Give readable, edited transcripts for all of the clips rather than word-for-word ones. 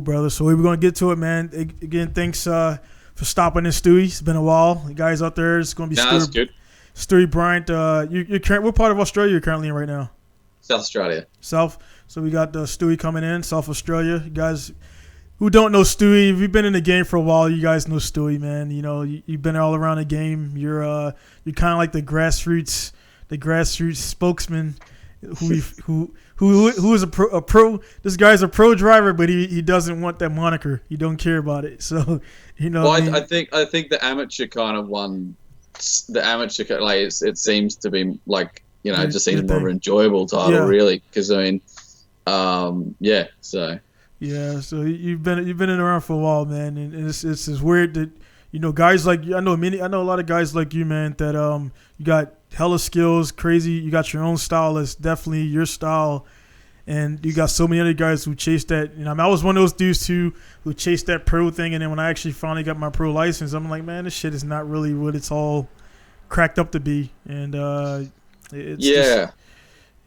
brother. So we're going to get to it, man. Again, thanks for stopping in, Stewy. It's been a while. You guys out there, it's going to be that's good. Stewy Bryant. What part of Australia you're currently in right now? South Australia. South. So we got Stewy coming in, South Australia. You guys who don't know Stewy, if you've been in the game for a while, you guys know Stewy, man. You know, you've been all around the game. You're kind of like the grassroots spokesman who is a pro. This guy's a pro driver, but he doesn't want that moniker. He don't care about it. So, you know. Well, I think the amateur kind of one. The amateur, like it seems to be like, you know, it just seems more of an enjoyable title, really, because I mean, yeah. So you've been in around for a while, man, and it's weird that, you know, guys like you. I know a lot of guys like you, man, that you got hella skills, crazy. You got your own style that's definitely your style, and you got so many other guys who chase that. You know, I mean, I was one of those dudes too who chased that pro thing, and then when I actually finally got my pro license, I'm like, man, this shit is not really what it's all cracked up to be, and it's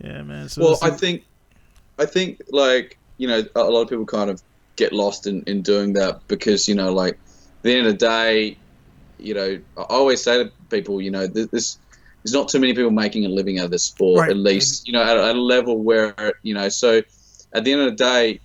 man. So well, I think like, you know, a lot of people kind of get lost in doing that because, you know, like at the end of the day, you know, I always say to people, you know, there's not too many people making a living out of this sport, right. At least, you know, at a level where, you know, so at the end of the day,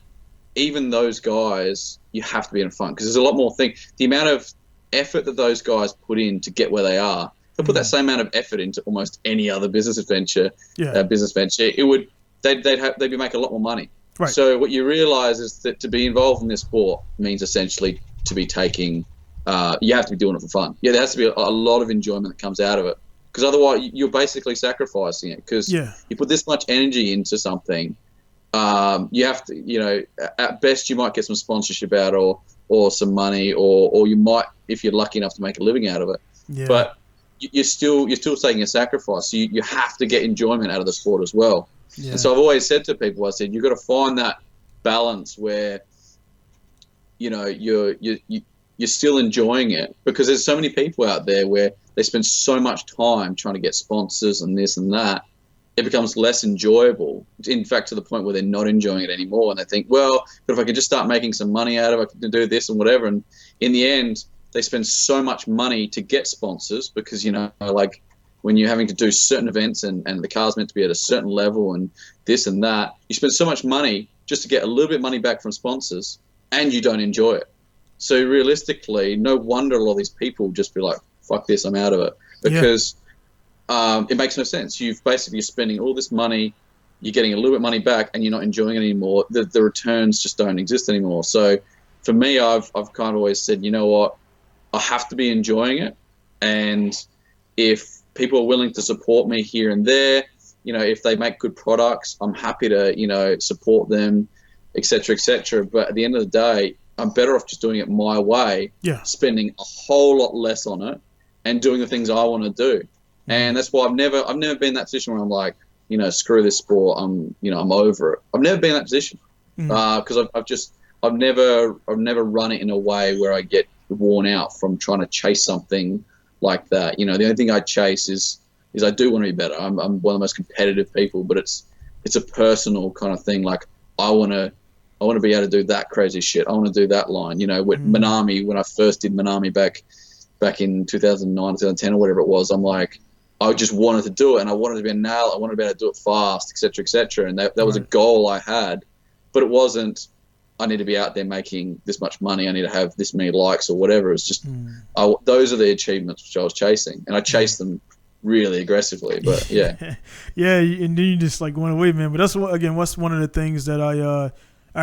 even those guys, you have to be in front because there's a lot more thing. The amount of effort that those guys put in to get where they are, if they put that same amount of effort into almost any other business venture, it would they'd be making a lot more money. Right. So what you realize is that to be involved in this sport means essentially to be taking, you have to be doing it for fun. Yeah, there has to be a lot of enjoyment that comes out of it. Because otherwise, you're basically sacrificing it. Because you put this much energy into something, you have to, you know, at best you might get some sponsorship out or some money, or you might, if you're lucky enough to make a living out of it. Yeah. But you're still taking a sacrifice. So you have to get enjoyment out of the sport as well. Yeah. And so I've always said to people, I said, you've got to find that balance where, you know, you're still enjoying it, because there's so many people out there where they spend so much time trying to get sponsors and this and that, it becomes less enjoyable. In fact, to the point where they're not enjoying it anymore, and they think, well, but if I could just start making some money out of it, I could do this and whatever. And in the end, they spend so much money to get sponsors because, you know, like when you're having to do certain events and the car's meant to be at a certain level and this and that, you spend so much money just to get a little bit of money back from sponsors, and you don't enjoy it. So realistically, no wonder a lot of these people just be like, fuck this, I'm out of it. Because it makes no sense. You're spending all this money, you're getting a little bit of money back, and you're not enjoying it anymore. The returns just don't exist anymore. So for me, I've kind of always said, you know what, I have to be enjoying it. And if people are willing to support me here and there, you know, if they make good products, I'm happy to, you know, support them, et cetera, et cetera. But at the end of the day, I'm better off just doing it my way, spending a whole lot less on it and doing the things I want to do. And that's why I've never been in that position where I'm like, you know, screw this sport, I'm over it. I've never been in that position because I've never run it in a way where I get worn out from trying to chase something like that. You know, the only thing I chase is I do want to be better. I'm one of the most competitive people, but it's a personal kind of thing. Like I want to be able to do that crazy shit. I want to do that line. You know, with Minami, when I first did Minami back in 2009, 2010 or whatever it was, I'm like, I just wanted to do it, and I wanted to be a nail. I wanted to be able to do it fast, et cetera, et cetera. And that was a goal I had, but it wasn't, I need to be out there making this much money, I need to have this many likes or whatever. It's just, those are the achievements which I was chasing, and I chased them really aggressively, but yeah. Yeah, and then you just like went away, man. But that's what's one of the things that I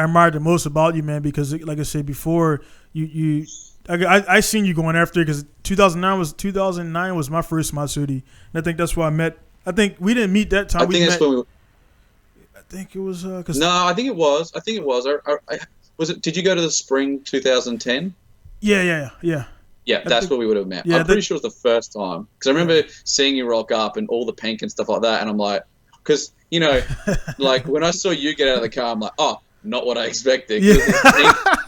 admired the most about you, man, because like I said before, I seen you going after it because 2009 was my first Matsuri, and I think that's why I met. I think we didn't meet that time. I think it was cause no, I think it was. Was it? Did you go to the spring 2010? Yeah. Yeah, that's where we would have met. Yeah, I'm pretty sure it was the first time because I remember seeing you rock up and all the pink and stuff like that, and I'm like, because you know, like when I saw you get out of the car, I'm like, oh. Not what I expected.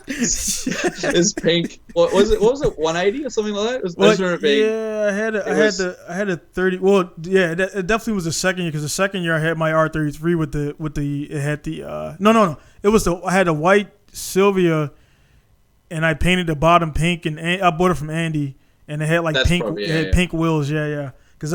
It's pink. What was it? 180 or something like that? I had a 30. Well, yeah, it definitely was the second year because the second year I had my R33 with the it had the no. It was I had a white Sylvia, and I painted the bottom pink, and I bought it from Andy, and it had like pink wheels. Yeah. Because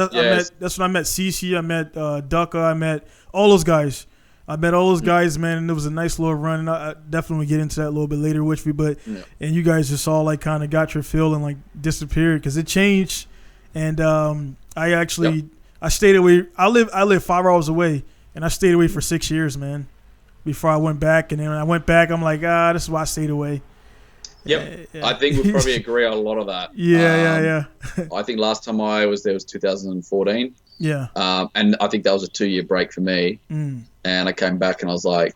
that's when I met Cece, I met Ducka, I met all those guys. I met all those guys, man, and it was a nice little run. And I definitely will get into that a little bit later with me, but and you guys just all like kind of got your fill and like disappeared because it changed. And I actually I stayed away. I live 5 hours away, and I stayed away for 6 years, man. Before I went back, and then when I went back, I'm like, this is why I stayed away. Yep, I think we probably agree on a lot of that. Yeah. I think last time I was there was 2014. Yeah. And I think that was a 2-year break for me. And I came back and I was like,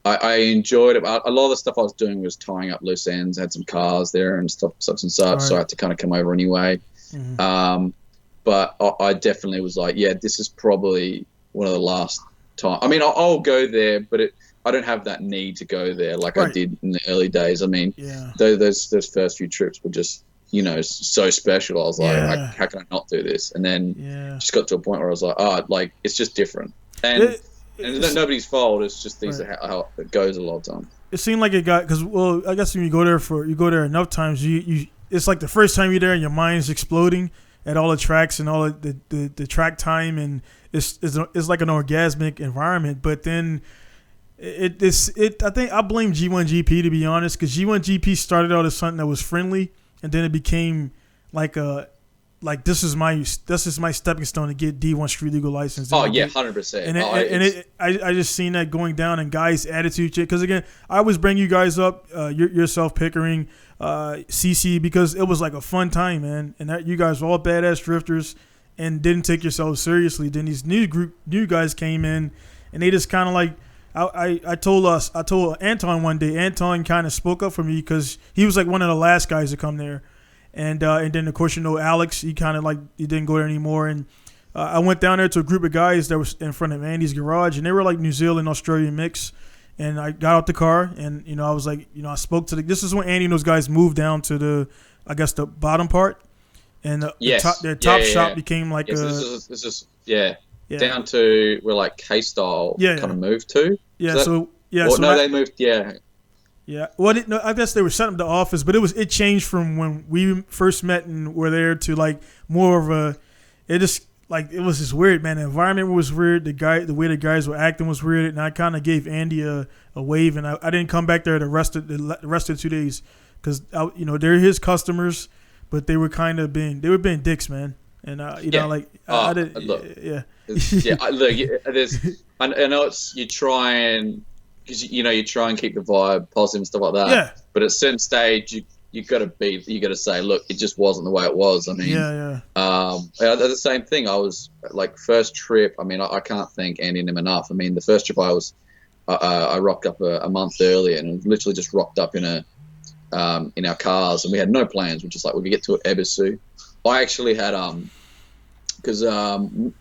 I enjoyed it. A lot of the stuff I was doing was tying up loose ends. I had some cars there and stuff, such and such. Right. So I had to kind of come over anyway. But I definitely was like, this is probably one of the last time. I mean, I'll go there, but I don't have that need to go there like I did in the early days. I mean, those first few trips were just, so special. I was like, how can I not do this? And then just got to a point where I was like, it's just different. And it's nobody's fault. It's just things that how it goes a lot of time. It seemed like it got, because, well, I guess when you go there enough times, you it's like the first time you're there and your mind is exploding at all the tracks and all the track time, and it's like an orgasmic environment. But then I think I blame G1GP, to be honest, because G1GP started out as something that was friendly, and then it became like this is my stepping stone to get D1 street legal license. 100%. And I just seen that going down, and guys' attitude, because again, I always bring you guys up, yourself, Pickering, CC, because it was like a fun time, man, and that you guys were all badass drifters and didn't take yourselves seriously. Then these new guys came in, and they just kind of like. I told Anton one day. Anton kind of spoke up for me because he was like one of the last guys to come there, and then of course Alex. He kind of like he didn't go there anymore. And I went down there to a group of guys that was in front of Andy's garage, and they were like New Zealand Australian mix. And I got out the car, and I was like, I spoke to this is when Andy and those guys moved down to the bottom part, and their top shop became like this is down to where like K-Style kind of moved to. They moved. Yeah. Well, I guess they were setting up the office, but it changed from when we first met and were there to like more of a. It was just weird, man. The environment was weird. The way the guys were acting was weird, and I kind of gave Andy a wave, and I didn't come back there the rest of the 2 days because they're his customers, but they were being dicks, man. And I didn't. Look, I know you try and because you try and keep the vibe positive and stuff like that. Yeah. But at a certain stage, you got to say, look, it just wasn't the way it was. I mean, the same thing. I was like first trip. I mean, I can't thank Andy and him enough. I mean, the first trip I rocked up a month earlier and literally just rocked up in our cars, and we had no plans. We're just like, we could get to Ebisu. I actually had because me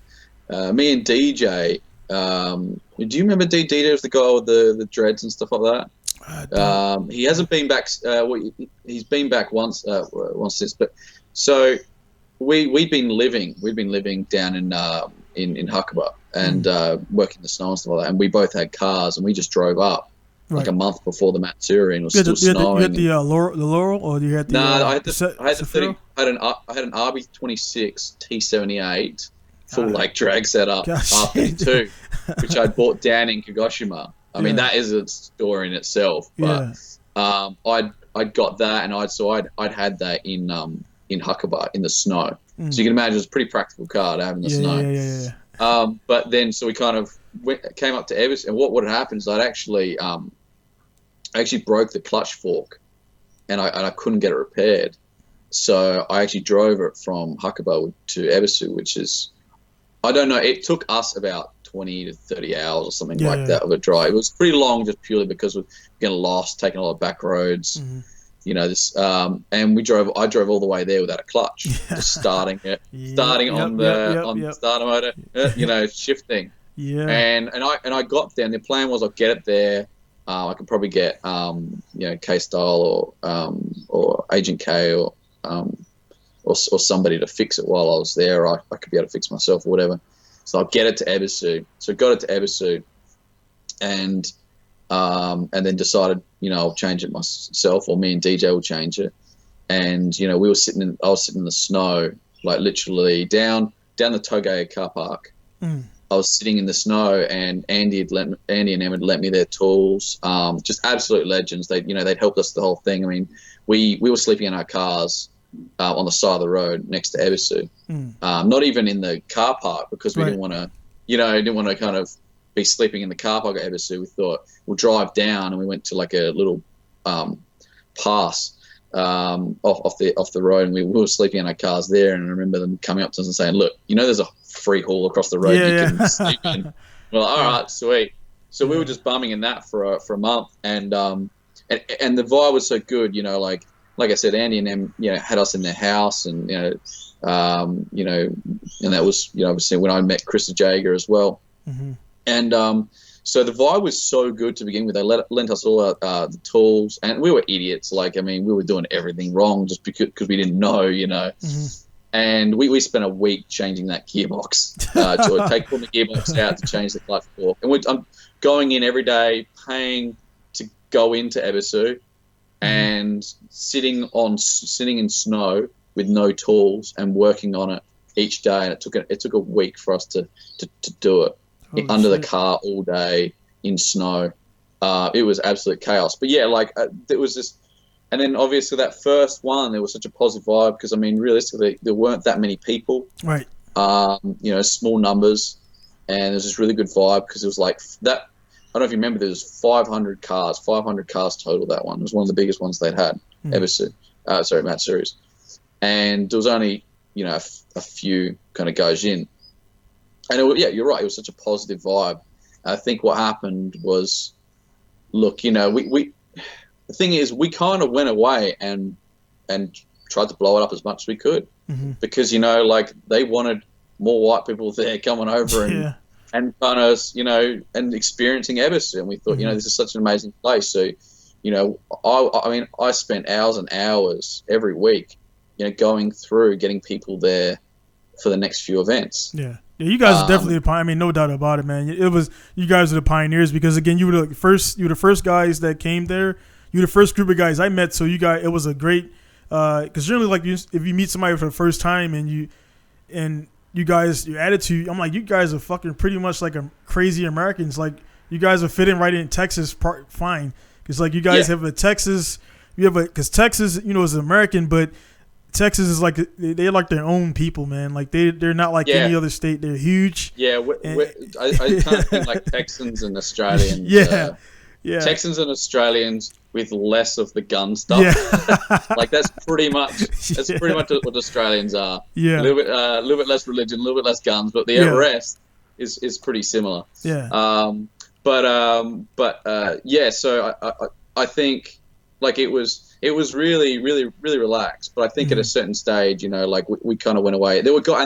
and DJ. Do you remember DJ was the guy with the dreads and stuff like that? He hasn't been back. He's been back once since. But so we've been living down in Huckabah and working the snow and stuff like that. And we both had cars, and we just drove up. Like a month before the Matsuri, and it was still snowing. You had the Laurel, or you had the? No, I had an RB26 T78 full like drag setup R32, which I bought down in Kagoshima. I mean, that is a story in itself. But I'd got that, and I'd had that in Huckabah in the snow. So you can imagine it's a pretty practical car to have in the snow. But then so we kind of came up to Ebisu, and what had happened is I actually broke the clutch fork, and I couldn't get it repaired. So I actually drove it from Huckabah to Ebisu, which is, I don't know, it took us about 20 to 30 hours or something like that of a drive. It was pretty long just purely because we're getting lost, taking a lot of back roads, and I drove all the way there without a clutch, just starting on the starter motor, shifting. Yeah. And I got there, and the plan was I'll get it there. I could probably get K-Style or Agent K or somebody to fix it while I was there. I could be able to fix myself or whatever. So I'll get it to Ebisu. So I got it to Ebisu, and and then decided, I'll change it myself, or me and DJ will change it. And I was sitting in the snow, like literally down the Togaya car park. I was sitting in the snow, and Andy and Em had lent me their tools. Just absolute legends. They'd helped us the whole thing. I mean, we were sleeping in our cars on the side of the road next to Ebisu. Not even in the car park, because we didn't want to, kind of be sleeping in the car park at Ebisu. We thought we'll drive down, and we went to like a little pass off the road, and we were sleeping in our cars there. And I remember them coming up to us and saying, "Look, there's a free haul across the road can sleep in." We're like, all right, sweet. So we were just bumming in that for a month, and the vibe was so good. Like I said, Andy and them, had us in their house, and and that was obviously when I met Krista Jager as well. And so the vibe was so good to begin with. They lent us all the tools, and we were idiots. Like, I mean, we were doing everything wrong just because we didn't know, And we spent a week changing that gearbox, pulling the gearbox out to change the clutch fork. And I'm going in every day, paying to go into Ebisu, and sitting in snow with no tools and working on it each day. And it took a week for us to do it. Holy under shit. the car all day in snow. It was absolute chaos. But yeah, there was this, and then obviously that first one, there was such a positive vibe, because I mean, realistically, there weren't that many people, Right. Small numbers, and there was this really good vibe, because it was like that. I don't know if you remember, there was 500 cars total. That one, it was one of the biggest ones they'd had ever. Matsuri's, and there was only a few kind of goes in. And you're right. It was such a positive vibe. I think what happened was, look, we the thing is, we kind of went away and tried to blow it up as much as we could, because they wanted more white people there coming over and kind of and experiencing Ebisu, and we thought this is such an amazing place. So I spent hours and hours every week going through getting people there for the next few events. Yeah, you guys are definitely I mean, no doubt about it, man. You guys are the pioneers, because again, you were the first guys that came there. You were the first group of guys I met, so it was a great, because generally, if you meet somebody for the first time and you guys, your attitude, I'm like, you guys are fucking pretty much like a crazy Americans. Like, you guys are fitting right in Texas fine, because like you guys have because Texas, is American, but Texas is like, they're like their own people, man. Like they're not like any other state. They're huge. Yeah, I kind of think like Texans and Australians. Texans and Australians with less of the gun stuff. Yeah. Like that's pretty much what Australians are. Yeah, a little bit less religion, a little bit less guns, but the rest is pretty similar. Yeah. So I think like it was really, really, really relaxed. But I think at a certain stage, like we kind of went away. There were guys.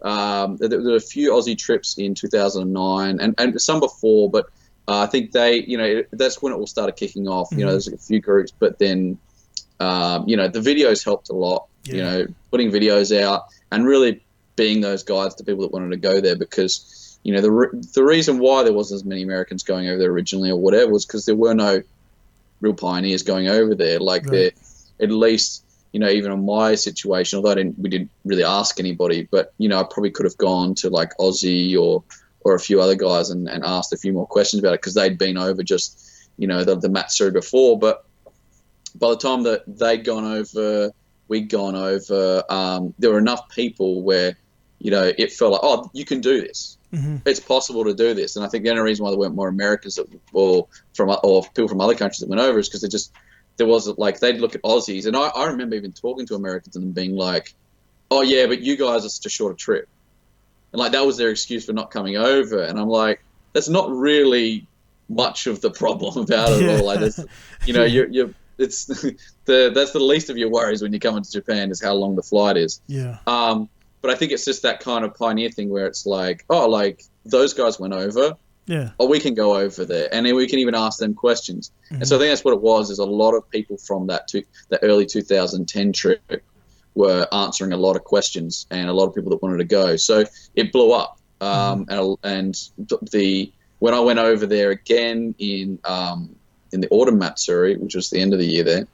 There were a few Aussie trips in 2009 and some before, but I think that's when it all started kicking off. There's a few groups, but then the videos helped a lot. Yeah. Putting videos out and really being those guides to people that wanted to go there, because the reason why there wasn't as many Americans going over there originally or whatever was because there were no real pioneers going over there. Like there, at least even in my situation, although we didn't really ask anybody, but I probably could have gone to like Aussie or a few other guys and asked a few more questions about it, because they'd been over just the Matsuri before. But by the time that they'd gone over, we'd gone over, there were enough people where it felt like, oh, you can do this. It's possible to do this. And I think the only reason why there weren't more Americans or people from other countries that went over is because there wasn't, like, they'd look at Aussies, and I remember even talking to Americans and them being like, oh yeah, but you guys are such a shorter trip, and like that was their excuse for not coming over. And I'm like, that's not really much of the problem about it all. Like, that's, it's that's the least of your worries when you come into Japan, is how long the flight is. Yeah. But I think it's just that kind of pioneer thing where it's like, oh, like those guys went over. Yeah. Oh, we can go over there, and then we can even ask them questions. And so I think that's what it was. Is a lot of people from the early 2010 trip were answering a lot of questions, and a lot of people that wanted to go. So it blew up. And the when I went over there again in the autumn Matsuri, which was the end of the year there,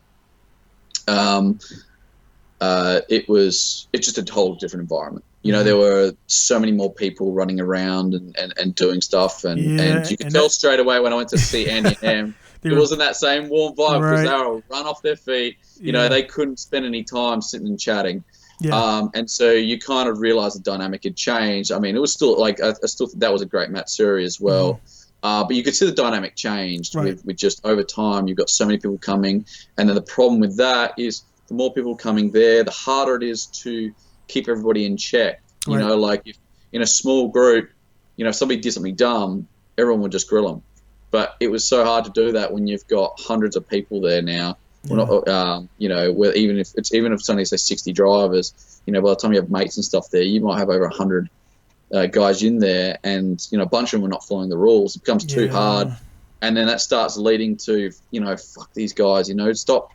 it's just a whole different environment. You know, there were so many more people running around and doing stuff, and you could tell straight away when I went to see Andy and Em, it wasn't that same warm vibe because they were all run off their feet. You know, they couldn't spend any time sitting and chatting. Yeah. And so you kind of realize the dynamic had changed. I mean, it was still like I still think that was a great Matsuri as well. But you could see the dynamic changed with just over time. You've got so many people coming, and then the problem with that is the more people coming there, the harder it is to keep everybody in check. You know, like if in a small group, you know, if somebody did something dumb, everyone would just grill them. But it was so hard to do that when you've got hundreds of people there now. You know, where even if it's only say 60 drivers, you know, by the time you have mates and stuff there, you might have over 100 guys in there, and you know, a bunch of them are not following the rules. It becomes too hard, and then that starts leading to, you know, fuck these guys, you know, stop,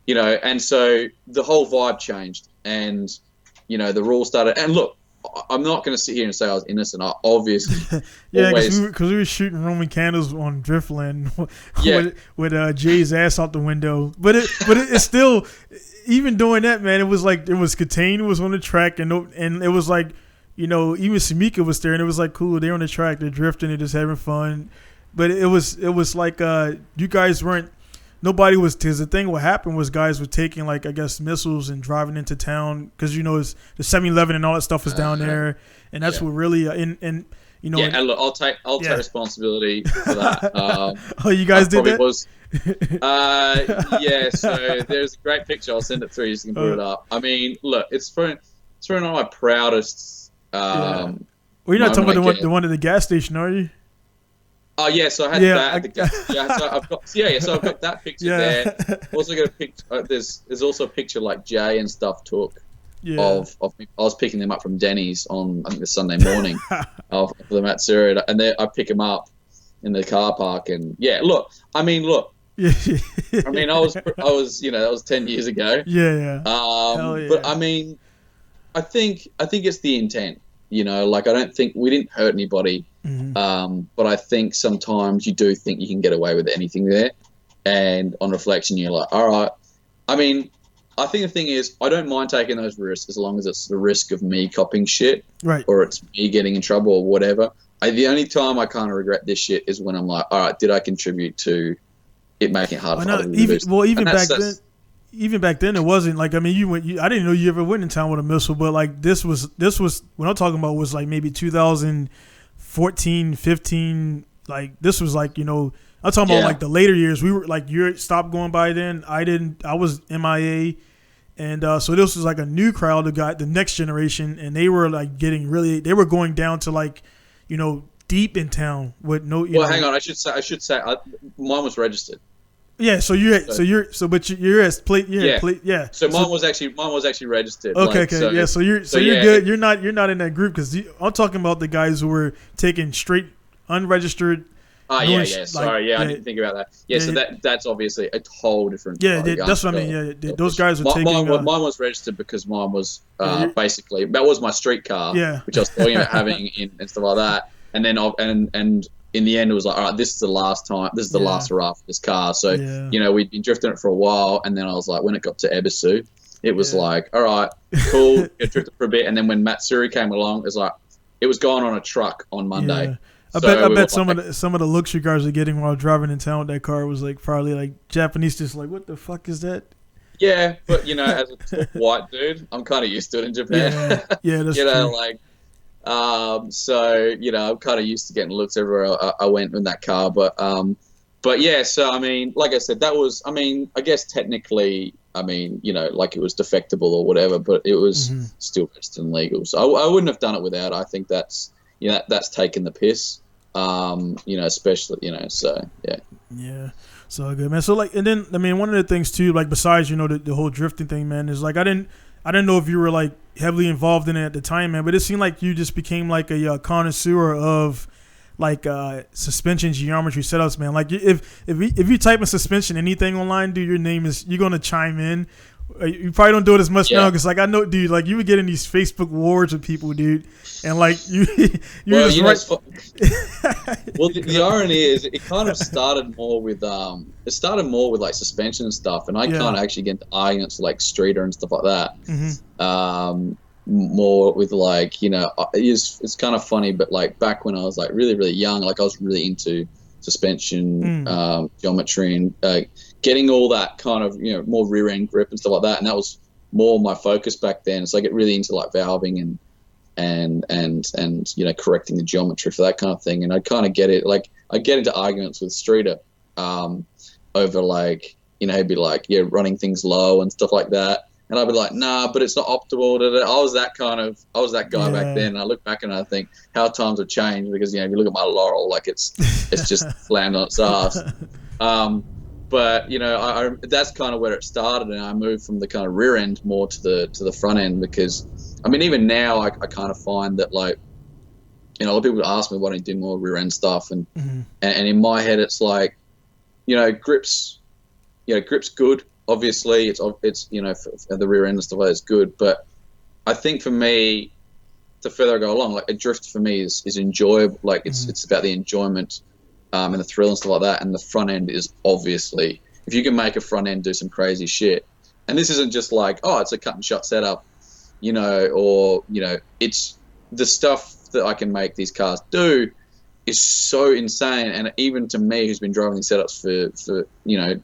you know. And so the whole vibe changed, and you know, the rules started. And look, I'm not going to sit here and say I was innocent. I obviously because we were shooting Roman candles on Driftland with Jay's ass out the window. But it's still, even doing that, man, it was like, it was contained. It was on the track, and it was like, you know, even Samika was there, and it was like, cool, they're on the track, they're drifting, they're just having fun. But it was like you guys weren't. Nobody was, because the thing what happened was guys were taking, like, I guess, missiles and driving into town, because, you know, the 7-Eleven and all that stuff was down there, and that's what really and you know. Yeah, and look, I'll take responsibility for that. Oh, you guys did that? Yeah. So there's a great picture. I'll send it through. You can put it up. I mean, look, it's probably one of my proudest. Well, you're not talking about the one at the gas station, are you? Oh yeah, so I had that. So I've got so I've got that picture there. Also got a picture. There's also a picture like Jay and stuff took of me. I was picking them up from Denny's on, I think, the Sunday morning of the Matsuri, and I pick them up in the car park. And I mean, I was you know, that was 10 years ago. But I mean, I think it's the intent. You know, like, I don't think we didn't hurt anybody. But I think sometimes you do think you can get away with anything there, and on reflection you're like, all right. I mean, I think the thing is, I don't mind taking those risks as long as it's the risk of me copying shit, or it's me getting in trouble or whatever. The only time I kind of regret this shit is when I'm like, all right, did I contribute to it making it hard for other people? Even back then, it wasn't like, I mean, I didn't know you ever went in town with a missile, but like this was what I'm talking about was like maybe 2014, 15, like this was like, you know, I'm talking about like the later years. We were like, you stopped going by then. I was MIA. And so this was like a new crowd that got the next generation, and they were like they were going down to like, you know, deep in town with no. Hang on, I should say, mine was registered. Yeah, so you're as plate. Yeah. So mine was actually registered. Okay, okay, so you're good. You're not in that group, because I'm talking about the guys who were taking straight unregistered. Oh yeah. Sorry, I didn't think about that. Yeah, so that's obviously a whole different. Yeah, that's what I mean. Yeah, those guys were taking. Mine was registered because mine was basically, that was my street car. Yeah. Which I was talking about having and stuff like that, and then and in the end, it was like, all right, this is the last time. This is the last hurrah for this car. So, you know, we'd been drifting it for a while. And then I was like, when it got to Ebisu, it was like, all right, cool. It drifted for a bit. And then when Matsuri came along, it was like, it was going on a truck on Monday. Yeah. I bet some of the looks you guys are getting while driving in town with that car was like probably like Japanese, just like, what the fuck is that? Yeah, but, you know, as a tough white dude, I'm kind of used to it in Japan. Yeah, that's you know, true. Like, so, you know, I'm kind of used to getting looks everywhere I went in that car. But yeah, so, I mean, like I said, that was, I mean, I guess technically, I mean, you know, like it was defectable or whatever, but it was still registered and legal. So I wouldn't have done it without. I think that's, you know, that's taken the piss, you know, especially, you know, so, yeah. Yeah. So good, man. So, like, and then, I mean, one of the things too, like, besides, you know, the whole drifting thing, man, is like, I didn't know if you were like heavily involved in it at the time, man, but it seemed like you just became like a connoisseur of like suspension geometry setups, man. Like if you type in suspension anything online, dude, you're gonna chime in You probably don't do it as much now Yeah. because, like, I know, dude, like, you would get in these Facebook wars with people, dude, and like you Well, just you know, well, the irony is, it kind of started more with like suspension and stuff, and I Yeah. can't actually get into arguments with, like, Streeter and stuff like that. Mm-hmm. More with, like, you know, it's kind of funny, but like back when I was like really really young, like I was really into suspension, geometry, and getting all that kind of, you know, more rear end grip and stuff like that, and that was more my focus back then. So I get really into like valving and you know, correcting the geometry for that kind of thing, and I kind of get it. Like I get into arguments with Streeter over, like, you know, he'd be like, yeah, running things low and stuff like that. And I'd be like, nah, but it's not optimal. I was that guy back then. And I look back and I think how times have changed, because, you know, if you look at my Laurel, like it's just slammed on its ass. But, you know, I that's kind of where it started, and I moved from the kind of rear end more to the front end, because, I mean, even now I kind of find that, like, you know, a lot of people ask me why don't you do more rear end stuff, and and in my head it's like, you know, grip's good. Obviously, it's you know, for the rear end and stuff like that is good, but I think for me, the further I go along, like, a drift for me is enjoyable. Like it's about the enjoyment and the thrill and stuff like that. And the front end is obviously, if you can make a front end do some crazy shit, and this isn't just like, oh, it's a cut and shut setup, you know, or, you know, it's the stuff that I can make these cars do is so insane. And even to me, who's been driving these setups for you know,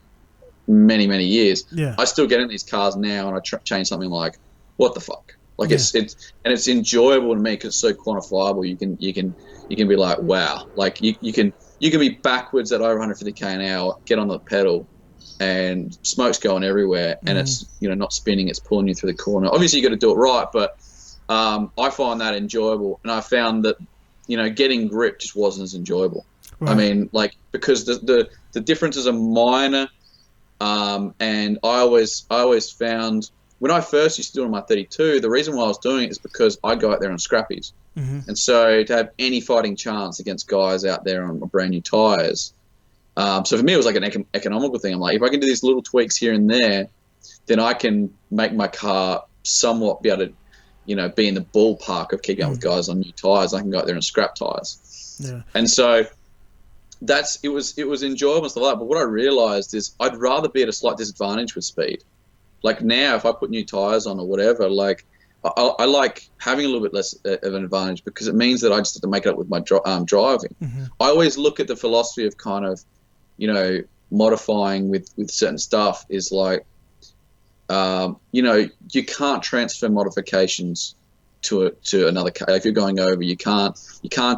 many years, I still get in these cars now and I change something, like, what the fuck, like, it's enjoyable to me because it's so quantifiable. You can be like, wow, like you can be backwards at over 150k an hour, get on the pedal, and smoke's going everywhere, and it's, you know, not spinning, it's pulling you through the corner. Obviously you got to do it right, but I find that enjoyable, and I found that, you know, getting grip just wasn't as enjoyable. I mean, like, because the differences are minor. And I always found, when I first used to do it on my 32, the reason why I was doing it is because I go out there on scrappies. And so to have any fighting chance against guys out there on brand new tires, so for me it was like an economical thing. I'm like, if I can do these little tweaks here and there, then I can make my car somewhat be able to, you know, be in the ballpark of keeping up with guys on new tires. I can go out there and scrap tires. And so it was enjoyable and stuff like that. But what I realized is I'd rather be at a slight disadvantage with speed. Like now, if I put new tires on or whatever, like I like having a little bit less of an advantage, because it means that I just have to make it up with my driving. I always look at the philosophy of kind of, you know, modifying with certain stuff is like, you know, you can't transfer modifications to another car. If you're going over, you can't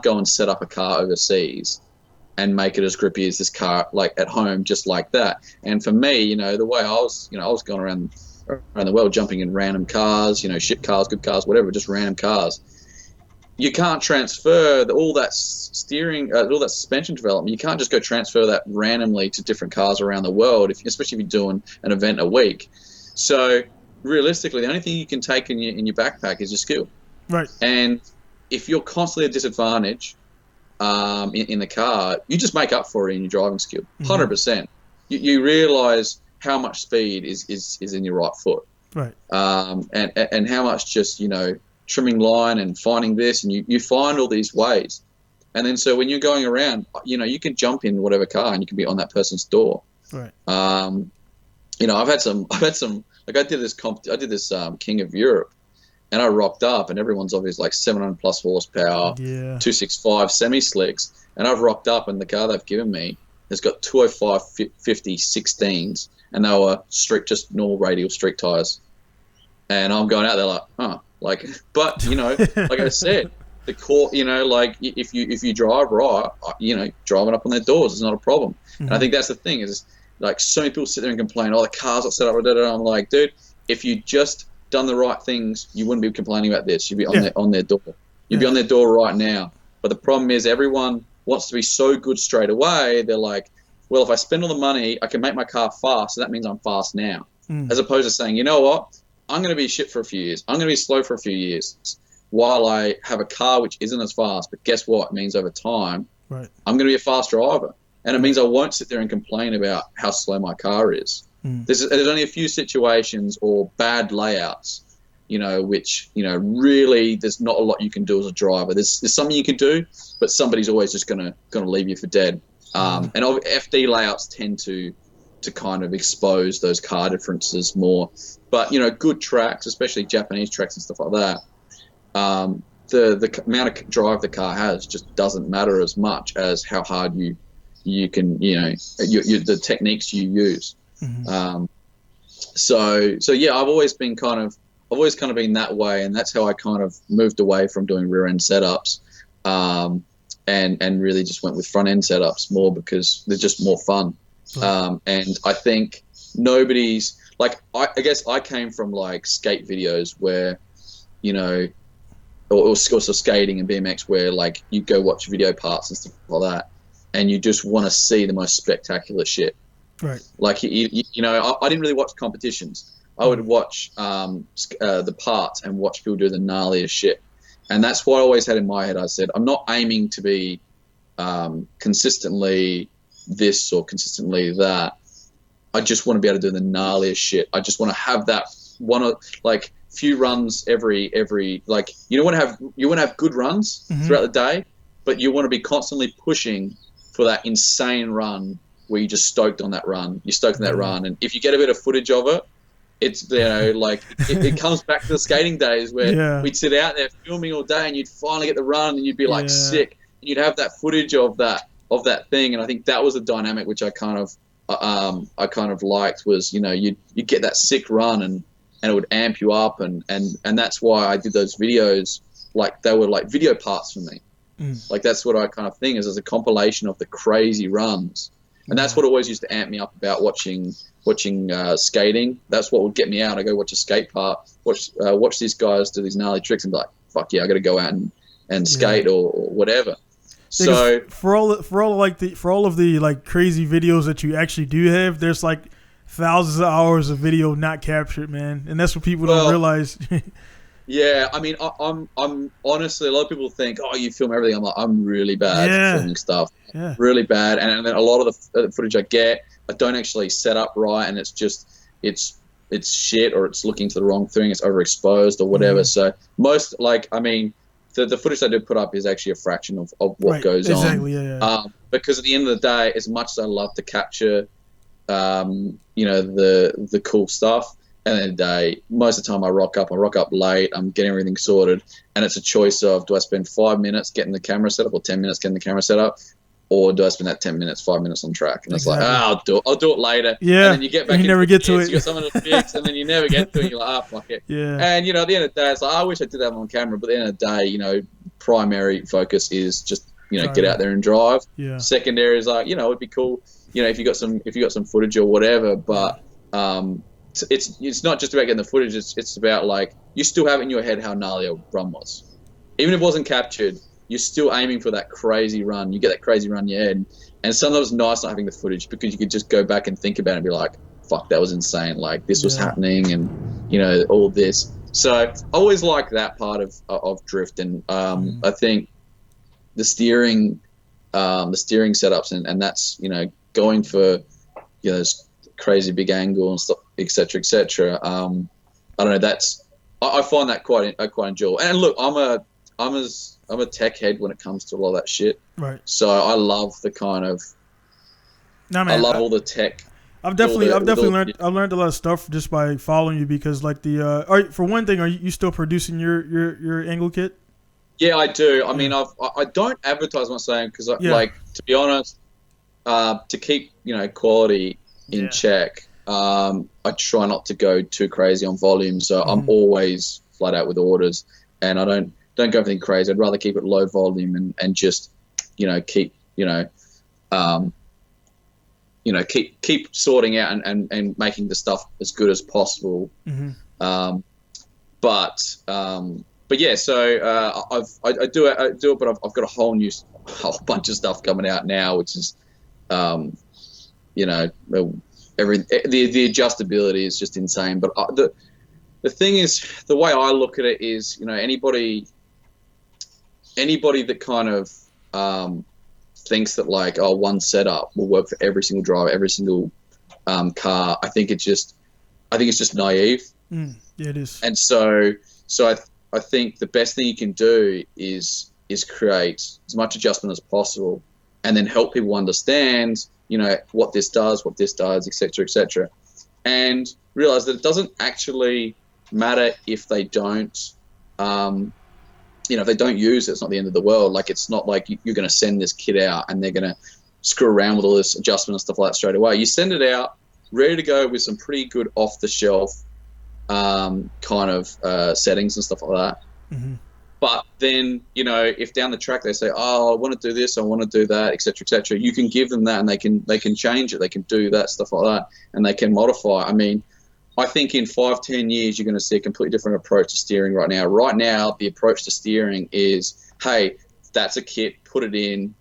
go and set up a car overseas and make it as grippy as this car, like at home, just like that. And for me, you know, the way I was going around the world jumping in random cars, you know, shit cars, good cars, whatever, just random cars. You can't transfer all that steering, all that suspension development. You can't just go transfer that randomly to different cars around the world, especially if you're doing an event a week. So realistically, the only thing you can take in your backpack is your skill. Right. And if you're constantly at disadvantage in the car, you just make up for it in your driving skill, 100%. You realize how much speed is in your right foot, right? And how much just, you know, trimming line and finding this, and you find all these ways, and then so when you're going around, you know, you can jump in whatever car and you can be on that person's door, right? You know, I've had some like I did this King of Europe. And I rocked up, and everyone's obviously like 700 plus horsepower, 265 semi-slicks. And I've rocked up, and the car they've given me has got 205 50 16s, and they were just normal radial street tires. And I'm going out there like, huh, like, but, you know, like I said, the core, you know, like if you drive right, you know, driving up on their doors is not a problem. And I think that's the thing is, like, so many people sit there and complain, oh, the car's not set up, I'm like, dude, if you just done the right things, you wouldn't be complaining about this. You'd be on their door. You'd be on their door right now. But the problem is everyone wants to be so good straight away. They're like, well, if I spend all the money, I can make my car fast, so that means I'm fast now. As opposed to saying, you know what, I'm going to be shit for a few years. I'm going to be slow for a few years while I have a car which isn't as fast. But guess what? It means over time, I'm going to be a fast driver. And it means I won't sit there and complain about how slow my car is. There's only a few situations or bad layouts, which, really there's not a lot you can do as a driver. There's something you can do, but somebody's always just gonna leave you for dead. And FD layouts tend to kind of expose those car differences more. But, good tracks, especially Japanese tracks and stuff like that, the amount of drive the car has just doesn't matter as much as how hard you can, the techniques you use. So yeah, I've always kind of been that way, and that's how I kind of moved away from doing rear end setups, and really just went with front end setups more because they're just more fun. And I think nobody's like, I guess I came from like skate videos where, or also skating and BMX where like you go watch video parts and stuff like that, and you just want to see the most spectacular shit. Right. Like, I didn't really watch competitions. I would watch the parts and watch people do the gnarliest shit. And that's what I always had in my head. I said, I'm not aiming to be consistently this or consistently that. I just want to be able to do the gnarliest shit. I just want to have that few runs every like, you want to have good runs throughout the day, but you want to be constantly pushing for that insane run where you're just stoked on that run. You're stoked on that run. And if you get a bit of footage of it, it's, like it comes back to the skating days where we'd sit out there filming all day and you'd finally get the run and you'd be like sick. And you'd have that footage of that thing. And I think that was the dynamic which I kind of liked was, you'd get that sick run and it would amp you up. And that's why I did those videos. Like, they were like video parts for me. Like, that's what I kind of think is as a compilation of the crazy runs. And that's what always used to amp me up about watching skating. That's what would get me out. I go watch a skate part, watch these guys do these gnarly tricks, and be like, "Fuck yeah, I got to go out and skate or whatever." So for all of the like crazy videos that you actually do have, there's like thousands of hours of video not captured, man, and that's what people don't realize. Yeah, I mean, I'm honestly, a lot of people think, oh, you film everything. I'm like, I'm really bad at filming stuff. Yeah. Really bad. And then a lot of the footage I get, I don't actually set up right, and it's just, it's shit, or it's looking to the wrong thing, it's overexposed or whatever. So most, like, I mean, the footage I do put up is actually a fraction of what goes on. Exactly, yeah. Because at the end of the day, as much as I love to capture, the cool stuff, at the end of the day, most of the time I rock up late, I'm getting everything sorted, and it's a choice of, do I spend 5 minutes getting the camera set up or 10 minutes getting the camera set up, or do I spend that 10 minutes, 5 minutes on track? And it's like, I'll do it later. Yeah. And then you get back, you never get to it. You got something to fix, and then you never get to it. You're like, fuck it. Yeah. And at the end of the day, it's like, I wish I did that on camera, but at the end of the day, primary focus is just, get out there and drive. Yeah. Secondary is like, it'd be cool, if you got some footage or whatever, but it's not just about getting the footage. It's about, like, you still have it in your head how gnarly a run was, even if it wasn't captured. You're still aiming for that crazy run. You get that crazy run in your head, and sometimes it's nice not having the footage because you could just go back and think about it and be like, "Fuck, that was insane! Like, this was happening, and all this." So I always like that part of drift, and I think the steering setups, and that's going for those crazy big angle and stuff, etc. I don't know. I find that quite enjoyable. And look, I'm a tech head when it comes to a lot of that shit. Right. So I love the kind of. I love all the tech. I've definitely learned a lot of stuff just by following you, because like for one thing, are you still producing your angle kit? Yeah, I do. I mean, I don't advertise my saying because like, to be honest, to keep quality in check, I try not to go too crazy on volume. So I'm always flat out with orders, and I don't go everything crazy. I'd rather keep it low volume and just keep keep sorting out and making the stuff as good as possible. But yeah, so I do it, but I've got a whole bunch of stuff coming out now, which is the adjustability is just insane. But the thing is, the way I look at it is, anybody that kind of thinks that, like, one setup will work for every single driver, every single car. I think it's just naive. Yeah, it is. And so I think the best thing you can do is create as much adjustment as possible, and then help people understand, what this does, et cetera, and realize that it doesn't actually matter if they don't, if they don't use it. It's not the end of the world. Like, it's not like you're going to send this kit out and they're going to screw around with all this adjustment and stuff like that straight away. You send it out ready to go with some pretty good off-the-shelf kind of settings and stuff like that. Mm-hmm. But then, if down the track they say, "Oh, I want to do this, I want to do that, etc., you can give them that, and they can change it, they can do that stuff like that, and they can modify. I mean, I think in 5-10 years you're going to see a completely different approach to steering. Right now, the approach to steering is, hey, that's a kit, put it in,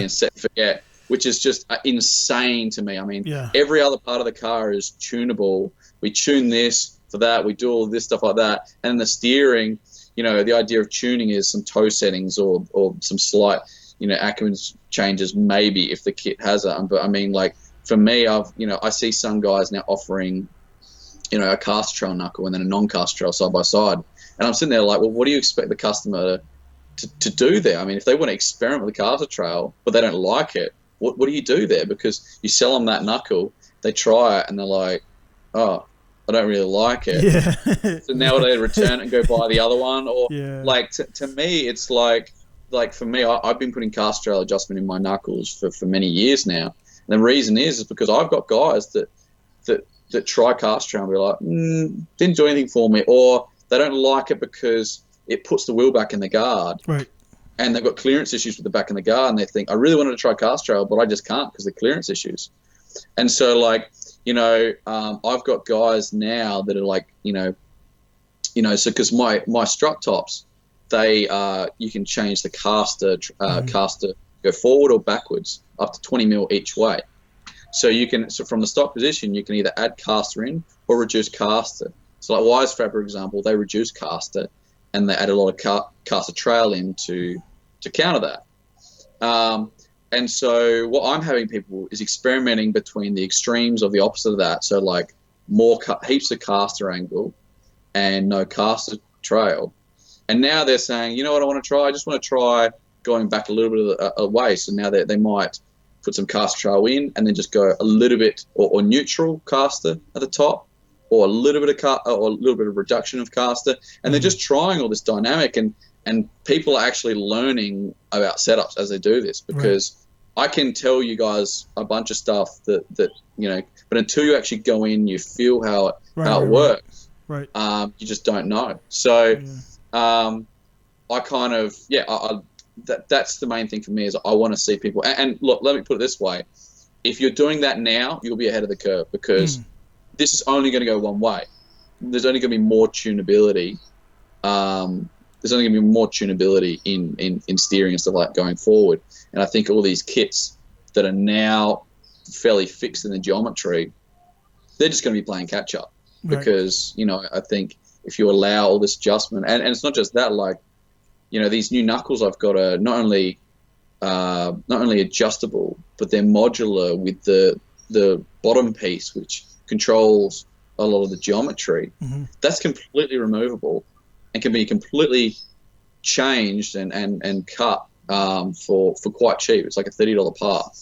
set and forget, which is just insane to me. I mean, every other part of the car is tunable. We tune this for that, we do all this stuff like that, and the steering. The idea of tuning is some toe settings or some slight, Acker-Man changes maybe if the kit has it. But I mean, like, for me, I see some guys now offering, a cast trail knuckle and then a non-cast trail side by side. And I'm sitting there like, well, what do you expect the customer to do there? I mean, if they want to experiment with the cast trail, but they don't like it, what do you do there? Because you sell them that knuckle, they try it and they're like, oh, I don't really like it. Yeah. So now they return it and go buy the other one, or like to me, it's like for me, I've been putting cast trail adjustment in my knuckles for many years now. And the reason is because I've got guys that try cast trail and be like, didn't do anything for me, or they don't like it because it puts the wheel back in the guard, right? And they've got clearance issues with the back in the guard, and they think, I really wanted to try cast trail, but I just can't because of the clearance issues. And so, like, I've got guys now that are like, so because my strut tops, they you can change the caster go forward or backwards up to 20 mil each way. So from the stock position, you can either add caster in or reduce caster. So like Wisefab, for example, they reduce caster and they add a lot of caster trail in to counter that. And so what I'm having people is experimenting between the extremes of the opposite of that. So like heaps of caster angle and no caster trail. And now they're saying, you know what I want to try? I just want to try going back a little bit away. So now they might put some caster trail in and then just go a little bit or neutral caster at the top, or a little bit of reduction of caster. And they're just trying all this dynamic, and people are actually learning about setups as they do this, because I can tell you guys a bunch of stuff that but until you actually go in, you feel how it works. Right. You just don't know. So I kind of that's the main thing for me, is I want to see people. And look, let me put it this way: if you're doing that now, you'll be ahead of the curve, because this is only going to go one way. There's only going to be more tunability. There's only going to be more tunability in steering and stuff like that going forward. And I think all these kits that are now fairly fixed in the geometry, they're just going to be playing catch up, because I think if you allow all this adjustment, and it's not just that, like, these new knuckles I've got are not only adjustable, but they're modular with the bottom piece, which controls a lot of the geometry. That's completely removable and can be completely changed and cut for quite cheap. It's like a $30 part,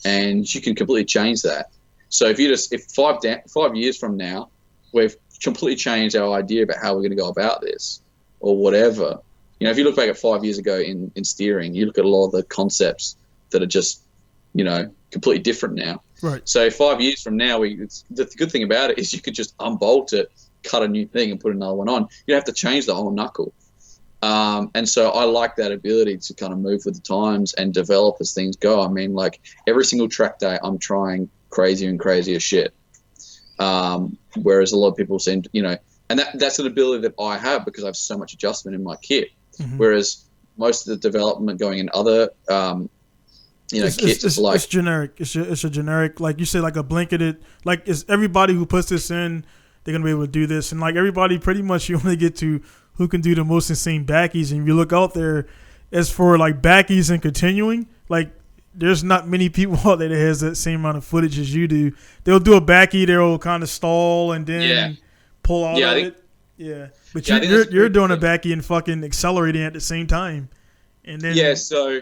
and you can completely change that. So if 5 years from now we've completely changed our idea about how we're going to go about this or whatever, if you look back at 5 years ago in steering, you look at a lot of the concepts that are just completely different now. Right. So 5 years from now, the good thing about it is you could just unbolt it, cut a new thing, and put another one on. You don't have to change the whole knuckle. And so I like that ability to kind of move with the times and develop as things go. I mean, like, every single track day, I'm trying crazier and crazier shit. Whereas a lot of people seem, and that's an ability that I have because I have so much adjustment in my kit. Whereas most of the development going in other, kits is like, it's generic. It's a generic, like you say, like a blanketed, like, it's everybody who puts this in, they're gonna be able to do this, and like everybody, pretty much you only get to who can do the most insane backies. And if you look out there, as for like backies and continuing, like there's not many people out there that has that same amount of footage as you do. They'll do a backy, they'll kind of stall and then pull out of it. Yeah, but you're doing a backy and fucking accelerating at the same time, and then so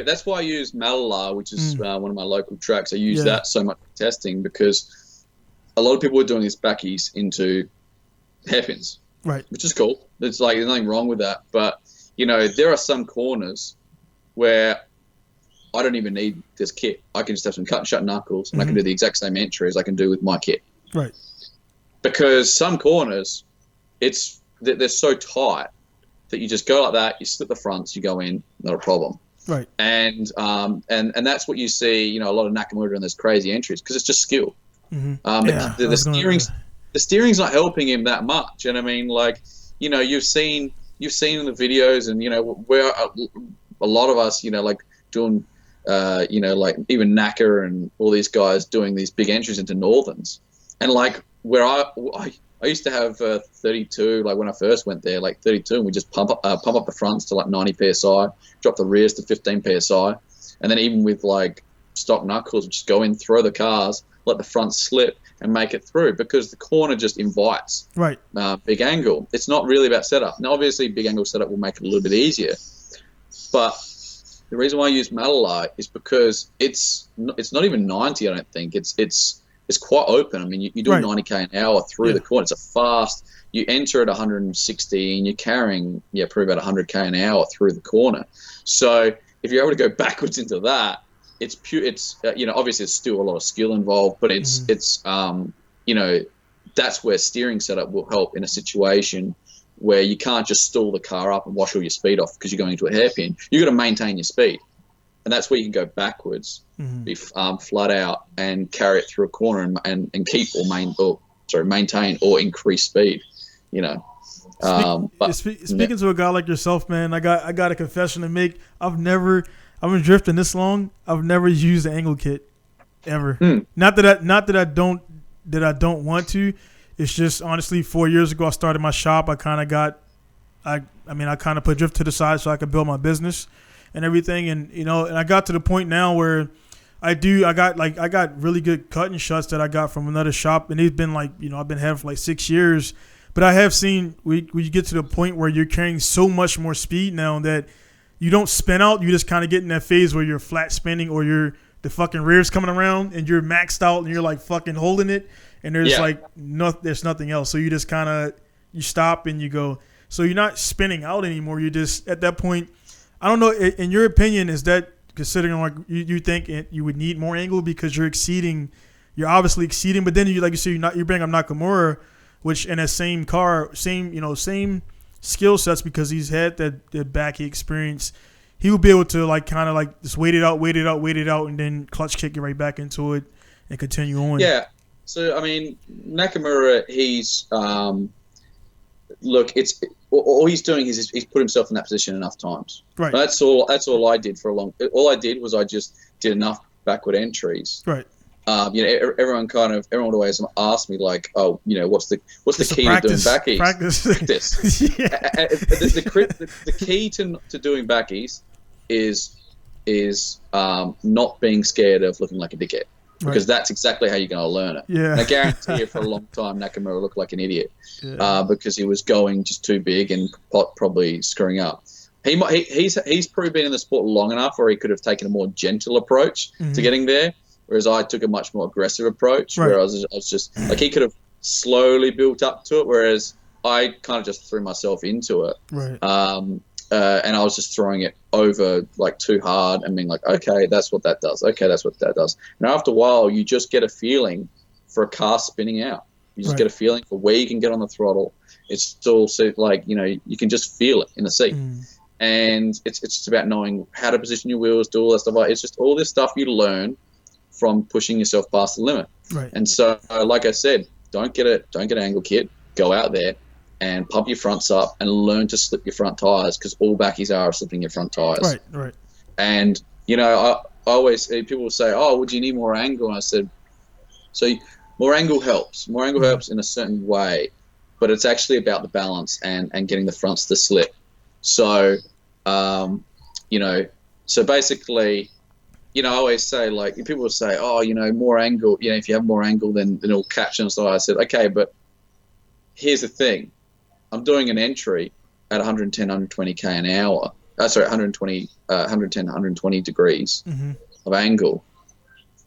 that's why I use Malala, which is one of my local tracks. I use that so much for testing because a lot of people are doing these backies into hairpins, right? Which is cool. It's like there's nothing wrong with that, but there are some corners where I don't even need this kit. I can just have some cut and shut knuckles, and I can do the exact same entry as I can do with my kit. Right. Because some corners, they're so tight that you just go like that, you slip the fronts, you go in, not a problem. Right. And that's what you see, a lot of Nakamura in those crazy entries because it's just skill. The steering's not helping him that much. And I mean, like, you've seen in the videos and, where a lot of us, like doing, like even Nacker and all these guys doing these big entries into Northerns. And like where I used to have 32, like when I first went there, like 32, and we just pump up the fronts to like 90 psi, drop the rears to 15 psi, and then even with like stock knuckles, just go in, throw the cars, let the front slip, and make it through because the corner just invites big angle. It's not really about setup. Now, obviously, big angle setup will make it a little bit easier, but the reason why I use Malala is because it's not even 90. I don't think it's quite open. I mean, you do 90k an hour through the corner. It's a fast. You enter at 160 and you're carrying probably about 100k an hour through the corner. So if you're able to go backwards into that, it's pure. It's obviously it's still a lot of skill involved, but it's that's where steering setup will help in a situation where you can't just stall the car up and wash all your speed off because you're going into a hairpin. You've got to maintain your speed. And that's where you can go backwards, be flat out, and carry it through a corner and keep maintain or increase speed. Speaking to a guy like yourself, man, I got a confession to make. I've been drifting this long. I've never used the angle kit ever. Not that I don't want to. It's just honestly 4 years ago I started my shop. I kind of put drift to the side so I could build my business and everything, and and I got to the point now where I got really good cutting shots that I got from another shop, and they've been like I've been having for like 6 years, but I have seen when you get to the point where you're carrying so much more speed now that you don't spin out, you just kind of get in that phase where you're flat spinning or the fucking rear's coming around and you're maxed out and you're like fucking holding it, and there's there's nothing else, so you just kind of you stop and you go, so you're not spinning out anymore. You just at that point. I don't know. In your opinion, is that considering like you think you would need more angle because you're obviously exceeding, but then like you say you bring up Nakamura, which in that same car, same skill sets because he's had that backy experience. He will be able to like kind of like just wait it out, and then clutch kick you right back into it and continue on. Yeah. So I mean, Nakamura, he's all he's doing is he's put himself in that position enough times. Right. That's all I did for a long. All I did was I just did enough backward entries. Right. Everyone would always ask me like, oh, what's the key to doing backies? Practice. The key to doing backies is not being scared of looking like a dickhead. Because that's exactly how you're going to learn it. Yeah. And I guarantee you for a long time, Nakamura looked like an idiot because he was going just too big and probably screwing up. He's probably been in the sport long enough where he could have taken a more gentle approach to getting there, whereas I took a much more aggressive approach where I was just like he could have slowly built up to it, whereas I kind of just threw myself into it. Right. And I was just throwing it over like too hard and being like, okay, that's what that does. Okay, that's what that does. And after a while, you just get a feeling for a car spinning out. You just get a feeling for where you can get on the throttle. It's still like, you can just feel it in the seat. And it's just about knowing how to position your wheels, do all that stuff. It's just all this stuff you learn from pushing yourself past the limit. Right. And so, like I said, don't get an angle kit. Go out there and pump your fronts up and learn to slip your front tires because all backies are slipping your front tires. Right. And, I always, people will say, oh, would you need more angle? And I said, so more angle helps. More angle helps in a certain way, but it's actually about the balance and getting the fronts to slip. So, so basically, I always say, like, people will say, oh, more angle, if you have more angle, then it'll catch. And so I said, okay, but here's the thing. I'm doing an entry at 110, 120k an hour. 110, 120 degrees of angle.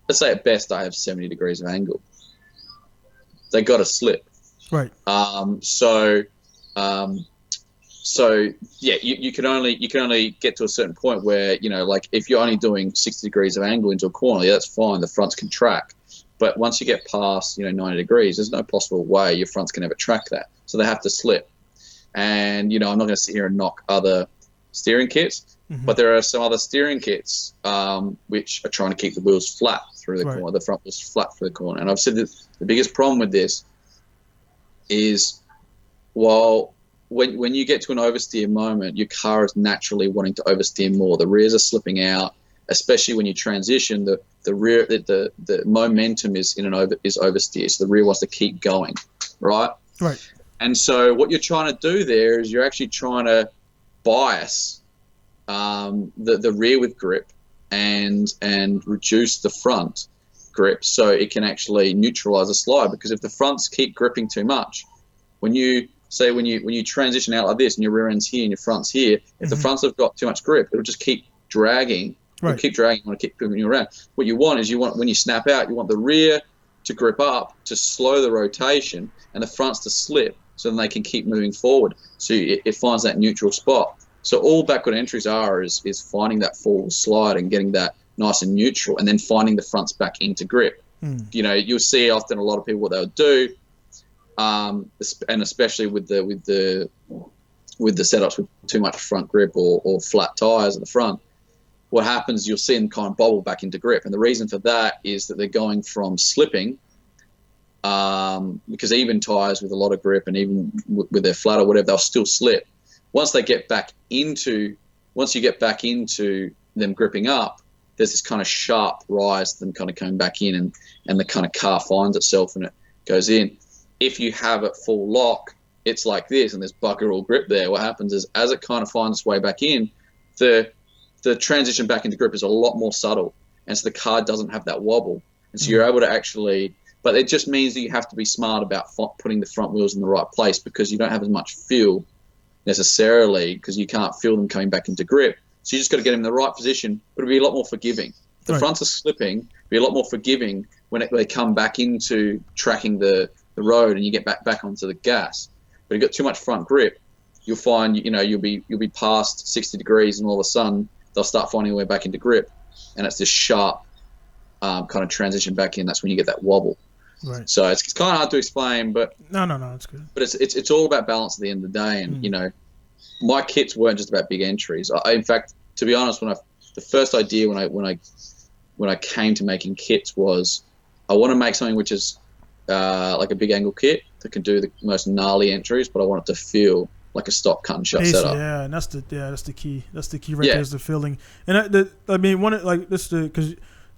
Let's say at best I have 70 degrees of angle. They got to slip. Right. So yeah, you can only get to a certain point where, like if you're only doing 60 degrees of angle into a corner, yeah, that's fine. The fronts can track. But once you get past, 90 degrees, there's no possible way your fronts can ever track that. So they have to slip. And, I'm not going to sit here and knock other steering kits, but there are some other steering kits which are trying to keep the wheels flat through the corner, the front wheels flat through the corner. And I've said that the biggest problem with this is when you get to an oversteer moment, your car is naturally wanting to oversteer more. The rears are slipping out, especially when you transition. The rear, the momentum is oversteer, so the rear wants to keep going, right? Right. And so what you're trying to do there is you're actually trying to bias the rear with grip and reduce the front grip so it can actually neutralize the slide. Because if the fronts keep gripping too much, when you transition out like this and your rear end's here and your front's here, if the fronts have got too much grip, it'll just keep dragging. Right. It'll keep dragging. You want to keep moving you around. What you want is when you snap out, you want the rear to grip up to slow the rotation and the fronts to slip so then they can keep moving forward. So it finds that neutral spot. So all backward entries is finding that forward slide and getting that nice and neutral, and then finding the fronts back into grip. You'll see often a lot of people what they'll do, and especially with the setups with too much front grip or flat tires at the front, what happens, you'll see them kind of bobble back into grip. And the reason for that is that they're going from slipping, because even tires with a lot of grip and even with their flat or whatever, they'll still slip. Once you get back into them gripping up, there's this kind of sharp rise to them kind of coming back in, and the kind of car finds itself and it goes in. If you have it full lock, it's like this, and there's bugger all grip there. What happens is, as it kind of finds its way back in, the transition back into grip is a lot more subtle, and so the car doesn't have that wobble, and so you're able to actually. But it just means that you have to be smart about putting the front wheels in the right place, because you don't have as much feel necessarily, because you can't feel them coming back into grip. So you just got to get them in the right position, but it'll be a lot more forgiving. The fronts are slipping, be a lot more forgiving when they come back into tracking the road and you get back onto the gas. But if you've got too much front grip, you'll find you'll be past 60 degrees, and all of a sudden they'll start finding their way back into grip, and it's this sharp kind of transition back in. That's when you get that wobble. Right. So it's kind of hard to explain, but no, it's good. But it's all about balance at the end of the day, and my kits weren't just about big entries. In fact, to be honest, the first idea when I came to making kits was, I want to make something which is like a big angle kit that can do the most gnarly entries, but I want it to feel like a stock cut and shut setup. Yeah, and that's the key. That's the key right there, is the feeling. And because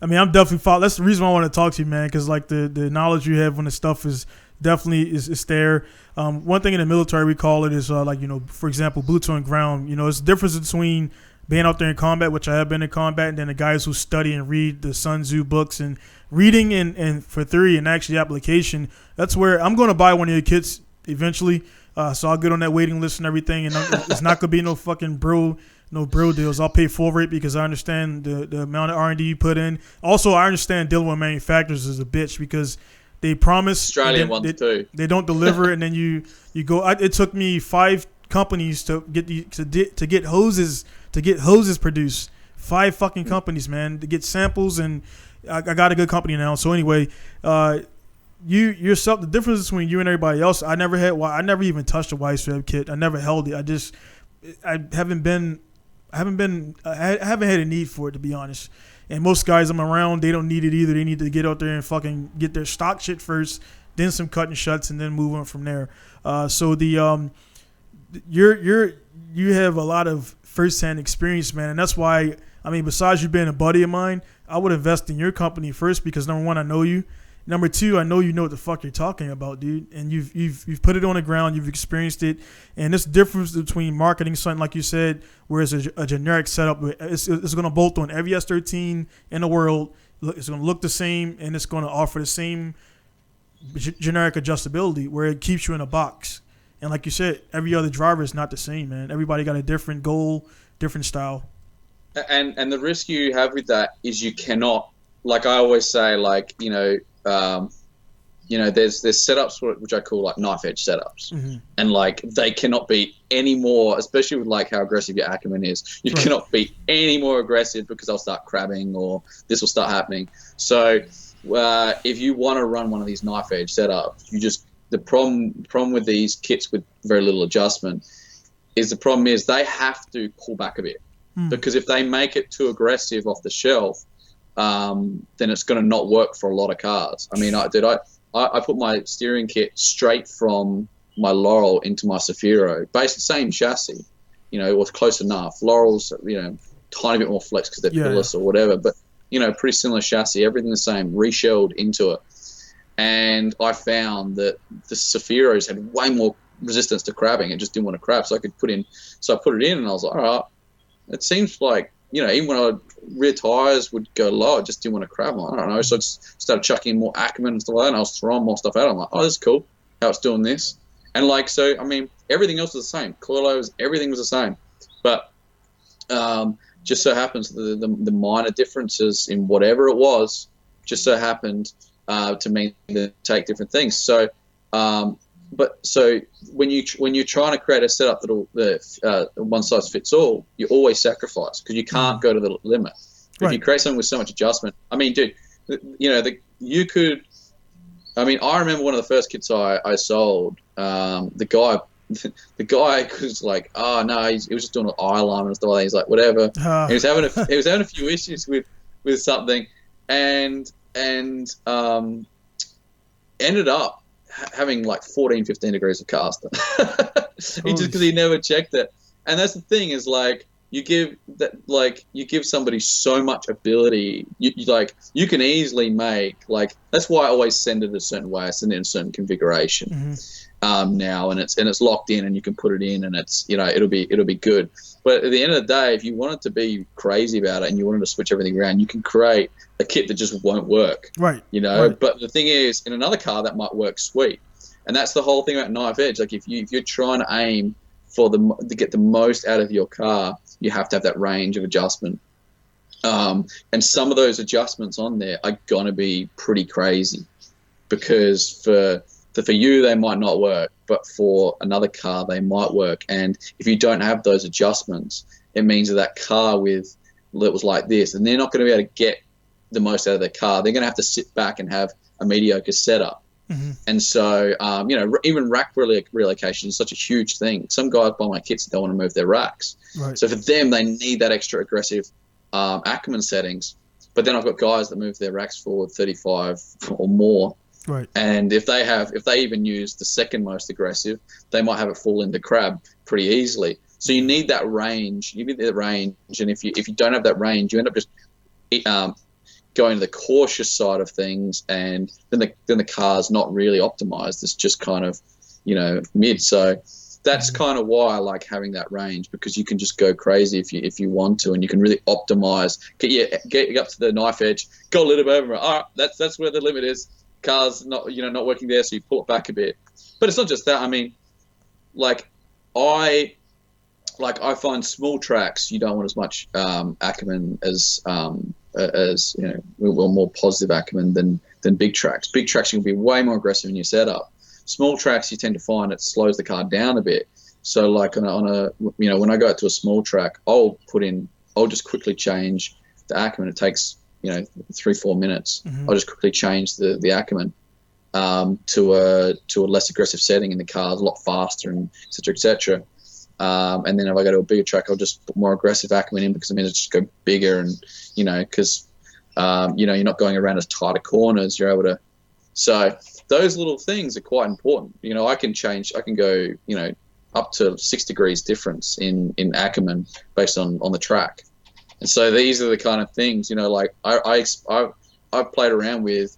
I'm definitely that's the reason why I want to talk to you, man, because like the knowledge you have when the stuff is definitely is there. One thing in the military we call it is for example, boots on ground. It's the difference between being out there in combat, which I have been in combat, and then the guys who study and read the Sun Tzu books, and reading and for theory and actually application. That's where I'm going to buy one of your kits eventually. So I'll get on that waiting list and everything, and it's not gonna be no fucking bro deals. I'll pay full rate because I understand the amount of R&D you put in. Also, I understand dealing with manufacturers is a bitch, because they promise Australian ones too. They don't deliver, and then you go. It took me 5 companies to get hoses produced. 5 fucking companies, man, to get samples, and I got a good company now. So anyway, you yourself, the difference between you and everybody else, I never even touched a YSWeb kit. I never held it. I haven't had a need for it, to be honest. And most guys I'm around, they don't need it either. They need to get out there and fucking get their stock shit first, then some cut and shuts, and then move on from there. So you have a lot of firsthand experience, man, and that's why, besides you being a buddy of mine, I would invest in your company first, because number one, I know you, Number two, I know you know what the fuck you're talking about, dude, and you've put it on the ground, you've experienced it, and this difference between marketing something like you said, whereas a generic setup, it's going to bolt on every S13 in the world. It's going to look the same, and it's going to offer the same generic adjustability where it keeps you in a box. And like you said, every other driver is not the same, man. Everybody got a different goal, different style. And the risk you have with that is you cannot, like I always say, like, there's setups which I call like knife edge setups, and like they cannot be any more, especially with like how aggressive your Acker-Man is. You cannot be any more aggressive because they'll start crabbing or this will start happening. So if you want to run one of these knife edge setups, the problem with these kits with very little adjustment is they have to pull back a bit, because if they make it too aggressive off the shelf, then it's going to not work for a lot of cars. I mean, I put my steering kit straight from my Laurel into my Zafiro, based the same chassis, it was close enough. Laurel's, tiny bit more flex because they're pillarless or whatever, but, pretty similar chassis, everything the same, reshelled into it. And I found that the Zafiros had way more resistance to crabbing. It just didn't want to crab, so I put it in, and I was like, all right, it seems like, even when rear tires would go low, I just didn't want to crab. I don't know. So I just started chucking in more Acker-Man and stuff like that, and I was throwing more stuff out. I'm like, oh, this is cool how it's doing this. And like, so, I mean, everything else was the same. Coilovers, everything was the same. But just so happens the minor differences in whatever it was just so happened to mean that take different things. So, so when you're trying to create a setup that one size fits all, you always sacrifice because you can't go to the limit. If you create something with so much adjustment, I mean, dude, you could. I mean, I remember one of the first kits I sold. The guy was like, oh no, he was just doing an eye alarm and stuff like that. He's like, whatever. He was having a few issues with something, and ended up having like 14-15 degrees of caster. Because he never checked it. And that's the thing is, like, you give somebody so much ability. You can easily make, like, that's why I always send it a certain way. I send it in a certain configuration now, and it's locked in, and you can put it in, and it's it'll be good. But at the end of the day, if you wanted to be crazy about it and you wanted to switch everything around, you can create a kit that just won't work. Right. But the thing is, in another car that might work sweet, and that's the whole thing about knife edge. Like, if you're trying to aim to get the most out of your car, you have to have that range of adjustment. And some of those adjustments on there are gonna be pretty crazy, because for you they might not work, but for another car they might work. And if you don't have those adjustments, it means that car that was like this, and they're not going to be able to get the most out of their car. They're going to have to sit back and have a mediocre setup. And so, even rack relocation is such a huge thing. Some guys buy my kits and don't want to move their racks. Right. So for them, they need that extra aggressive Acker-Man settings. But then I've got guys that move their racks forward 35 or more. Right. And if they even use the second most aggressive, they might have it fall into crab pretty easily. So you need that range. You need the range, and if you don't have that range, you end up just going to the cautious side of things, and then the car's not really optimized. It's just kind of mid. So that's kind of why I like having that range, because you can just go crazy if you want to, and you can really optimize. Get up to the knife edge, go a little bit over. All right, that's where the limit is. Car's not working there, so you pull it back a bit. But it's not just that. I mean, I find small tracks you don't want as much Acker-Man as more positive Acker-Man than big tracks. Big tracks you can be way more aggressive in your setup. Small tracks you tend to find it slows the car down a bit. So like on a when I go out to a small track, I'll just quickly change the Acker-Man. It takes 3-4 minutes. I'll just quickly change the Acker-Man to a less aggressive setting in the car, a lot faster, and et cetera, et cetera. And then if I go to a bigger track, I'll just put more aggressive Acker-Man in, because it means I just go bigger, and because you're not going around as tighter corners. You're able to. So those little things are quite important. I can go up to 6 degrees difference in Acker-Man based on the track. And so these are the kind of things, like I've played around with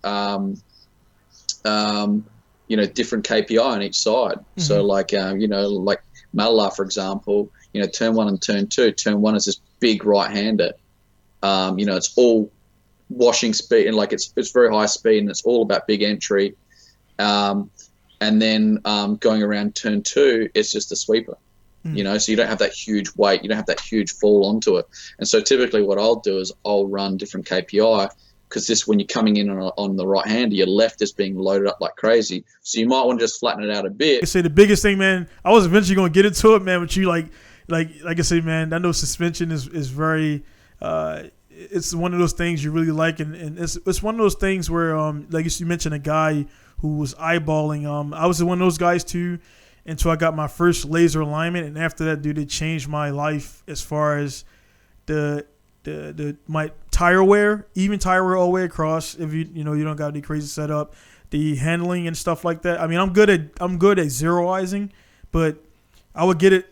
different KPI on each side. Mm-hmm. So like Malala, for example, turn 1 and turn 2. Turn 1 is this big right-hander. It's all washing speed and like it's very high speed and it's all about big entry. And then going around turn 2, it's just a sweeper. So you don't have that huge weight, you don't have that huge fall onto it. And so typically what I'll do is I'll run different KPI because when you're coming in on the right hander, your left is being loaded up like crazy. So you might want to just flatten it out a bit. I say the biggest thing, man, I was eventually going to get into it, man, but you like I say, man, I know suspension is very it's one of those things you really like, and it's one of those things where like you mentioned a guy who was eyeballing. I was one of those guys too, until I got my first laser alignment, and after that, dude, it changed my life as far as my tire wear, even tire wear all the way across. If you don't got any crazy setup, the handling and stuff like that. I mean, I'm good at zeroizing, but I would get it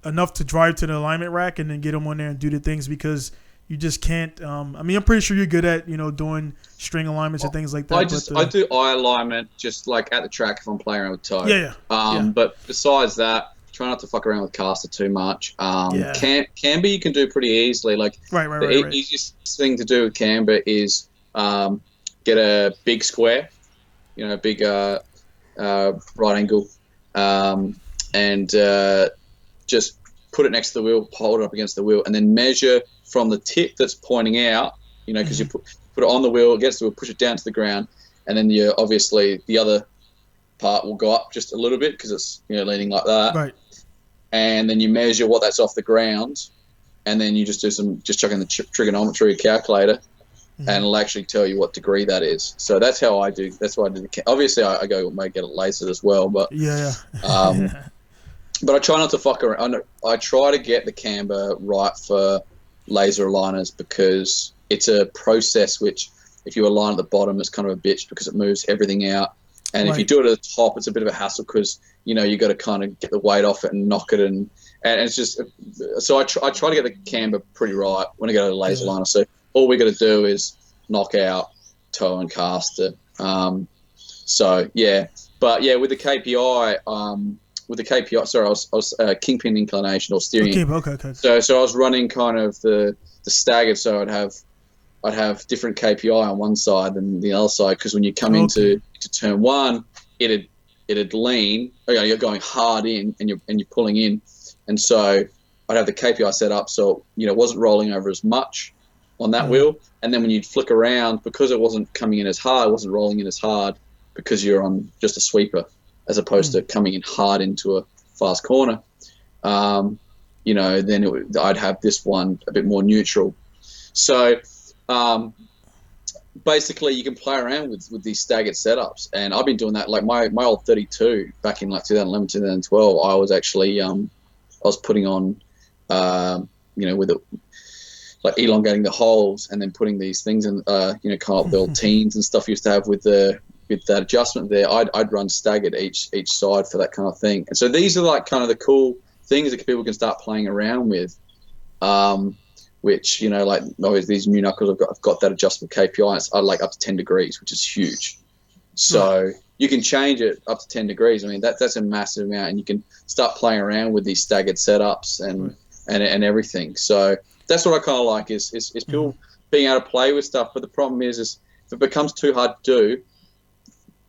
enough to drive to the alignment rack and then get them on there and do the things because you just can't. I'm pretty sure you're good at doing string alignments and things like that. I do eye alignment just like at the track if I'm playing around with toe. Yeah. But besides that, try not to fuck around with caster too much. Camber you can do pretty easily. Like the easiest thing to do with camber is get a big square, a big right angle, and just put it next to the wheel, hold it up against the wheel, and then measure from the tip that's pointing out, because you put it on the wheel, it gets to the wheel, push it down to the ground, and then obviously the other part will go up just a little bit because it's leaning like that. Right. And then you measure what that's off the ground, and then you just chuck in the trigonometry calculator, and it'll actually tell you what degree that is. So that's how I do. That's why I do obviously I might get it lasered as well, but but I try not to fuck around. I try to get the camber right for laser aligners because it's a process which, if you align at the bottom, it's kind of a bitch because it moves everything out. And if you do it at the top, it's a bit of a hassle because you got to kind of get the weight off it and knock it, and it's just. So I try to get the camber pretty right when I go to the laser liner. So all we got to do is knock out toe and caster. But with the KPI. Sorry, I was kingpin inclination or steering. Okay. So I was running kind of the staggered. So I'd have different KPI on one side than the other side because when you come into turn 1, it'd lean. You're going hard in and you're pulling in, and so I'd have the KPI set up so it wasn't rolling over as much on that wheel. And then when you'd flick around, because it wasn't coming in as hard, it wasn't rolling in as hard because you're on just a sweeper, as opposed to coming in hard into a fast corner, then I'd have this one a bit more neutral. So basically you can play around with these staggered setups. And I've been doing that. Like my old 32 back in like 2011, 2012, I was actually I was putting on, with it, like elongating the holes and then putting these things in, kind of the old teens and stuff you used to have with that adjustment there. I'd run staggered each side for that kind of thing. And so these are like kind of the cool things that people can start playing around with, which, like always these new knuckles, I've got that adjustable KPI. It's like up to 10 degrees, which is huge. So you can change it up to 10 degrees. I mean, that's a massive amount, and you can start playing around with these staggered setups and everything. So that's what I kind of like is people being able to play with stuff. But the problem is if it becomes too hard to do,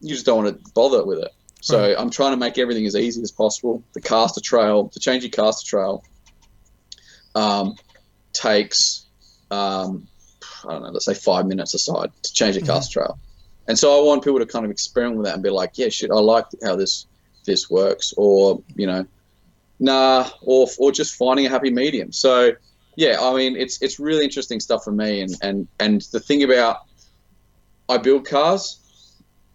you just don't want to bother with it. So I'm trying to make everything as easy as possible. The caster trail, to change your caster trail, takes, I don't know, let's say 5 minutes aside to change a caster trail. And so I want people to kind of experiment with that and be like, yeah, shit, I like how this works, or, or just finding a happy medium. So, yeah, I mean, it's really interesting stuff for me. And the thing about, I build cars,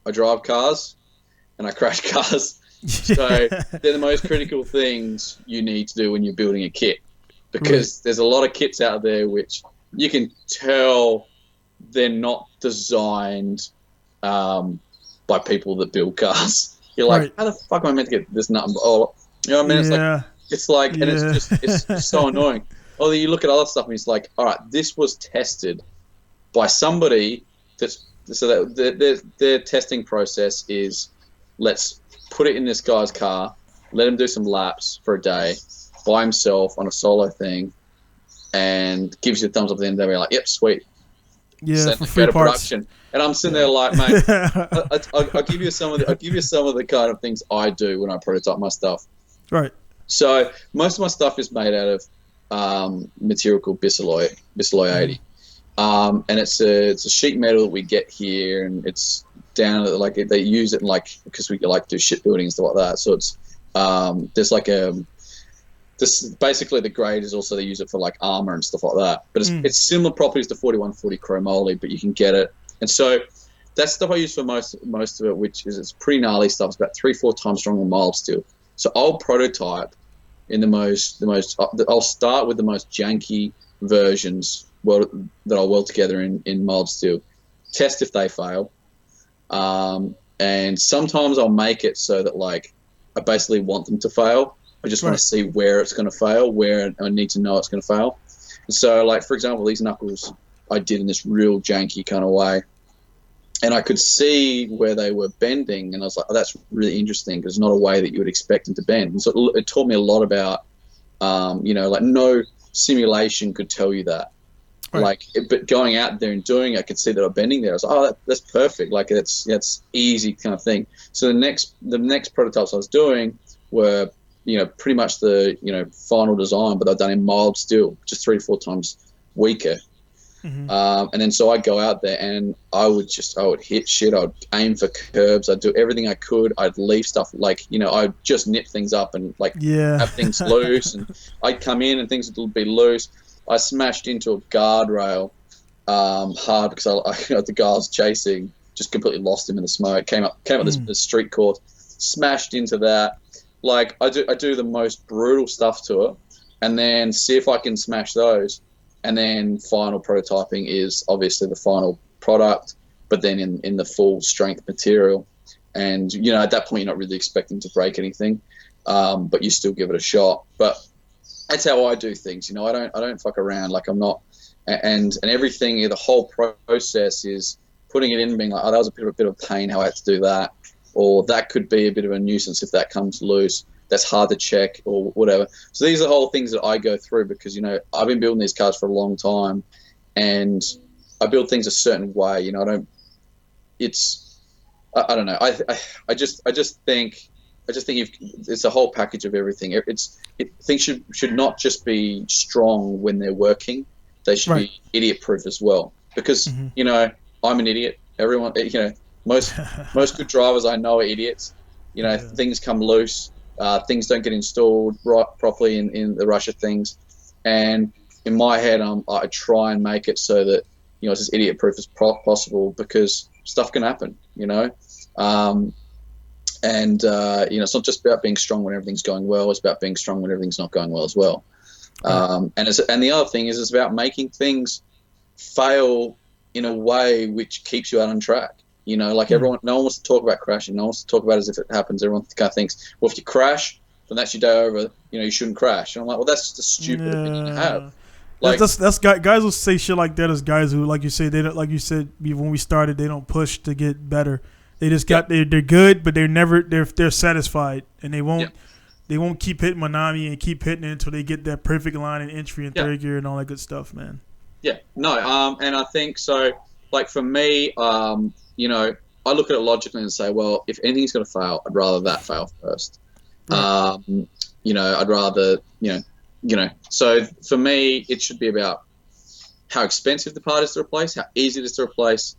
I drive cars, and I crash cars. So they're the most critical things you need to do when you're building a kit, because there's a lot of kits out there which you can tell they're not designed by people that build cars. You're like, how the fuck am I meant to get this nut? Oh, you know what I mean? It's like, and it's just so annoying. Although you look at other stuff and it's like, all right, this was tested by somebody that's so that their testing process is, let's put it in this guy's car, let him do some laps for a day by himself on a solo thing, and gives you a thumbs up at the end of the day. We're like, yep, sweet. Yeah, Send for it, free go to parts. production. And I'm sitting there like, mate, I'll give you some of the kind of things I do when I prototype my stuff. Right. So most of my stuff is made out of material called Bisalloy 80. And it's a sheet metal that we get here, and it's down at, like, they use it because we like do shipbuilding and stuff like that. So it's there's like this basically the grade is also they use it for like armor and stuff like that. But it's similar properties to 4140 chromoly, but you can get it. And so that's stuff I use for most of it, which is it's pretty gnarly stuff. It's about 3-4 times stronger than mild steel. So I'll prototype in the most. I'll start with the most janky versions that I'll weld together in mild steel. Test if they fail, and sometimes I'll make it so that like I basically want them to fail. I just want to see where it's going to fail, where I need to know it's going to fail. So, like, for example, these knuckles I did in this real janky kind of way, and I could see where they were bending, and I was like, oh, that's really interesting because it's not a way that you would expect them to bend. And so it taught me a lot about, like no simulation could tell you that. Right. But going out there and doing it, I could see that I'm bending there. I was like, oh, that's perfect. Like, that's easy kind of thing. So the next prototypes I was doing were, pretty much the, final design, but they're done in mild steel, just 3-4 times weaker. And then so I'd go out there and I would hit shit. I'd aim for curbs. I'd do everything I could. I'd leave stuff I'd just nip things up and have things loose. And I'd come in and things would be loose. I smashed into a guardrail hard because the guy I was chasing just completely lost him in the smoke. Came up this street course, smashed into that. Like I do the most brutal stuff to it, and then see if I can smash those. And then final prototyping is obviously the final product, but then in the full strength material. And at that point you're not really expecting to break anything, but you still give it a shot. But that's how I do things. I don't fuck around. Like I'm not, and everything. The whole process is putting it in and being like, oh, that was a bit of pain how I had to do that. Or that could be a bit of a nuisance if that comes loose. That's hard to check or whatever. So these are the whole things that I go through because, I've been building these cars for a long time and I build things a certain way. I don't know. I just think it's a whole package of everything. Things should not just be strong when they're working. They should be idiot proof as well because, I'm an idiot. Everyone, most good drivers I know are idiots. Things come loose, things don't get installed properly in the rush of things, and in my head, I try and make it so that it's as idiot proof as possible because stuff can happen. It's not just about being strong when everything's going well. It's about being strong when everything's not going well as well. And the other thing is it's about making things fail in a way which keeps you out on track. Everyone, no one wants to talk about crashing. No one wants to talk about it as if it happens. Everyone kind of thinks, well, if you crash, then that's your day over. You shouldn't crash. And I'm like, well, that's just a stupid opinion to have. That's guys will say shit like that as guys who, like you say, they don't, like you said when we started, they don't push to get better. They just they're good, but they're satisfied, and they won't keep hitting Manami and keep hitting it until they get that perfect line in entry and third gear and all that good stuff, man. Yeah, no, and I think so. Like for me, I look at it logically and say, well, if anything's going to fail, I'd rather that fail first. Right. I'd rather, So for me, it should be about how expensive the part is to replace, how easy it is to replace,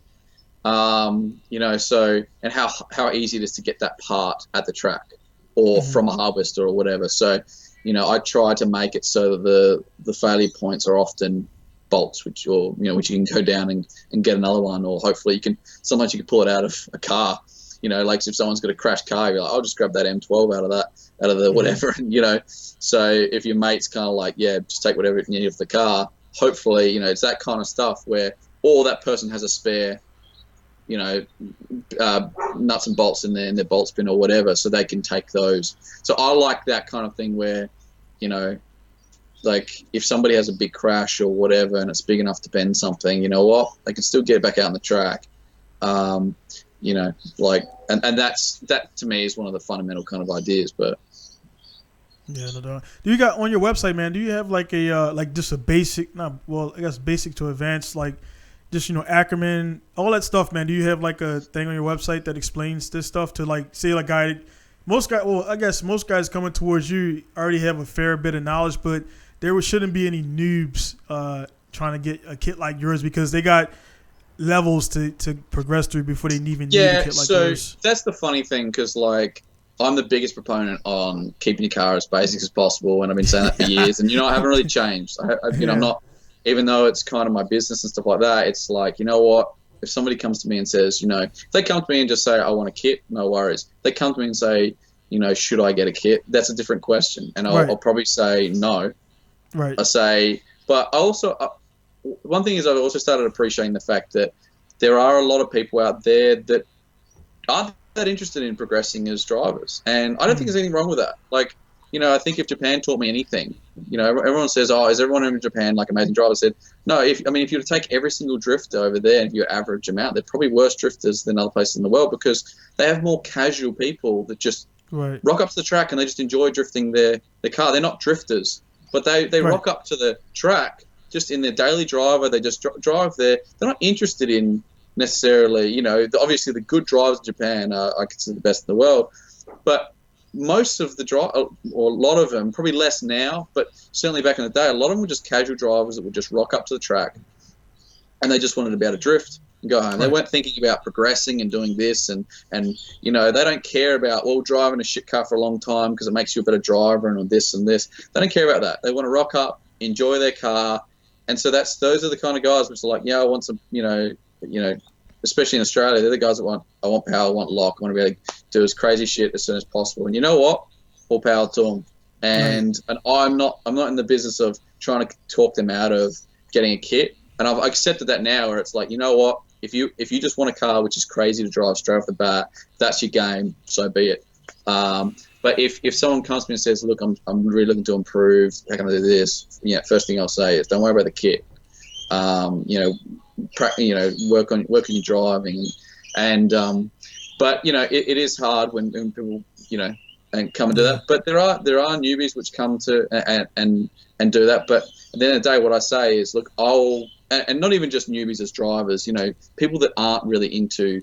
and how easy it is to get that part at the track or from a harvester or whatever. So, I try to make it so that the failure points are often bolts, which you can go down and get another one, or hopefully sometimes you can pull it out of a car. Like if someone's got a crashed car, you're like, I'll just grab that M12 out of the whatever, and so if your mate's kind of like, yeah, just take whatever you need off the car, hopefully, it's that kind of stuff where or that person has a spare, nuts and bolts in their bolt bin or whatever, so they can take those. So I like that kind of thing where, like if somebody has a big crash or whatever and it's big enough to bend something, you know what, they can still get it back out on the track. You know, like, and that to me is one of the fundamental kind of ideas. But Yeah, no doubt. Do you got on your website, man? Do you have like a like just a basic, not well, I guess basic to advanced, like just Acker-Man, all that stuff, man? Do you have like a thing on your website that explains this stuff to like say like guy, most guy, well, I guess most guys coming towards you already have a fair bit of knowledge, but shouldn't be any noobs trying to get a kit like yours because they got levels to progress through before they even need a kit like yours. That's the funny thing because like. I'm the biggest proponent on keeping your car as basic as possible, and I've been saying that for years. And I haven't really changed. I'm not, even though it's kind of my business and stuff like that. It's like, you know what? If somebody comes to me and says, if they come to me and just say, I want a kit, no worries. If they come to me and say, should I get a kit? That's a different question, and I'll probably say no. Right. I say, but I also one thing is I've also started appreciating the fact that there are a lot of people out there that aren't that interested in progressing as drivers, and I don't think there's anything wrong with that. Like, I think if Japan taught me anything, everyone says, "Oh, is everyone in Japan like amazing drivers?" I said, no. If you were to take every single drifter over there and if you average them out, they're probably worse drifters than other places in the world because they have more casual people that just rock up to the track and they just enjoy drifting their car. They're not drifters, but they rock up to the track just in their daily driver. They just drive there. They're not interested in necessarily, obviously the good drivers in Japan I consider the best in the world, but most of the or a lot of them, probably less now, but certainly back in the day, a lot of them were just casual drivers that would just rock up to the track and they just wanted to be able to drift and go home. They weren't thinking about progressing and doing this and they don't care about, driving a shit car for a long time because it makes you a better driver and this and this. They don't care about that. They want to rock up, enjoy their car, and so those are the kind of guys which are like, I want some, especially in Australia, they're the guys that I want power, I want lock, I want to be able to do as crazy shit as soon as possible. And you know what? All power to them. And I'm not in the business of trying to talk them out of getting a kit. And I've accepted that now, where it's like, you know what? If you just want a car which is crazy to drive straight off the bat, that's your game. So be it. But if someone comes to me and says, look, I'm really looking to improve, how can I do this? First thing I'll say is, don't worry about the kit. Work on your driving, and but it is hard when people and come and do that. But there are newbies which come to and do that. But at the end of the day, what I say is, look, and not even just newbies as drivers, people that aren't really into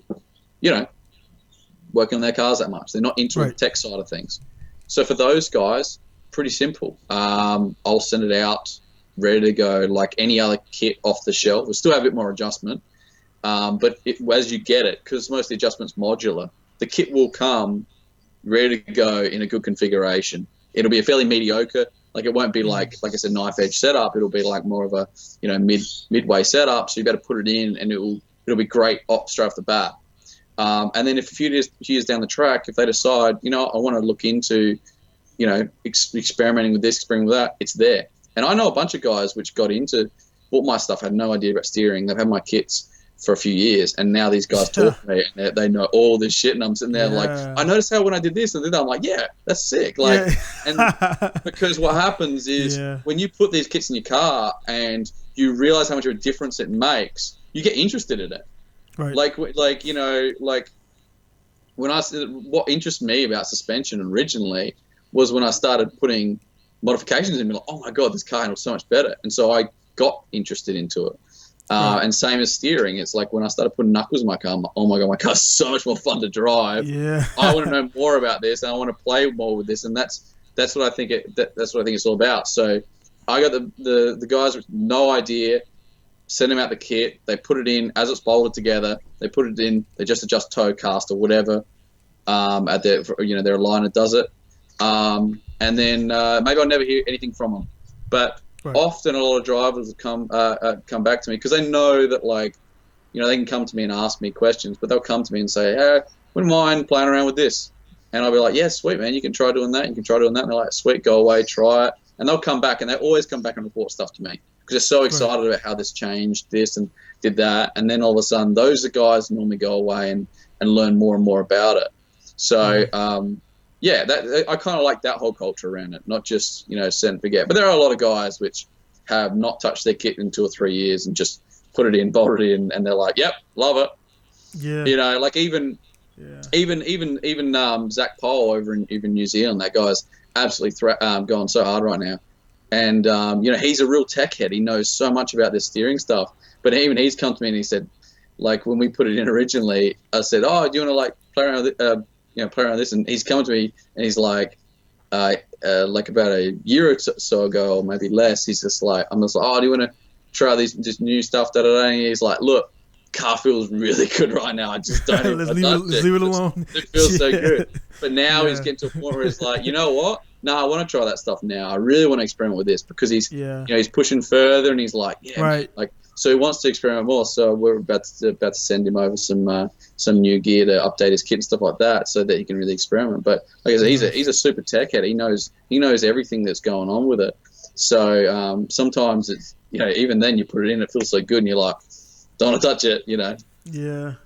working on their cars that much. They're not into the tech side of things. So for those guys, pretty simple. I'll send it out ready to go like any other kit off the shelf. We'll still have a bit more adjustment, but as you get it, because most of the adjustment's modular, the kit will come ready to go in a good configuration. It'll be a fairly mediocre, like it won't be like I said, knife edge setup. It'll be like more of a midway setup. So you better put it in, and it'll be great straight off the bat. And then if a few years down the track, if they decide, I want to look into, experimenting with this, experimenting with that, it's there. And I know a bunch of guys which bought my stuff, had no idea about steering. They've had my kits for a few years, and now these guys talk to me, and they know all this shit, and I'm sitting there like, I noticed how when I did this and did that, I'm like, yeah, that's sick. Like, and because what happens is when you put these kits in your car and you realize how much of a difference it makes, you get interested in it. Right. Like when what interested me about suspension originally was when I started putting modifications in, like, oh my god, this car handles so much better, and so I got interested into it. And same as steering, it's like when I started putting knuckles in my car, I'm like, oh my god, my car's so much more fun to drive. Yeah, I want to know more about this, and I want to play more with this, and that's what I think that's what I think it's all about. So I got the guys with no idea, send them out the kit, they put it in as it's bolted together, they put it in, they just adjust toe cast or whatever, at their aligner does it. And then maybe I'll never hear anything from them. But often a lot of drivers come back to me because they know that, like, they can come to me and ask me questions, but they'll come to me and say, hey, wouldn't mind playing around with this. And I'll be like, yeah, sweet, man, you can try doing that, you can try doing that. And they're like, sweet, go away, try it. And they'll come back, and they always come back and report stuff to me because they're so excited about how this changed this and did that. And then all of a sudden, those are guys who normally go away and learn more and more about it. So, I kind of like that whole culture around it, not just, set and forget. But there are a lot of guys which have not touched their kit in 2 or 3 years and just put it in, bolted it in, and they're like, yep, love it. Yeah. You know, like even Yeah. Zach Pole over in New Zealand, that guy's absolutely going so hard right now. And, you know, he's a real tech head. He knows so much about this steering stuff. But even he's come to me and he said, like, when we put it in originally, I said, oh, do you want to, like, play around with this? And he's come to me and he's like about a year or so ago, or maybe less, he's just like, I'm just like, oh, do you want to try this new stuff? And he's like, look, car feels really good right now. I just don't even let's leave it alone. It feels so good. But now he's getting to a point where he's like, you know what? No, I want to try that stuff now. I really want to experiment with this because he's, you know, he's pushing further and he's like, yeah, right. like, so he wants to experiment more. So we're about to send him over some new gear to update his kit and stuff like that, so that he can really experiment. But like I said, he's a super tech head. He knows everything that's going on with it. So sometimes it's, you know, even then you put it in, it feels so good, and you're like, don't want to touch it, you know. Yeah.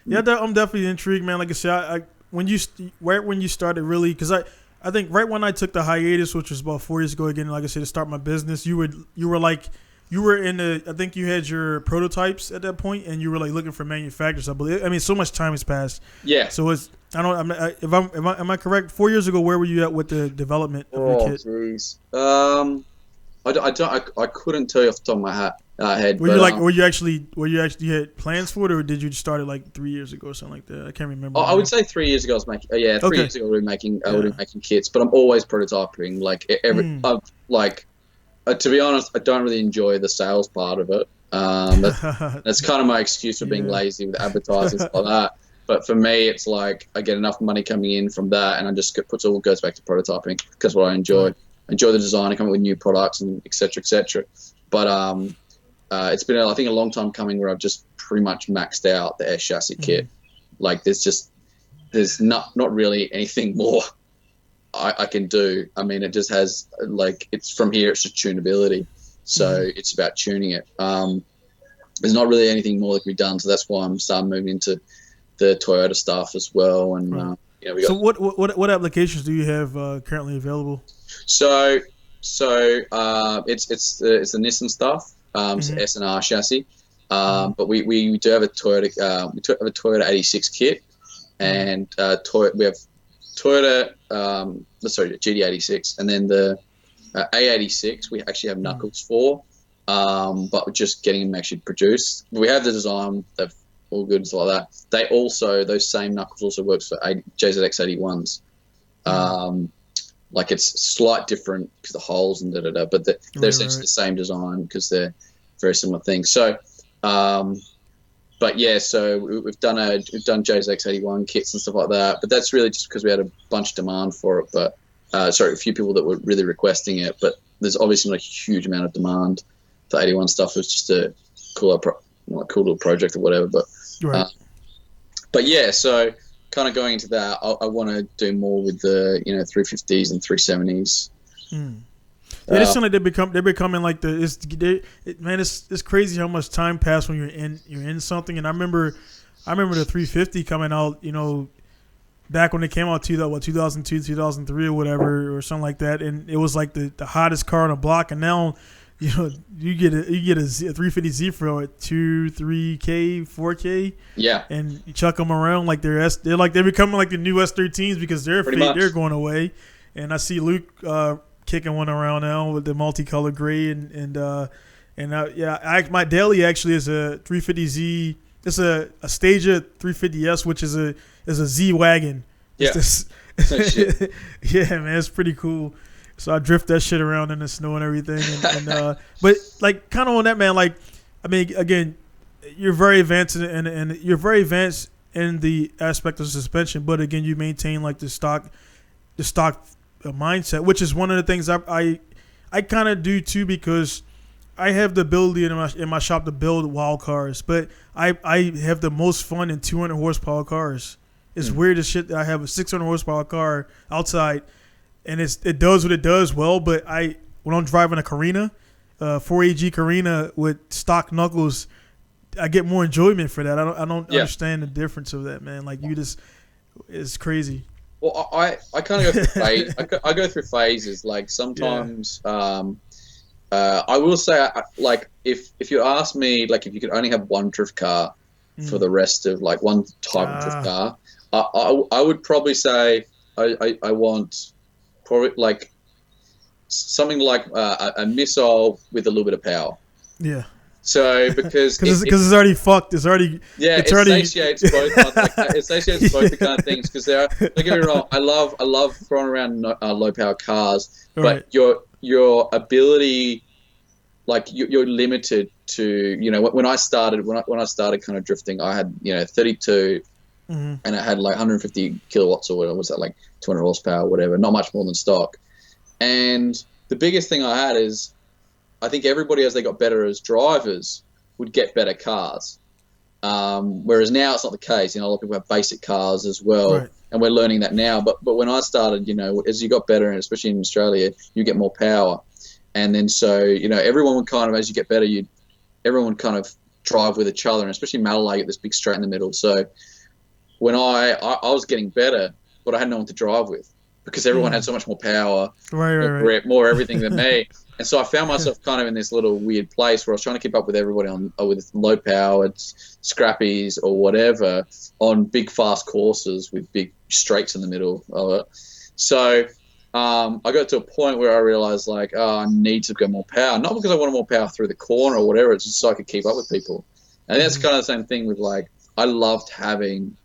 I'm definitely intrigued, man. Like I said, when you started really, because I think right when I took the hiatus, which was about 4 years ago, again, like I said, to start my business, you were in I think you had your prototypes at that point, and you were like looking for manufacturers, I believe. I mean, so much time has passed. Yeah. So am I correct? 4 years ago, where were you at with the development of your kit? Jeez. I couldn't tell you off the top of my head. Were you actually had plans for it, or did you start it like 3 years ago or something like that? I can't remember. I would say 3 years ago I was making. 3 years ago we were making kits, but I'm always prototyping. Like to be honest, I don't really enjoy the sales part of it. That's kind of my excuse for being lazy with advertising stuff like that. But for me, it's like I get enough money coming in from that, and I just all goes back to prototyping because what I enjoy. Right. I enjoy the design, I come up with new products and et cetera, et cetera. But it's been, I think, a long time coming where I've just pretty much maxed out the S chassis kit. Like there's not really anything more I can do. I mean, it just has, like, it's from here, it's just tunability. So it's about tuning it. There's not really anything more that can be done. So that's why I'm starting moving into the Toyota stuff as well. And, you know, so what applications do you have currently available? So it's the Nissan stuff. It's the S and R chassis. But we do have a Toyota, Toyota 86 kit, and we have Toyota, GT86, and then the A86 we actually have knuckles for, but we're just getting them actually produced. We have the design, they've all good and like that. Those same knuckles also works for JZX81s. Like it's slight different because the holes and but they're essentially the same design because they're very similar things. So, but yeah, so we've done JZX81 kits and stuff like that. But that's really just because we had a bunch of demand for it. But a few people that were really requesting it. But there's obviously not a huge amount of demand for 81 stuff. It was just a cool little project or whatever. But yeah, so. Kind of going into that, I want to do more with the 350s and 370s. Yeah, it seems like they're becoming like it's crazy how much time passed when you're in something. And I remember the 350 coming out, you know, back when it came out 2002, 2003 or whatever or something like that, and it was like the hottest car on the block. And now, you know, you get a 350Z for what, 2, 3K, 4K. Yeah. And you chuck them around like they're becoming like the new S13s because they're going away. And I see Luke kicking one around now with the multicolored gray my daily actually is a 350Z. It's a Stagia 350S, which is a Z wagon. Yeah. Yeah, man, it's pretty cool. So I drift that shit around in the snow and everything. But like kind of on that, man, like, I mean, again, you're very advanced and you're very advanced in the aspect of suspension, but again, you maintain like the stock mindset, which is one of the things I kind of do too, because I have the ability in my shop to build wild cars, but I have the most fun in 200 horsepower cars. It's weird as shit that I have a 600 horsepower car outside, and it does what it does well. But when I'm driving a Carina, 4AG Carina with stock knuckles, I get more enjoyment for that. I don't understand the difference of that, man. Like it's crazy. Well, I kind of go through phase. I go through phases. Like sometimes, I will say, like if you ask me, like if you could only have one drift car, for the rest of like one type of drift car. I would probably say I want probably like something like a missile with a little bit of power. Yeah. So because it's already fucked. It's already it satiates both. It satiates both the kind of things because there. Don't get me wrong. I love throwing around low power cars, but your ability, like you're limited to. When I started kind of drifting, I had 32, and it had like 150 kilowatts or whatever was that, like 200 horsepower, whatever. Not much more than stock. And the biggest thing I had is, I think everybody, as they got better as drivers, would get better cars. Whereas now it's not the case. A lot of people have basic cars as well, and we're learning that now. But when I started, as you got better, and especially in Australia, you get more power. And then so, everyone would kind of, as you get better, everyone would kind of drive with each other, and especially Malala, you get this big straight in the middle. So when I was getting better, but I had no one to drive with because everyone had so much more power, more everything than me. And so I found myself kind of in this little weird place where I was trying to keep up with everybody with low-powered scrappies or whatever on big, fast courses with big straights in the middle of it. So I got to a point where I realized, like, I need to go more power. Not because I wanted more power through the corner or whatever, it's just so I could keep up with people. And that's kind of the same thing with, like, I loved having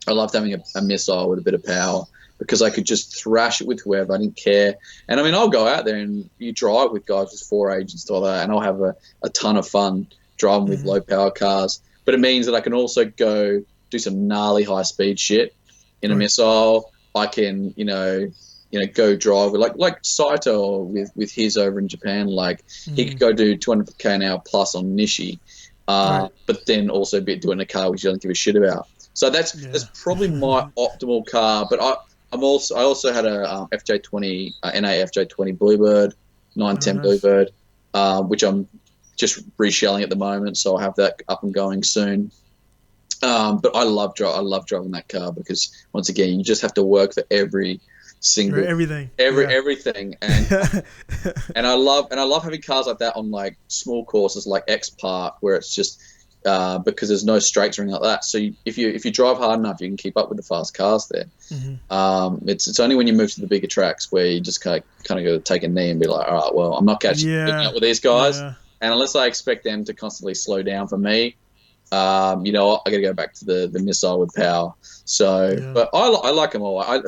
a missile with a bit of power, because I could just thrash it with whoever. I didn't care. And, I mean, I'll go out there and you drive with guys with 4Age and stuff like that, and I'll have a ton of fun driving with low-power cars. But it means that I can also go do some gnarly high-speed shit in a missile. I can, go drive with, like Saito with his over in Japan. Like, he could go do 200k an hour plus on Nishi, but then also be doing a car which he doesn't give a shit about. So that's probably my optimal car. But I also had a FJ20 NA FJ20 Bluebird 910 Bluebird, which I'm just reshelling at the moment, so I'll have that up and going soon. But I love driving that car because, once again, you just have to work for every single everything, and and I love having cars like that on like small courses like X Park, where it's just because there's no straights or anything like that. So if you drive hard enough, you can keep up with the fast cars there. It's only when you move to the bigger tracks where you just kind of got to take a knee and be like, all right, well, I'm not catching up with these guys, and unless I expect them to constantly slow down for me, I got to go back to the missile with power. So, but I like them all. I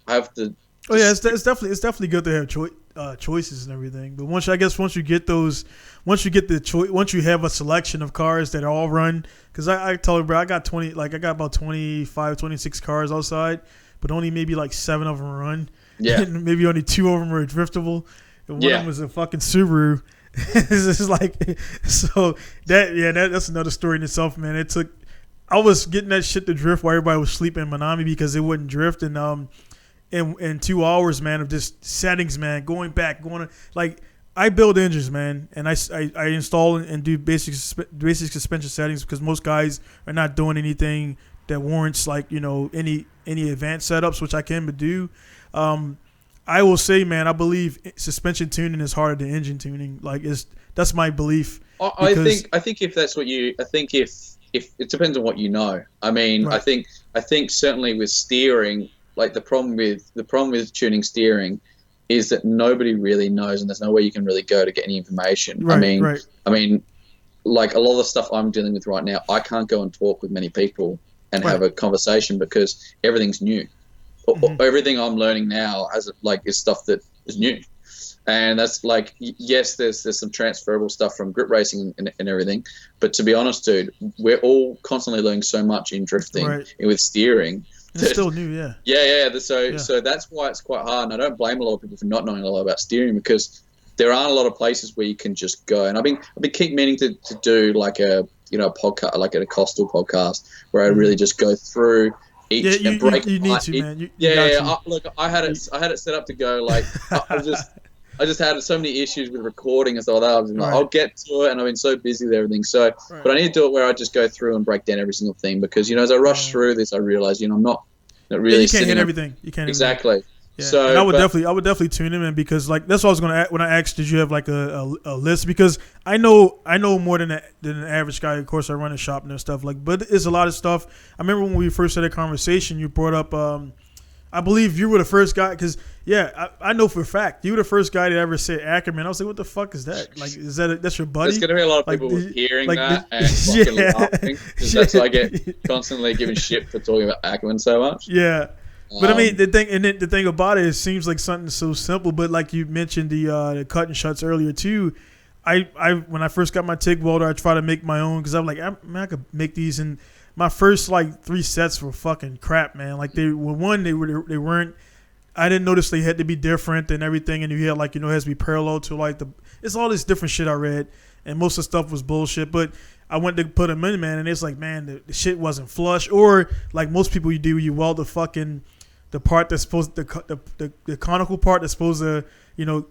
have the. Oh yeah, it's definitely good to have choices and everything. But once you get once you have a selection of cars that all run, because I told you, bro, I got about 25, 26 cars outside, but only maybe like 7 of them run. Yeah. And maybe only 2 of them are driftable. And one of them was a fucking Subaru. It's just like, so that's another story in itself, man. I was getting that shit to drift while everybody was sleeping in Minami because it wouldn't drift, and in 2 hours, man, of just settings, man, like, I build engines, man, and I install and do basic suspension settings because most guys are not doing anything that warrants, like, any advanced setups, which I can do. I will say, man, I believe suspension tuning is harder than engine tuning. Like, that's my belief. I think if that's what I think if it depends on what you know. I mean, I think certainly with steering, like the problem with tuning steering is that nobody really knows, and there's nowhere you can really go to get any information. I mean, like a lot of the stuff I'm dealing with right now, I can't go and talk with many people and have a conversation because everything's new. Everything I'm learning now is stuff that is new, and that's like, yes, there's some transferable stuff from grip racing and everything, but to be honest, dude, we're all constantly learning so much in drifting and with steering. It's still new, So that's why it's quite hard, and I don't blame a lot of people for not knowing a lot about steering, because there aren't a lot of places where you can just go. And I've been keep meaning to do like a podcast, like an Acostal podcast, where I really just go through each and break. You need to, man. Look, I had it set up to go like I just had so many issues with recording and stuff like that. I was like, I'll get to it, and I've been so busy with everything. So, but I need to do it where I just go through and break down every single thing, because as I rush through this, I realize I'm not really. You can't hit everything. You can't exactly. Yeah, So, and I would definitely tune him in because like that's what I was gonna when I asked, did you have like a list? Because I know more than an average guy. Of course, I run a shop and stuff like, but it's a lot of stuff. I remember when we first had a conversation, you brought up. I believe you were the first guy because I know for a fact you were the first guy to ever say Acker-Man. I was like, what the fuck is that? Like, is that's your buddy? There's gonna be a lot of people hearing that and fucking laughing because that's why I get constantly given shit for talking about Acker-Man so much. Yeah. But I mean, the thing about it seems like something so simple. But like you mentioned, the cut and shuts earlier too. I when I first got my TIG welder, I tried to make my own because I'm like, I could make these. And my first like 3 sets were fucking crap, man. Like they weren't. I didn't notice they had to be different and everything. And you had like it has to be parallel to like it's all this different shit I read, and most of the stuff was bullshit. But I went to put them in, man, and it's like, man, the shit wasn't flush. Or like most people you weld the part that's supposed the conical part that's supposed to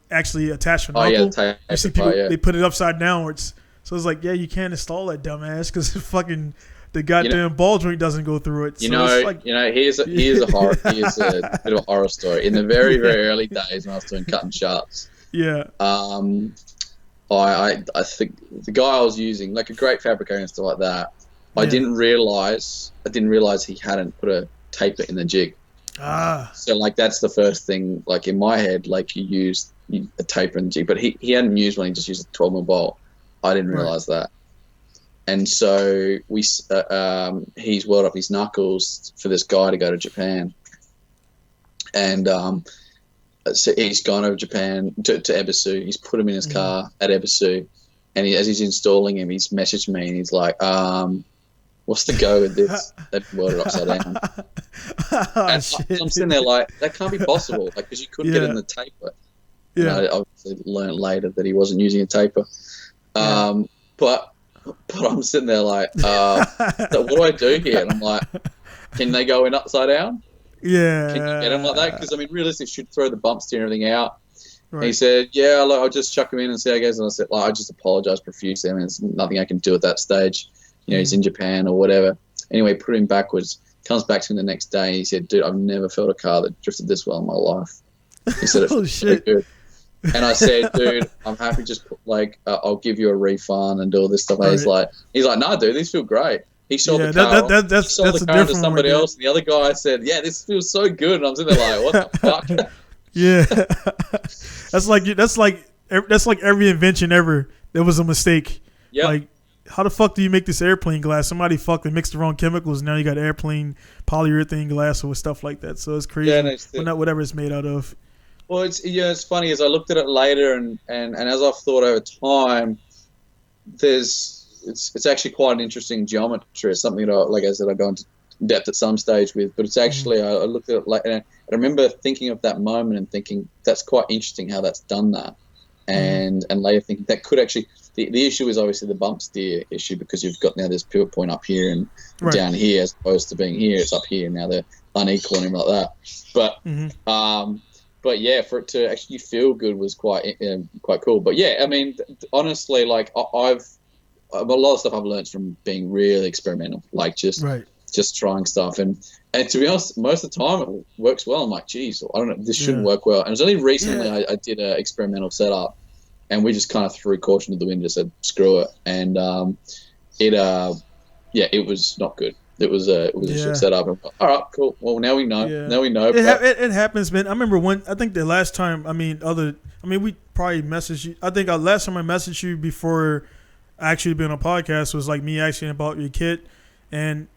actually attach a knuckle. You see people they put it upside downwards. So it's like, yeah, you can't install that dumbass because fucking the goddamn ball joint doesn't go through it. Here's a bit of a horror story. In the very very early days when I was doing cut and shuts, I think the guy I was using, like a great fabricator and stuff like that, I didn't realize he hadn't put a taper in the jig. So like that's the first thing like in my head, like you used a taper in the jig, but he hadn't used one. He just used a 12mm bolt. I didn't realize that, and so he's welded up his knuckles for this guy to go to Japan, and so he's gone over Japan to Ebisu. He's put him in his car at Ebisu, and as he's installing him, he's messaged me and he's like, what's the go with this? They've welded upside down. I'm sitting there like, that can't be possible, like because you couldn't get in the taper. Yeah. And I obviously learned later that he wasn't using a taper. But I'm sitting there like, what do I do here? And I'm like, can they go in upside down? Yeah. Can you get them like that? Because I mean, realistically, should throw the bump steer and everything out. Right. He said, yeah, look, I'll just chuck him in and see how it goes. And I said, I just apologize profusely. I mean, there's nothing I can do at that stage. He's in Japan or whatever. Anyway, put him backwards. Comes back to him the next day. And he said, dude, I've never felt a car that drifted this well in my life. He said, it's so good. And I said, dude, I'm happy. Just I'll give you a refund and do all this stuff. Right. He's like, no, dude, these feel great. He sold the car. That's the car to somebody else. And the other guy said, yeah, this feels so good. And I'm sitting there like, what the fuck? Yeah, that's like every invention ever. There was a mistake. Yeah. Like, how the fuck do you make this airplane glass? Somebody fucking mixed the wrong chemicals. Now you got airplane polyurethane glass or stuff like that. So it's crazy. Yeah, but not whatever it's made out of. Well, it's funny as I looked at it later and as I've thought over time, it's actually quite an interesting geometry. It's something that, like I said, I go into depth at some stage with, but it's actually I looked at it and I remember thinking of that moment and thinking that's quite interesting how that's done that, and later thinking that could actually the issue is obviously the bump steer issue because you've got now this pivot point up here and down here as opposed to being here, it's up here now they're unequal and everything like that, but yeah, for it to actually feel good was quite cool. But yeah, I mean, honestly, like a lot of stuff I've learned from being really experimental, like just trying stuff. And to be honest, most of the time it works well. I'm like, geez, I don't know, this shouldn't work well. And it was only recently I did an experimental setup, and we just kind of threw caution to the wind and just said, screw it. And it was not good. It was a shit setup. All right, cool. Well, now we know. Yeah. Now we know. It happens, man. I remember I think the last time, we probably messaged you. I think last time I messaged you before I actually been on a podcast was like me asking about your kit. And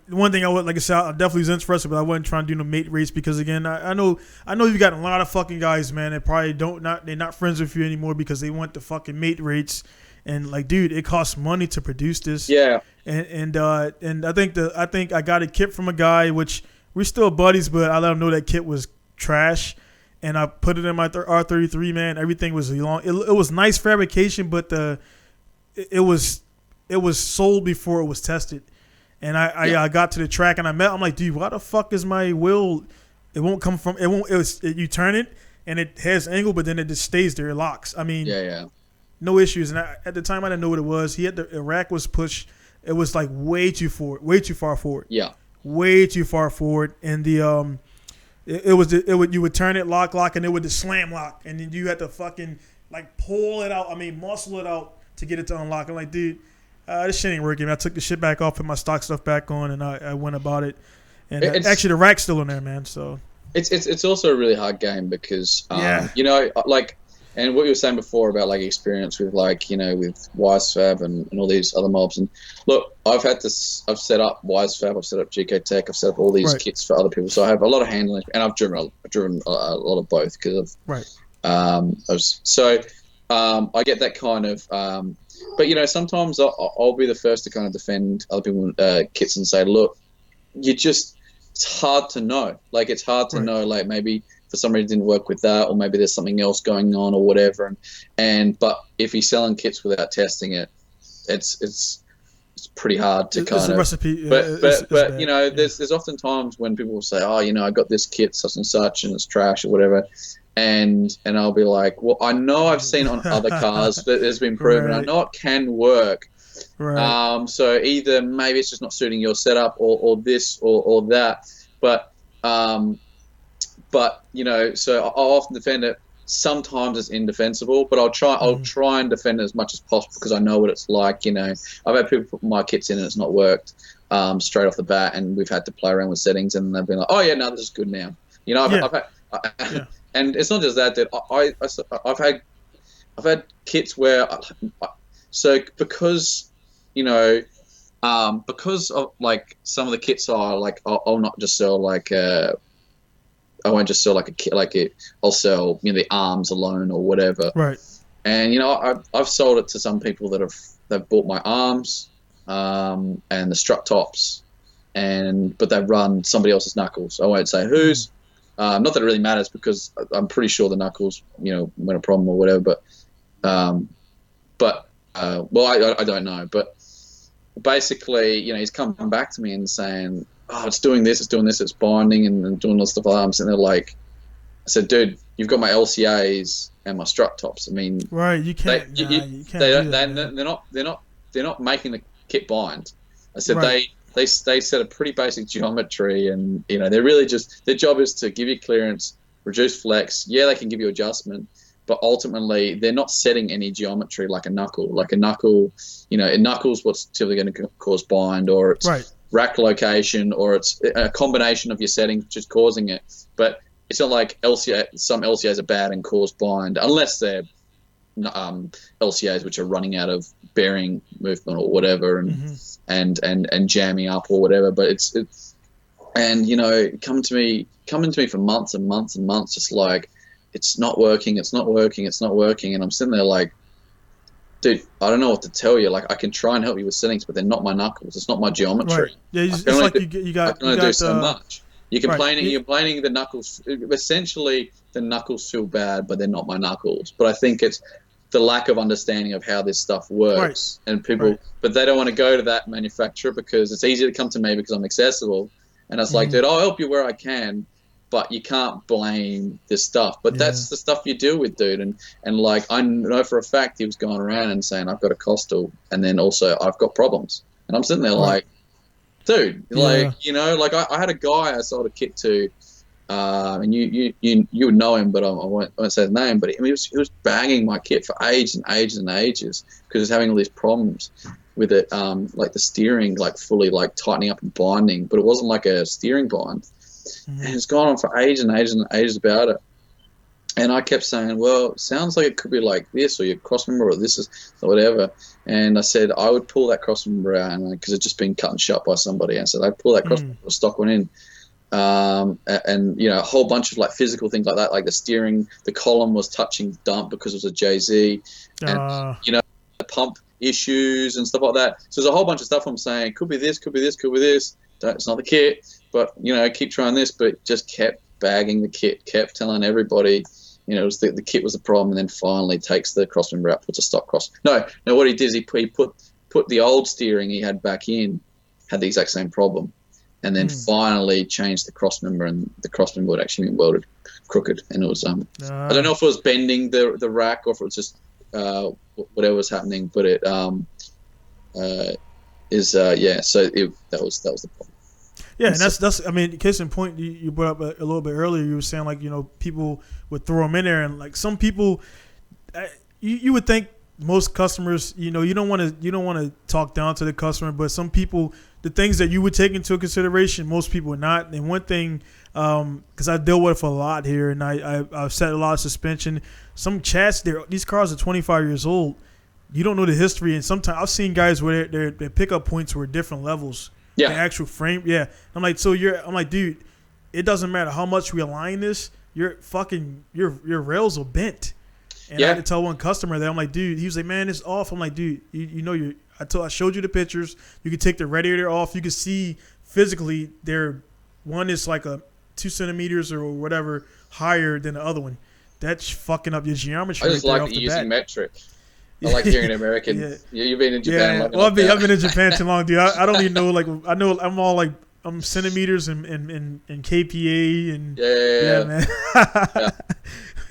one thing I definitely was interested, but I wasn't trying to do no mate race because again, I know you've got a lot of fucking guys, man, that probably they're not friends with you anymore because they want the fucking mate rates. And like, dude, it costs money to produce this. Yeah. And I think I got a kit from a guy, which we're still buddies, but I let him know that kit was trash. And I put it in my R33, man. Everything was long. It was nice fabrication, but it was sold before it was tested. And I got to the track and I'm like, dude, why the fuck is my wheel? It won't come from. You turn it and it has angle, but then it just stays there. It locks. I mean, no issues. And at the time, I didn't know what it was. The rack was pushed. It was like way too far forward. Yeah, way too far forward. And you would turn it lock, and it would just slam lock, and then you had to fucking like pull it out. I mean, muscle it out to get it to unlock. I'm like, dude, this shit ain't working. I took the shit back off, put my stock stuff back on, and I went about it. And actually, the rack's still in there, man. So it's also a really hard game because you know, like, and what you were saying before about like experience with like, you know, with Wisefab and all these other mobs. And look, I've set up Wisefab, I've set up GK Tech, I've set up all these kits for other people. So I have a lot of handling, and I've driven a lot of both because I get that kind of. But you know, sometimes I'll be the first to kind of defend other people's kits and say, look, it's hard to know. Like, it's hard to know, like, maybe for some reason it didn't work with that, or maybe there's something else going on or whatever. But if he's selling kits without testing it, it's pretty hard to kind of. Recipe, but you know, there's often times when people will say, oh, you know, I got this kit such and such and it's trash or whatever. And I'll be like, well, I know I've seen on other cars that there's been proven. I know it can work. Right. So either maybe it's just not suiting your setup, or this or that. But you know, so I'll often defend it. Sometimes it's indefensible, but I'll try and defend it as much as possible because I know what it's like. You know, I've had people put my kits in and it's not worked straight off the bat, and we've had to play around with settings, and they've been like, oh yeah, no, this is good now. You know, I've had, and it's not just that, dude. I've had kits where, so because, you know, because of like some of the kits are like, I'll not just sell like I won't just sell like a kit like it. I'll sell, you know, the arms alone or whatever. Right. And you know, I've sold it to some people they've bought my arms, and the strut tops, but they've run somebody else's knuckles. I won't say whose. Not that it really matters because I'm pretty sure the knuckles, you know, went a problem or whatever. But I don't know. But basically, you know, he's come back to me and saying, oh, it's doing this, it's binding and doing all this stuff like that. And they're like, I said, dude, you've got my LCAs and my strut tops. I mean, right? You can't. They're not making the kit bind. I said they set a pretty basic geometry, and you know, they're really just, their job is to give you clearance, reduce flex. Yeah, they can give you adjustment, but ultimately they're not setting any geometry like a knuckle. Like a knuckle, you know, a knuckle's what's typically going to cause bind, or it's rack location, or it's a combination of your settings which is causing it. But it's not like some LCAs are bad and cause bind, unless they're LCAs which are running out of bearing movement or whatever, and jamming up or whatever. But it's and you know, coming to me for months and months and months, just like, it's not working, and I'm sitting there like, dude, I don't know what to tell you. Like, I can try and help you with settings, but they're not my knuckles. It's not my geometry. Right. Yeah, it's like you got. I can only do so much. You're complaining the knuckles. Essentially, the knuckles feel bad, but they're not my knuckles. But I think it's the lack of understanding of how this stuff works, and people. But they don't want to go to that manufacturer because it's easy to come to me because I'm accessible, and it's like, dude, I'll help you where I can. But you can't blame this stuff. But that's the stuff you deal with, dude. And like, I know for a fact he was going around and saying, I've got a Acostal, and then also I've got problems. And I'm sitting there like, dude, like, you know, like I had a guy I sold a kit to, and you would know him, but I won't say his name. But he was banging my kit for ages and ages and ages because he's having all these problems with it, like the steering, like fully like tightening up and binding, but it wasn't like a steering bind. And it's gone on for ages and ages and ages about it. And I kept saying, well, it sounds like it could be like this, or your crossmember, or this is, or whatever. And I said I would pull that crossmember out because it's just been cut and shut by somebody. And I said I'd pull that crossmember, stock one in. And you know, a whole bunch of like physical things like that, like the steering, the column was touching dump because it was a JZ, and you know, the pump issues and stuff like that. So there's a whole bunch of stuff I'm saying, could be this, could be this, could be this. It's not the kit. But, you know, keep trying this, but just kept bagging the kit, kept telling everybody, you know, it was the kit was the problem, and then finally takes the crossmember out, puts a stock cross. No, what he did is he put the old steering he had back in, had the exact same problem, and then finally changed the crossmember, and the crossmember had actually been welded crooked, and it was, I don't know if it was bending the rack or if it was just whatever was happening, but it so that was the problem. Yeah, and that's. I mean, case in point, you brought up a little bit earlier. You were saying like people would throw them in there, and like some people, you would think most customers, you don't want to talk down to the customer, but some people, the things that you would take into consideration, most people would not. And one thing, because I deal with a lot here, and I've set a lot of suspension. Some chats there, these cars are 25 years old. You don't know the history, and sometimes I've seen guys where their pickup points were different levels. Yeah. The actual frame. Yeah. I'm like, dude, it doesn't matter how much we align this, your rails are bent. And I had to tell one customer that, I'm like, dude, he was like, man, it's off. I'm like, dude, I showed you the pictures. You could take the radiator off. You could see physically one is like a 2 centimeters or whatever higher than the other one. That's fucking up your geometry. I just like using metric. I like hearing American. Yeah. You've been in Japan long enough. I've been in Japan too long, dude. I don't even know. Like, I know I'm all like, I'm centimeters and KPA and man.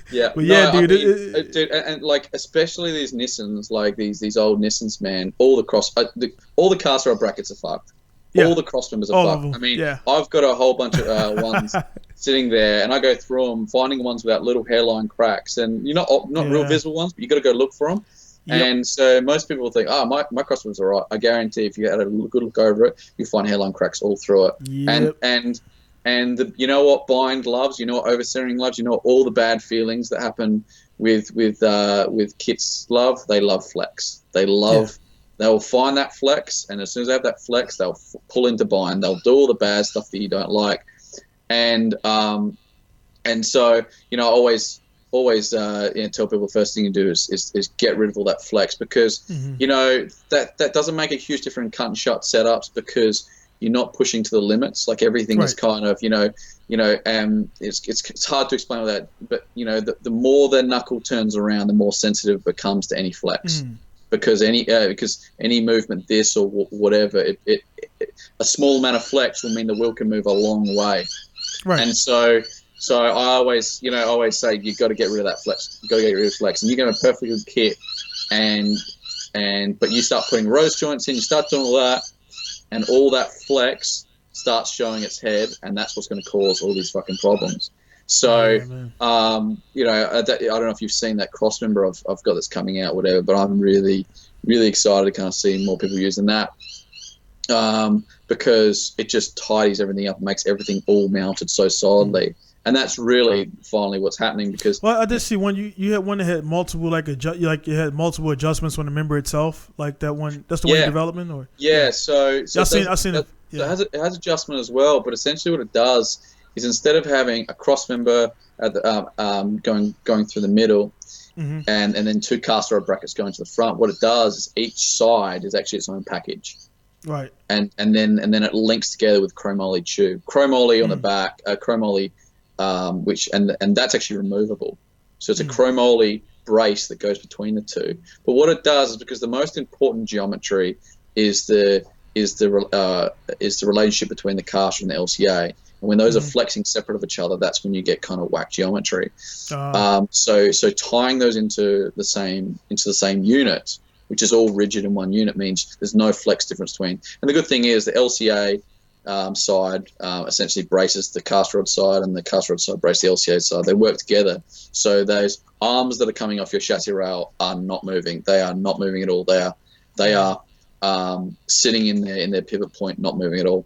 Yeah, but dude, and like especially these Nissans, like these old Nissans, man. All the cast rod brackets are fucked. Yeah. All the cross members are fucked. I mean, I've got a whole bunch of ones sitting there, and I go through them, finding ones without little hairline cracks, and not real visible ones, but you got to go look for them. Yep. And so most people think, my cross members are right. I guarantee if you had a good look over it, you'll find hairline cracks all through it. Yep. And you know what bind loves, what oversteering loves, all the bad feelings that happen with kits love. They love flex. They'll find that flex, and as soon as they have that flex, they'll pull into bind. They'll do all the bad stuff that you don't like, and so always tell people the first thing you do is get rid of all that flex, because that doesn't make a huge difference in cut and shut setups, because you're not pushing to the limits. Like everything is kind of, it's hard to explain all that, but the more the knuckle turns around, the more sensitive it becomes to any flex, because any movement, this or whatever, a small amount of flex will mean the wheel can move a long way. Right. And so I always say you've got to get rid of that flex. You've got to get rid of flex, and you get a perfectly good kit, but you start putting rose joints in, you start doing all that, and all that flex starts showing its head, and that's what's going to cause all these fucking problems. So, I don't know if you've seen that cross member I've got that's coming out, whatever, but I'm really, really excited to kind of see more people using that, because it just tidies everything up, makes everything all mounted so solidly. And that's really finally what's happening, because I did see one. You had one that had multiple you had multiple adjustments on the member itself, like that one. That's the one in development, or So I've seen it. Yeah. It has adjustment as well, but essentially what it does is, instead of having a cross member at the going through the middle, and then 2 cast rod brackets going to the front, what it does is each side is actually its own package. Right. And then it links together with chromoly tube, chromoly on the back, chromoly. Which that's actually removable, so it's a chromoly brace that goes between the two. But what it does is, because the most important geometry is the relationship between the caster and the LCA, and when those are flexing separate of each other, that's when you get kind of whack geometry. So tying those into the same unit, which is all rigid in one unit, means there's no flex difference between. And the good thing is the LCA side essentially braces the cast rod side, and the cast rod side braces the LCA side. They work together, so those arms that are coming off your chassis rail are not moving. They are not moving at all. They are sitting in their pivot point, not moving at all.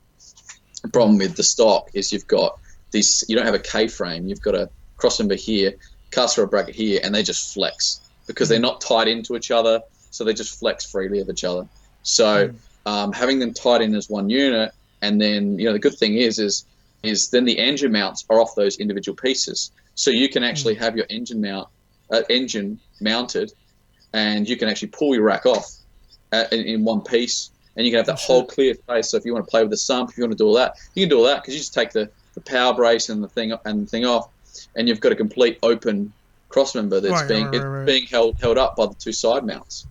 The problem with the stock is you've got these. You don't have a K-frame. You've got a crossmember here, cast rod bracket here, and they just flex because they're not tied into each other. So they just flex freely of each other. So having them tied in as one unit. And then, the good thing is then the engine mounts are off those individual pieces. So you can actually have your engine mounted, and you can actually pull your rack off in one piece, and you can have that whole clear space. So if you want to play with the sump, if you want to do all that, you can do all that, because you just take the power brace and the thing off, and you've got a complete open crossmember that's being held up by the 2 side mounts.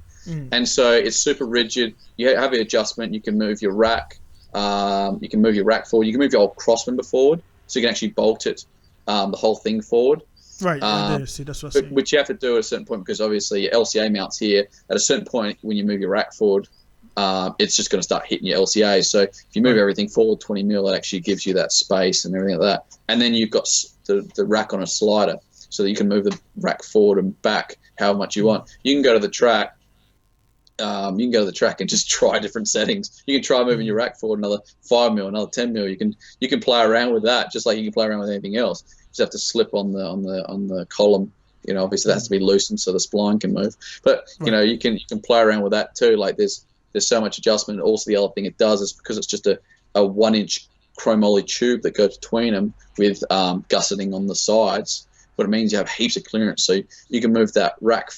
And so it's super rigid. You have your adjustment. You can move your rack. You can move your rack forward. You can move your whole crossmember forward, so you can actually bolt it, the whole thing forward. Right. See, that's what I'm saying. Which you have to do at a certain point, because obviously your LCA mounts here. At a certain point, when you move your rack forward, it's just going to start hitting your LCA. So if you move everything forward 20 mil, it actually gives you that space and everything like that. And then you've got the rack on a slider, so that you can move the rack forward and back however much you want. You can go to the track. And just try different settings. You can try moving your rack forward another 5 mil, another 10 mil. You can play around with that, just like you can play around with anything else. You just have to slip on the column. Obviously that has to be loosened so the spline can move. But you can play around with that too. Like there's so much adjustment. Also, the other thing it does is because it's just a 1-inch chromoly tube that goes between them with gusseting on the sides. What it means, you have heaps of clearance, so you can move that rack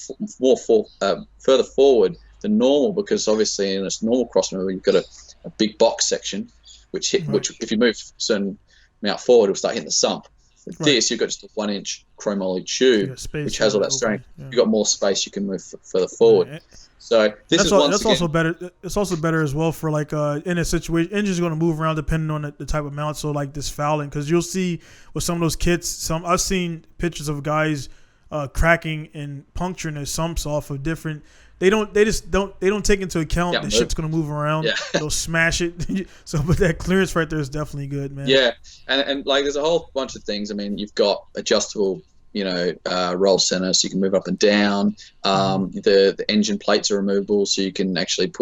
further forward than normal, because obviously in a normal crossmover you've got a big box section which if you move a certain amount forward, it'll start hitting the sump. With this, you've got just a 1-inch chromoly tube which has all that strength. You've got more space, you can move further forward. So that's also better. It's also better as well for like in a situation, engine's going to move around depending on the type of mount. So like this fouling, because you'll see with some of those kits, I've seen pictures of guys cracking and puncturing their sumps off of different. They don't take into account the shit's going to move around. Yeah. They'll smash it. So, but that clearance right there is definitely good, man. Yeah, and like there's a whole bunch of things. I mean, you've got adjustable, roll center, so you can move up and down. The engine plates are removable, so you can actually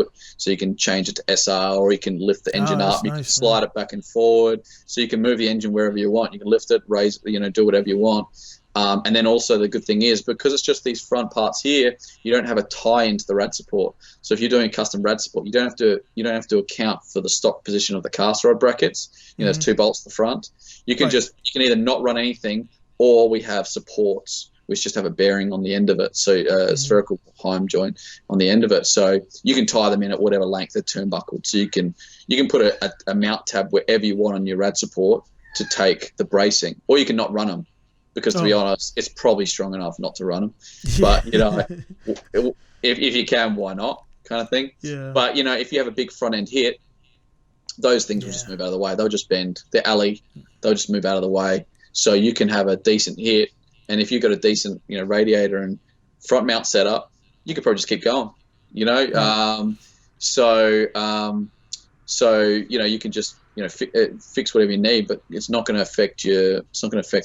change it to SR, or you can lift the engine up. You can slide it back and forward, so you can move the engine wherever you want. You can lift it, raise, do whatever you want. And then also the good thing is, because it's just these front parts here, you don't have a tie into the rad support. So if you're doing custom rad support, you don't have to account for the stock position of the cast rod brackets. There's 2 bolts at the front. You can either not run anything, or we have supports which just have a bearing on the end of it, so a spherical Heim joint on the end of it. So you can tie them in at whatever length they're turnbuckled. So you can put a mount tab wherever you want on your rad support to take the bracing, or you can not run them. Because to be honest, it's probably strong enough not to run them. But, if you can, why not, kind of thing. Yeah. But, if you have a big front end hit, those things will just move out of the way. They'll just bend. They're alley. They'll just move out of the way. So you can have a decent hit. And if you've got a decent, radiator and front mount setup, you could probably just keep going, So, you can just, fix whatever you need, but it's not going to affect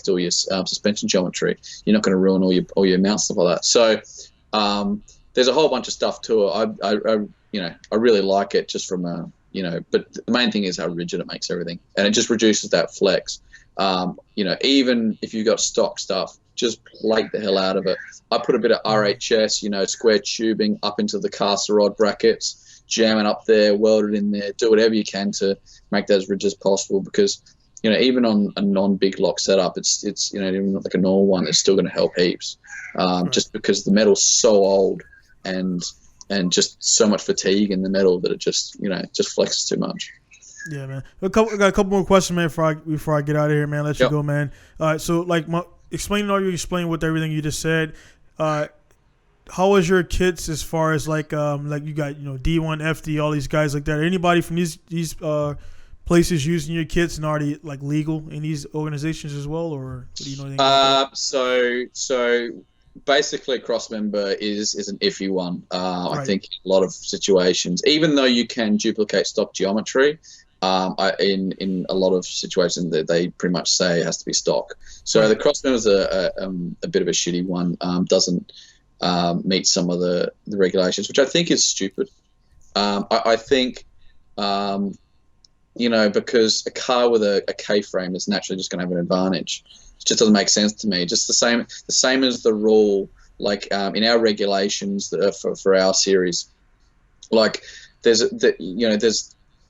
all your suspension geometry. You're not going to ruin all your mount stuff like that. So, there's a whole bunch of stuff to it. I really like it just from but the main thing is how rigid it makes everything, and it just reduces that flex. Even if you've got stock stuff, just plate the hell out of it. I put a bit of RHS, square tubing up into the caster rod brackets, jam it up there, weld it in there, do whatever you can to make that as rigid as possible, because even on a non-big lock setup, it's even like a normal one, it's still going to help heaps, just because the metal's so old and just so much fatigue in the metal that it just just flexes too much. Yeah, man. I got a couple more questions, man, before I get out of here, man. Let you go, man. All right, so like explain with everything you just said. How was your kits as far as like you got D1, FD, all these guys like that? Anybody from these places using your kits and already like legal in these organizations as well, or do you know anything about that? So basically, crossmember is an iffy one. I think in a lot of situations, even though you can duplicate stock geometry, in a lot of situations they pretty much say it has to be stock. So the crossmember is a bit of a shitty one. Doesn't meet some of the regulations, which I think is stupid. I think, because a car with a K-frame is naturally just going to have an advantage. It just doesn't make sense to me. Just the same as the rule, like in our regulations that are for our series. Like there's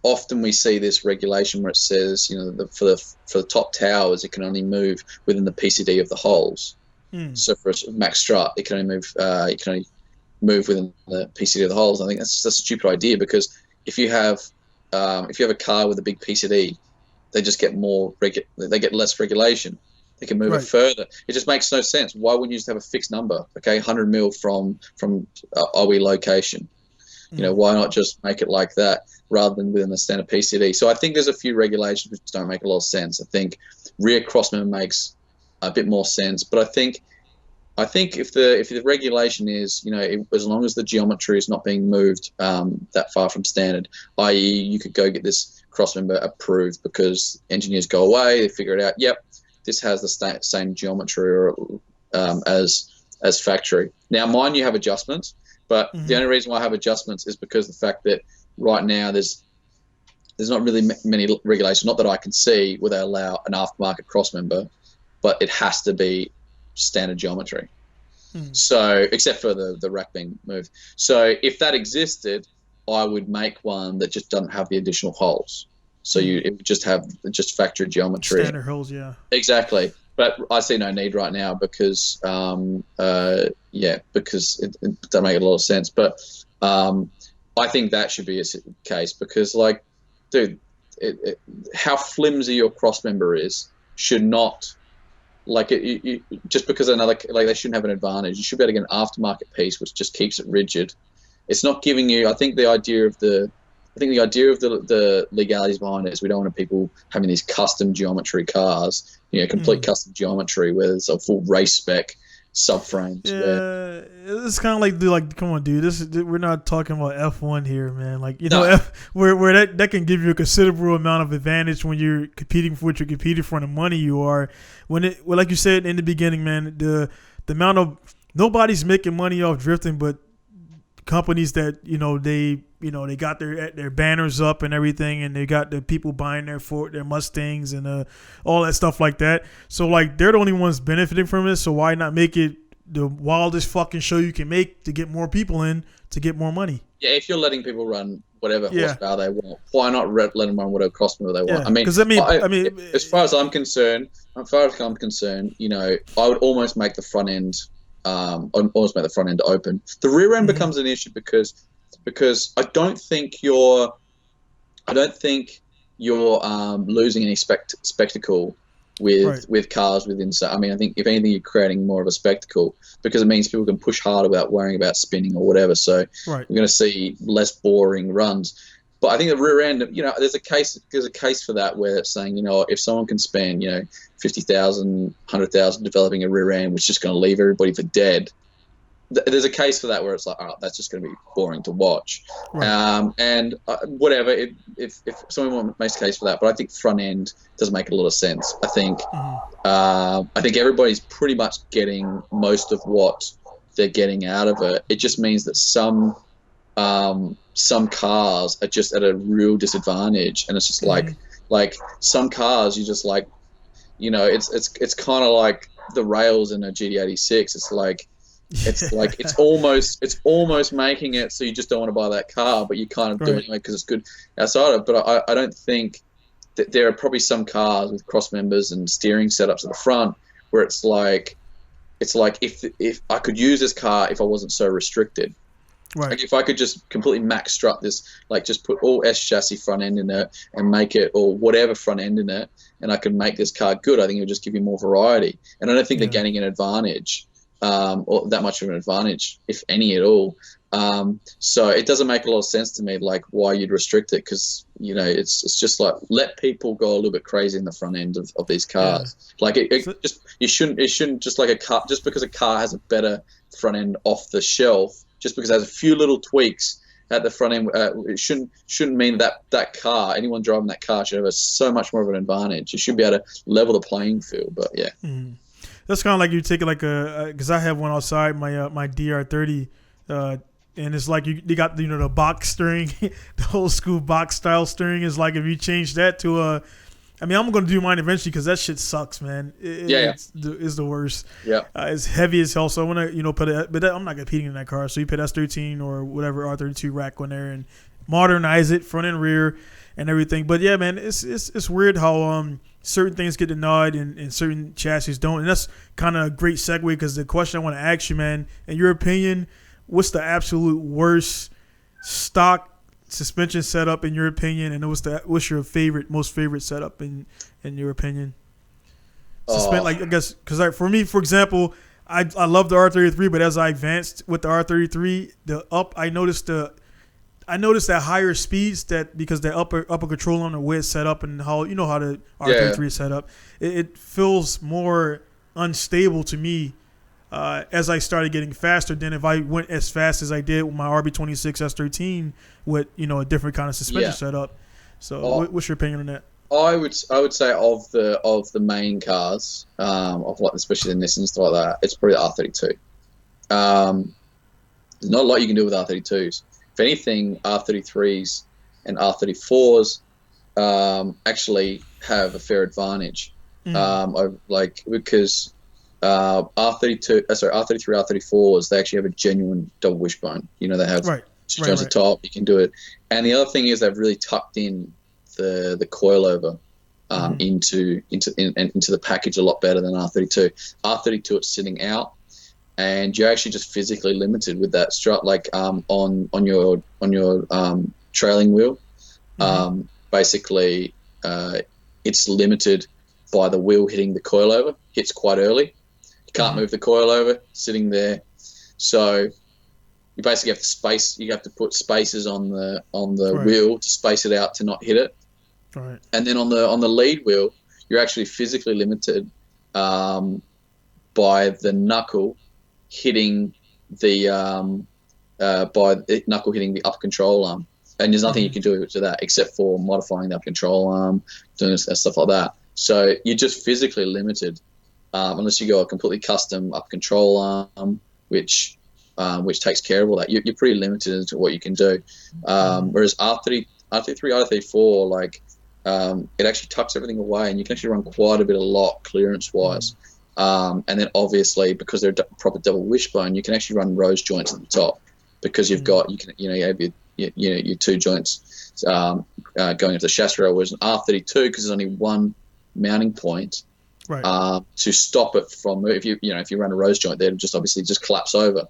often we see this regulation where it says, for the top towers, it can only move within the PCD of the holes. So for a max strut, it can only move within the PCD of the holes. I think that's just a stupid idea, because if you have a car with a big PCD, they just get they get less regulation. They can move it further. It just makes no sense. Why wouldn't you just have a fixed number? Okay, 100 mil from OE location. Why not just make it like that rather than within the standard PCD? So I think there's a few regulations which don't make a lot of sense. I think rear crossmember makes a bit more sense, but I think I think if the regulation is, as long as the geometry is not being moved that far from standard, i.e., you could go get this crossmember approved because engineers go away, they figure it out. Yep, this has the same geometry as factory. Now, mine you have adjustments, but the only reason why I have adjustments is because the fact that right now there's not really many regulations, not that I can see, where they allow an aftermarket crossmember, but it has to be standard geometry. So, except for the rack being moved. So, if that existed, I would make one that just doesn't have the additional holes. So it would just have factory geometry. Standard holes, yeah. Exactly. But I see no need right now because because it doesn't make a lot of sense. But I think that should be a case because, like, dude, how flimsy your crossmember is should not, like, just because they shouldn't have an advantage. You should be able to get an aftermarket piece which just keeps it rigid. It's not giving you. I think the idea of the legalities behind it is we don't want people having these custom geometry cars, complete custom geometry where there's a full race spec subframes. Yeah, it's kind of like, come on, dude. We're not talking about F1 here, man. Like, where that can give you a considerable amount of advantage when you're competing for what you're competing for and the money you are. Like you said in the beginning, man, the amount of nobody's making money off drifting, but companies that they got their banners up and everything, and they got the people buying their Mustangs and all that stuff like that. So, like, they're the only ones benefiting from it. So why not make it the wildest fucking show you can make to get more people in to get more money? Yeah, if you're letting people run whatever horsepower they want, why not let them run whatever crossmember they want? As far as I'm concerned, I would almost make the front end. Almost make the front end open. The rear end becomes an issue because I don't think you're losing any spectacle with cars within. I mean, I think if anything, you're creating more of a spectacle because it means people can push harder without worrying about spinning or whatever. So we're going to see less boring runs. But I think the rear end, there's a case for that where it's saying, if someone can spend, 50,000, 100,000 developing a rear end, which is just going to leave everybody for dead. There's a case for that where it's like, oh, that's just going to be boring to watch. Whatever, if someone makes a case for that, but I think front end doesn't make a lot of sense. I think everybody's pretty much getting most of what they're getting out of it. It just means that some cars are just at a real disadvantage, and it's just like some cars you just like, it's kind of like the rails in a GT86. It's almost making it so you just don't want to buy that car, but you kind of do it anyway because it's good outside of it. But I don't think that there are probably some cars with cross members and steering setups at the front where it's like if I could use this car if I wasn't so restricted. Right. Like if I could just completely max strut this, like just put all S chassis front end in it and make it, or whatever front end in it, and I can make this car good, I think it would just give you more variety. And I don't think they're gaining an advantage, or that much of an advantage, if any at all. So it doesn't make a lot of sense to me, like why you'd restrict it, because it's just like let people go a little bit crazy in the front end of these cars. Yeah. Like it shouldn't just like a car, just because a car has a better front end off the shelf. Just because it has a few little tweaks at the front end, it shouldn't mean that car, anyone driving that car, should have so much more of an advantage. You should be able to level the playing field. But yeah, that's kind of like you take it like because I have one outside my DR30, and it's like they got the box steering, the old school box style steering is like if you change that to I mean, I'm going to do mine eventually because that shit sucks, man. It's the worst. Yeah. It's heavy as hell. So I want to, put it, but I'm not competing in that car. So you put S13 or whatever R32 rack on there and modernize it, front and rear and everything. But yeah, man, it's weird how certain things get denied and certain chassis don't. And that's kind of a great segue because the question I want to ask you, man, in your opinion, what's the absolute worst stock suspension setup in your opinion, and what's your most favorite setup in your opinion? Like I guess because for me, for example, I love the R33, but as I advanced with the R33, I noticed that higher speeds because the upper control on the way it's set up and how how the R33 is set up, it feels more unstable to me as I started getting faster than if I went as fast as I did with my RB26 S13 with a different kind of suspension setup. So what's your opinion on that? I would say of the main cars, of like especially the Nissans and stuff like that, it's probably the R32. There's not a lot you can do with R32s. If anything, R33s and R34s actually have a fair advantage. Because R32, R33, R34s, they actually have a genuine double wishbone. They have two joints at the top. You can do it, and the other thing is they've really tucked in the coilover into the package a lot better than R32. R32, it's sitting out, and you're actually just physically limited with that strut, like on your trailing wheel. Basically, it's limited by the wheel hitting the coilover. Hits quite early. You can't move the coilover, sitting there. So you basically have to space. You have to put spaces on the wheel to space it out to not hit it. Right. And then on the lead wheel, you're actually physically limited by the knuckle hitting the upper control arm. And there's nothing you can do to that except for modifying the upper control arm, doing stuff like that. So you're just physically limited unless you go a completely custom upper control arm, which takes care of all that. You're pretty limited as to what you can do. Whereas R33, R34, like it actually tucks everything away, and you can actually run quite a bit of lock clearance-wise. And then obviously because they're proper double wishbone, you can actually run rose joints at the top because you have your two joints going into the chassis rail. Whereas an R32, because there's only one mounting point to stop it from if you run a rose joint there, it'll just obviously just collapse over.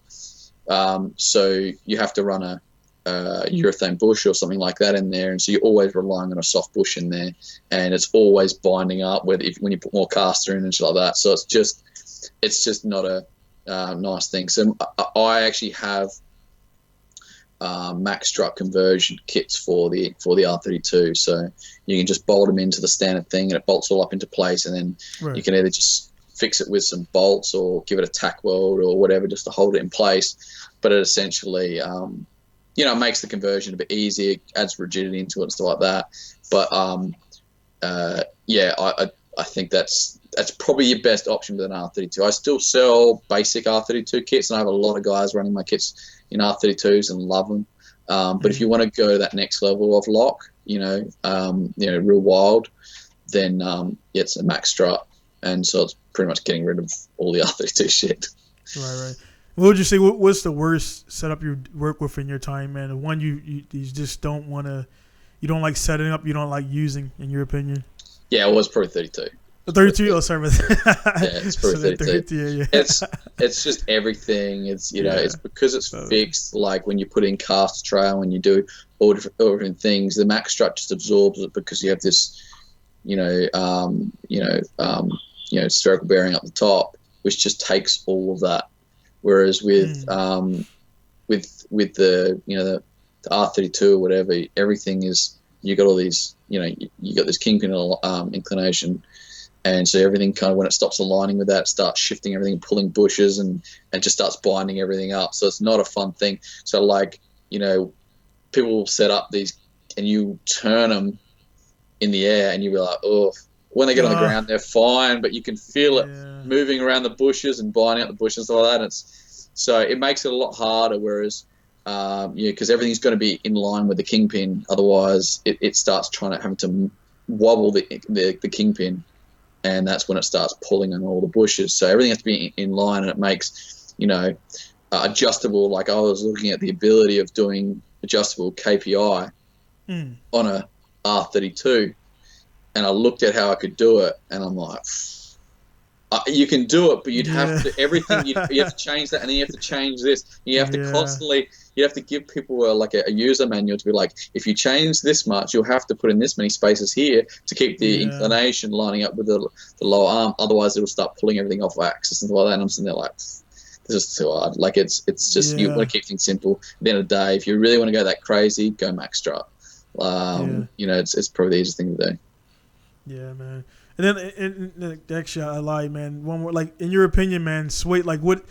So you have to run a urethane bush or something like that in there, and so you're always relying on a soft bush in there, and it's always binding up when you put more caster in and shit like that. So it's just not a nice thing. So I actually have max strut conversion kits for the R32, so you can just bolt them into the standard thing and it bolts all up into place, and then you can either just fix it with some bolts or give it a tack weld or whatever just to hold it in place. But it essentially makes the conversion a bit easier, adds rigidity into it and stuff like that. But I think that's probably your best option with an R32. I still sell basic R32 kits, and I have a lot of guys running my kits in R32s and love them. But if you want to go to that next level of lock, real wild, then it's a max strut, and so it's pretty much getting rid of all the R32 shit. Right. What would you say? What's the worst setup you work with in your time, man? The one you just don't want to, you don't like setting up, you don't like using, in your opinion? Yeah, it was probably 32. 32? Oh, sorry about that. Yeah, it's probably 32. Yeah. It's just everything. It's it's because it's fixed. Like when you put in cast trail and you do all different things, the max strut just absorbs it because you have this, spherical bearing up the top, which just takes all of that. Whereas with the the R32 or whatever, everything is, you got all these, you got this kingpin inclination, and so everything kind of, when it stops aligning with that, it starts shifting everything, pulling bushes, and just starts binding everything up. So it's not a fun thing. So like people will set up these and you turn them in the air and you'll be like, oh. When they get on the ground, they're fine, but you can feel it moving around the bushes and binding out the bushes and all that. And so it makes it a lot harder. Whereas, because everything's going to be in line with the kingpin. Otherwise, it starts having to wobble the kingpin, and that's when it starts pulling on all the bushes. So everything has to be in line, and it makes adjustable. Like I was looking at the ability of doing adjustable KPI on a R32. And I looked at how I could do it, and I'm like, you can do it, but you'd have to, everything, you have to change that, and then you have to change this. You have to constantly, you have to give people a user manual to be like, if you change this much, you'll have to put in this many spaces here to keep the inclination lining up with the lower arm. Otherwise, it'll start pulling everything off axis and stuff like that. And I'm sitting there like, this is too hard. Like it's just, you want to keep things simple. At the end of the day, if you really want to go that crazy, go max strut. It's probably the easiest thing to do. Yeah, man. And then, actually, I lied, man. One more, like, in your opinion, man, sway, like, what?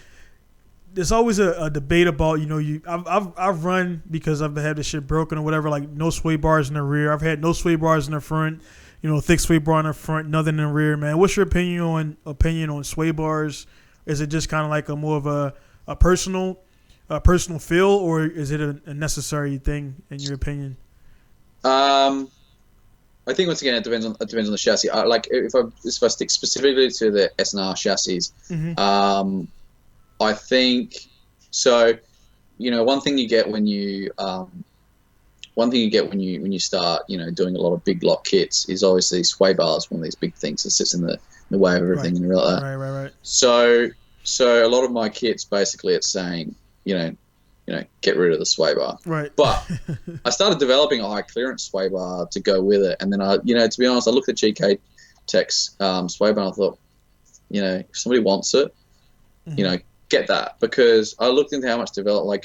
There's always a debate about, I've run because I've had this shit broken or whatever, like no sway bars in the rear. I've had no sway bars in the front, thick sway bar in the front, nothing in the rear, man. What's your opinion on sway bars? Is it just kind of like a more of a personal feel, or is it a necessary thing in your opinion? I think once again it depends on the chassis. If I stick specifically to the SNR chassis, Mm-hmm. I think so. One thing you get when you start doing a lot of big block kits is obviously sway bars, one of these big things that sits in the way of everything, Right. and you're like that. Right. So a lot of my kits basically it's saying get rid of the sway bar. Right. But I started developing a high clearance sway bar to go with it, and then to be honest, I looked at GK Tech's sway bar and I thought, if somebody wants it, Mm-hmm. Get that, because I looked into how much developing,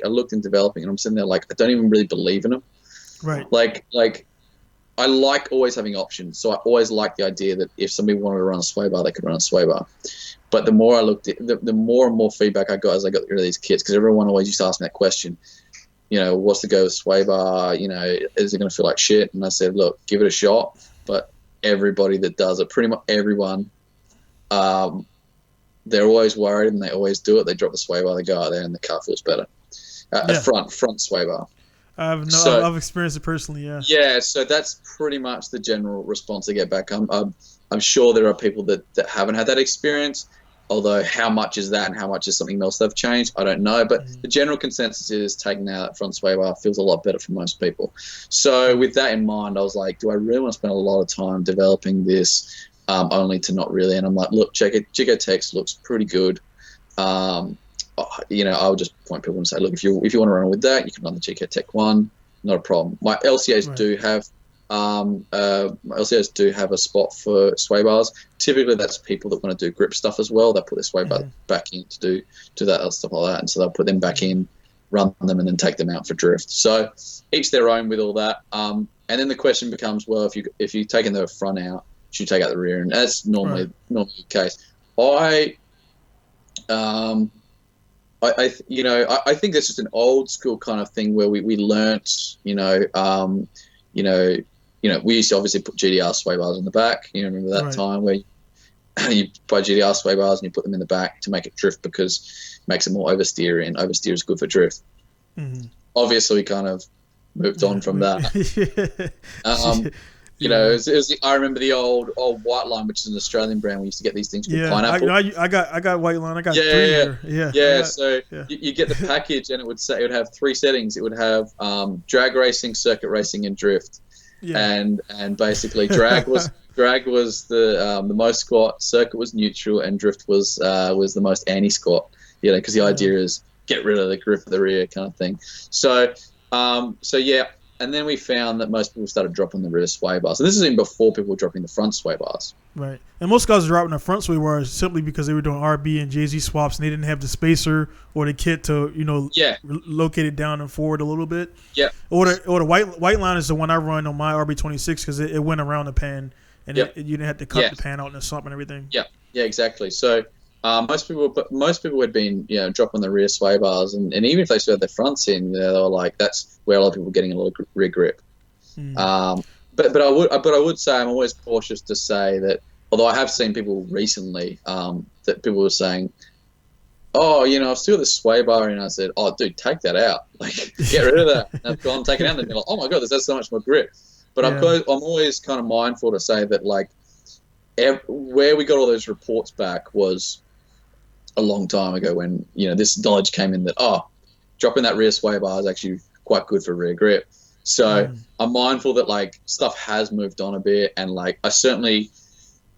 and I'm sitting there like I don't even really believe in them. Right. Like I like always having options, so I always liked the idea that if somebody wanted to run a sway bar, they could run a sway bar. But the more I looked at the more and more feedback I got as I got rid of these kits, because everyone always used to ask me that question, what's the go with sway bar? Is it going to feel like shit? And I said, look, give it a shot. But everybody that does it, pretty much everyone, they're always worried and they always do it. They drop the sway bar, they go out there, and the car feels better. A front sway bar. I've experienced it personally. Yeah. Yeah, so that's pretty much the general response I get back. I'm sure there are people that haven't had that experience. Although how much is that and how much is something else they've changed, I don't know. But the general consensus is taking out that front sway bar feels a lot better for most people. So with that in mind, I was like, do I really want to spend a lot of time developing this only to not really? And I'm like, look, Chico Tex looks pretty good. I would just point people and say, look, if you want to run with that, you can run the Chico Tech one, not a problem. My LCAs do have LCAs do have a spot for sway bars. Typically, that's people that want to do grip stuff as well. They put their sway bar back in to do that stuff like that, and so they'll put them back in, run them, and then take them out for drift. So each their own with all that. And then the question becomes, well, if you're taking the front out, should you take out the rear? And that's normally the case. I think that's just an old school kind of thing where we learnt, we used to obviously put GDR sway bars in the back. Remember that time where you buy GDR sway bars and you put them in the back to make it drift because it makes it more oversteer, and oversteer is good for drift. Mm-hmm. Obviously, we kind of moved on from that. I remember the old White Line, which is an Australian brand. We used to get these things called Pineapple. I got White Line. I got 3 here. You get the package, and it would have 3 settings. It would have drag racing, circuit racing, and drift. Yeah. And basically drag was the most squat, circuit was neutral, and drift was the most anti-squat. Because the idea is get rid of the grip of the rear kind of thing. So yeah. And then we found that most people started dropping the rear sway bars. And this is even before people were dropping the front sway bars. Right. And most guys were dropping the front sway bars simply because they were doing RB and JZ swaps, and they didn't have the spacer or the kit to, locate it down and forward a little bit. Yeah. Or the white line is the one I run on my RB26 because it went around the pan, and you didn't have to cut the pan out in the sump and everything. Yeah. Yeah, exactly. So most people had been dropping the rear sway bars, and even if they still had their fronts in, they were like, that's where a lot of people were getting a lot of rear grip. But I would say I'm always cautious to say that, although I have seen people recently that people were saying, oh, I've still got the sway bar, and I said, oh, dude, take that out, like get rid of that. And I've gone take it out, and they're like, oh my god, this has so much more grip. But I'm always kind of mindful to say that, like, where we got all those reports back was a long time ago when this knowledge came in that dropping that rear sway bar is actually quite good for rear grip. So I'm mindful that like stuff has moved on a bit, and like I certainly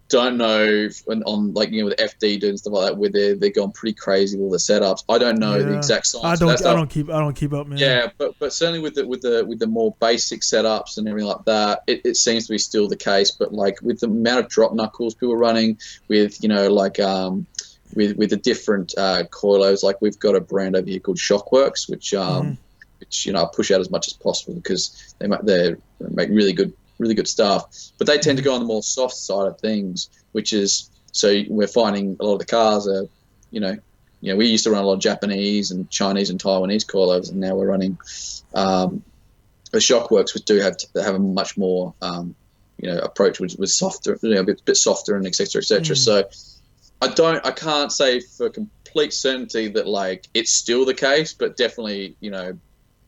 don't know on like with FD doing stuff like that where they're going pretty crazy with all the setups. I don't know the exact science. I don't keep up, man. Yeah, but certainly with the more basic setups and everything like that, it seems to be still the case. But like with the amount of drop knuckles people are running with with the different coilos, like we've got a brand over here called Shockworks, which I push out as much as possible because they make really good really good stuff. But they tend to go on the more soft side of things, which is, so we're finding a lot of the cars are, we used to run a lot of Japanese and Chinese and Taiwanese coilovers, and now we're running the Shockworks, which have a much more approach, which was softer, a bit softer, and et cetera, et cetera. So I can't say for complete certainty that like it's still the case, but definitely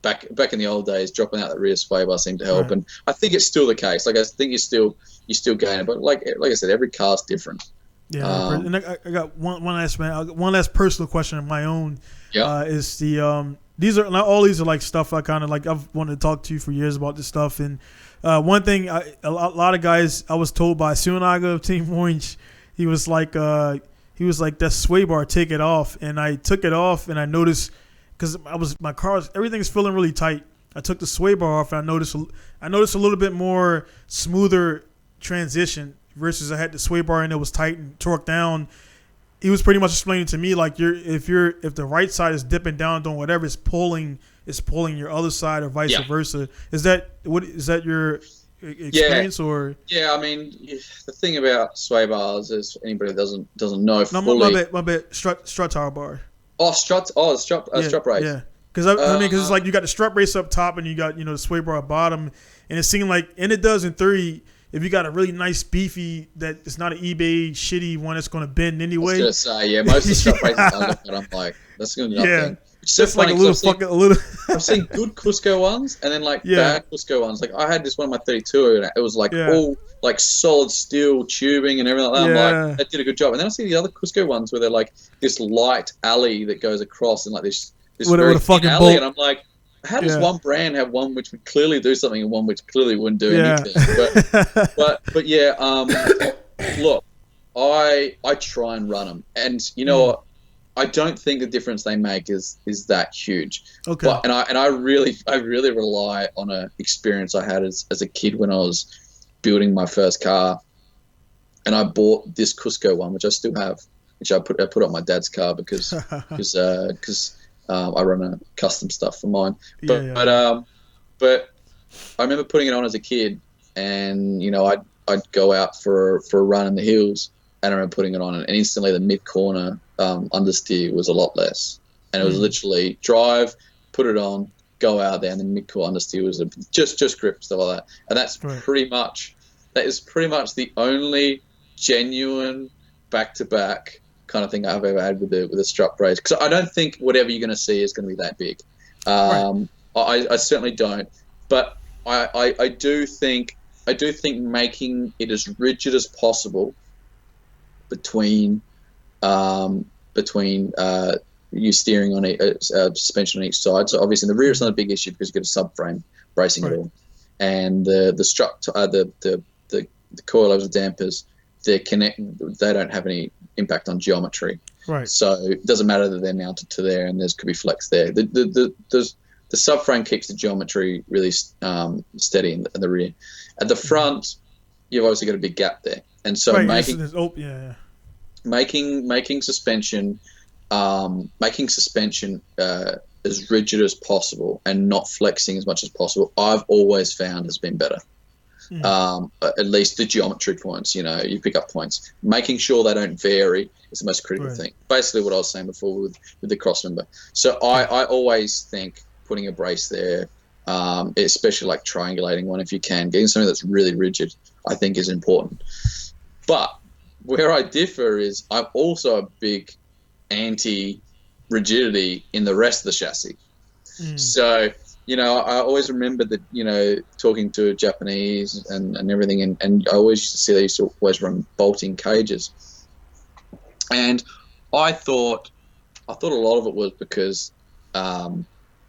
back in the old days, dropping out that rear sway bar seemed to help, and I think it's still the case. Like I think you still gain it, but like I said, every car's different. Yeah, and I got one last personal question of my own. Is the these are not all these are like stuff I kind of like I've wanted to talk to you for years about this stuff, and one thing a lot of guys I was told by Sunaga of Team Orange, he was like that sway bar, take it off, and I took it off, and I noticed because everything's feeling really tight. I took the sway bar off, and I noticed a little bit more smoother transition versus I had the sway bar and it was tight and torqued down. He was pretty much explaining to me like if the right side is dipping down doing whatever, it's pulling your other side or vice versa. Is that your experience or? Yeah, I mean the thing about sway bars is anybody that doesn't know fully. My bad. Strut tower bar. Strut brace. Yeah. Because because it's like you got the strut brace up top and you got the sway bar at bottom, and it seemed like, and it does in theory, if you got a really nice beefy that it's not an eBay shitty one that's going to bend anyway. I was going to say, most of the strut braces I look at, I'm like, that's going to be nothing. It's just like a little. I've seen good Cusco ones and then bad Cusco ones. Like I had this one in my 32 and it was all like solid steel tubing and everything like that. I'm like, that did a good job. And then I see the other Cusco ones where they're like this light alley that goes across and like this very thin alley, and I'm like, how does one brand have one which would clearly do something and one which clearly wouldn't do anything? But yeah, look, I try and run them, and you know what? I don't think the difference they make is that huge. Okay. But, and I really rely on an experience I had as a kid when I was building my first car, and I bought this Cusco one, which I still have, which I put on my dad's car because I run a custom stuff for mine. But I remember putting it on as a kid, and I'd go out for a run in the hills, and I remember putting it on, and instantly the mid corner understeer was a lot less, and it was literally drive, put it on, go out there, and the mid core understeer was just grip, stuff like that. And that's pretty much the only genuine back-to-back kind of thing I've ever had with a strut brace, because I don't think whatever you're going to see is going to be that big. I certainly don't, but I do think making it as rigid as possible between you steering on a suspension on each side. So obviously in the rear it's not a big issue because you've got a subframe bracing it all, and the strut, the coilovers and dampers, they don't have any impact on geometry. Right. So it doesn't matter that they're mounted to there, and could be flex there. The subframe keeps the geometry really steady in the rear. At the front, you've obviously got a big gap there, and so making suspension as rigid as possible and not flexing as much as possible, I've always found has been better. At least the geometry points, you pick up points. Making sure they don't vary is the most critical thing. Basically what I was saying before with the crossmember. So I always think putting a brace there, especially like triangulating one if you can, getting something that's really rigid, I think is important. But where I differ is I'm also a big anti-rigidity in the rest of the chassis. So I always remember that, talking to Japanese and everything, and I always used to see they used to always run bolting cages. And I thought a lot of it was because,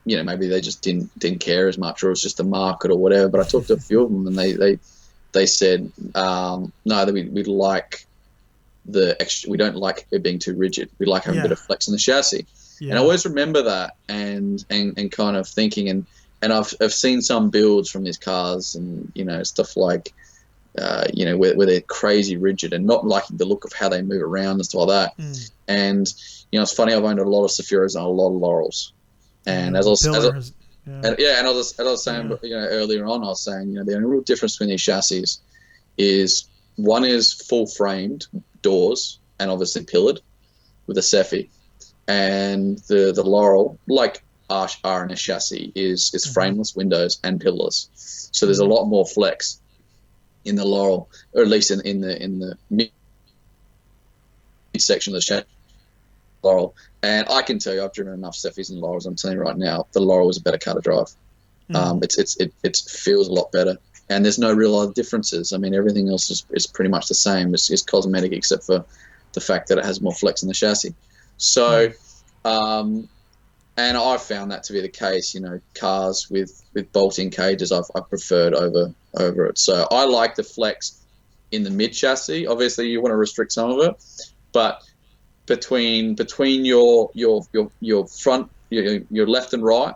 maybe they just didn't care as much, or it was just the market or whatever. But I talked to a few of them, and they said, no, that we like we don't like it being too rigid. We like having a bit of flex in the chassis. Yeah. And I always remember that and kind of thinking, and I've seen some builds from these cars and, stuff like, where they're crazy rigid and not liking the look of how they move around and stuff like that. And, it's funny, I've owned a lot of Sephiros and a lot of Laurels. And as And as I was saying, earlier on, I was saying, the only real difference between these chassis is one is full framed doors and obviously pillared with a Cephei, and the Laurel, like R&S chassis, is frameless windows and pillarless. So there's a lot more flex in the Laurel, or at least in the mid section of the chassis. Laurel, and I can tell you, I've driven enough Cepheis and Laurels. I'm telling you right now, the Laurel is a better car to drive. It feels a lot better, and there's no real other differences. I mean, everything else is pretty much the same. It's cosmetic, except for the fact that it has more flex in the chassis. So, and I've found that to be the case. Cars with bolt-in cages, I've preferred over it. So I like the flex in the mid chassis. Obviously, you want to restrict some of it, but between your front, your left and right,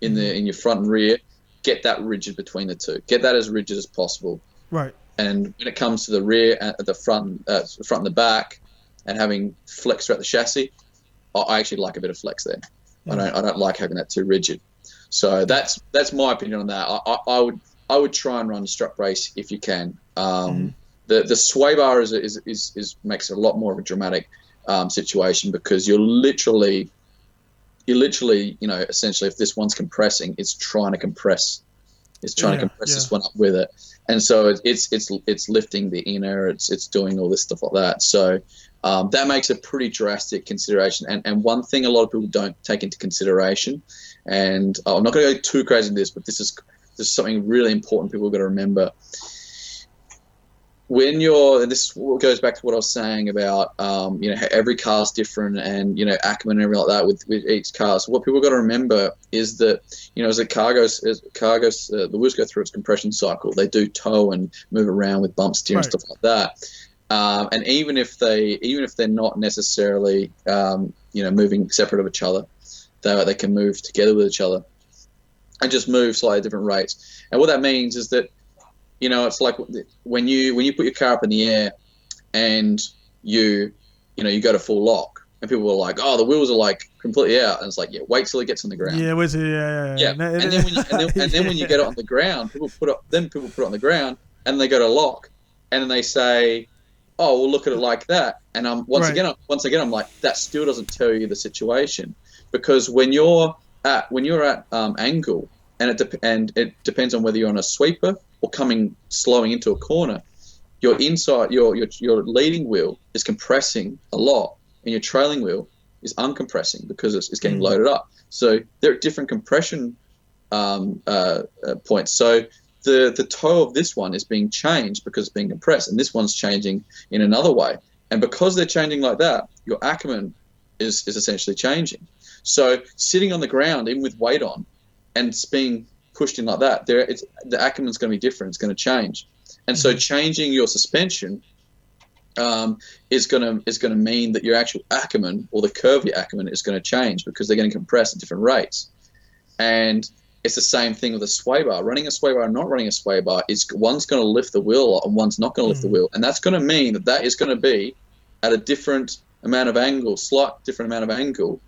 in your front and rear, get that rigid between the two. Get that as rigid as possible. Right. And when it comes to the rear, at the front and the back, and having flex throughout the chassis, I actually like a bit of flex there. I don't like having that too rigid. So that's my opinion on that. I would try and run a strut brace if you can. The sway bar is makes it a lot more of a dramatic situation, because you're literally, essentially, if this one's compressing, it's trying to compress this one up with it, and so it's lifting the inner, it's doing all this stuff like that. So that makes a pretty drastic consideration. And one thing a lot of people don't take into consideration, and I'm not going to go too crazy into this, but this is something really important people have got to remember. And this goes back to what I was saying about, how every car's different, and, Acker-Man and everything like that with each car. So what people got to remember is that, as the wheels go through its compression cycle, they do tow and move around with bump steer and stuff like that. And even if they're not necessarily, moving separate of each other, they can move together with each other and just move slightly different rates. And what that means is that, it's like when you put your car up in the air and you go to full lock, and people are like, "Oh, the wheels are like completely out," and it's like, "Yeah, wait till it gets on the ground." Yeah, wait till yeah. And then when you get it on the ground, people put it on the ground, and they go to lock, and then they say, "Oh, we'll look at it like that." And once again, I'm like, that still doesn't tell you the situation, because when you're at angle, and it depends on whether you're on a sweeper or slowing into a corner, your leading wheel is compressing a lot, and your trailing wheel is uncompressing because it's getting loaded up. So there are different compression points. So the toe of this one is being changed because it's being compressed, and this one's changing in another way. And because they're changing like that, your Acker-Man is essentially changing. So sitting on the ground, even with weight on, and it's being pushed in like that, the Acker-Man's going to be different. It's going to change, and so changing your suspension is going to mean that your actual Acker-Man, or the curve of your Acker-Man, is going to change, because they're going to compress at different rates. And it's the same thing with a sway bar. Running a sway bar and not running a sway bar, one's going to lift the wheel a lot and one's not going to lift the wheel, and that's going to mean that is going to be at a different amount of angle, slight different amount of angle,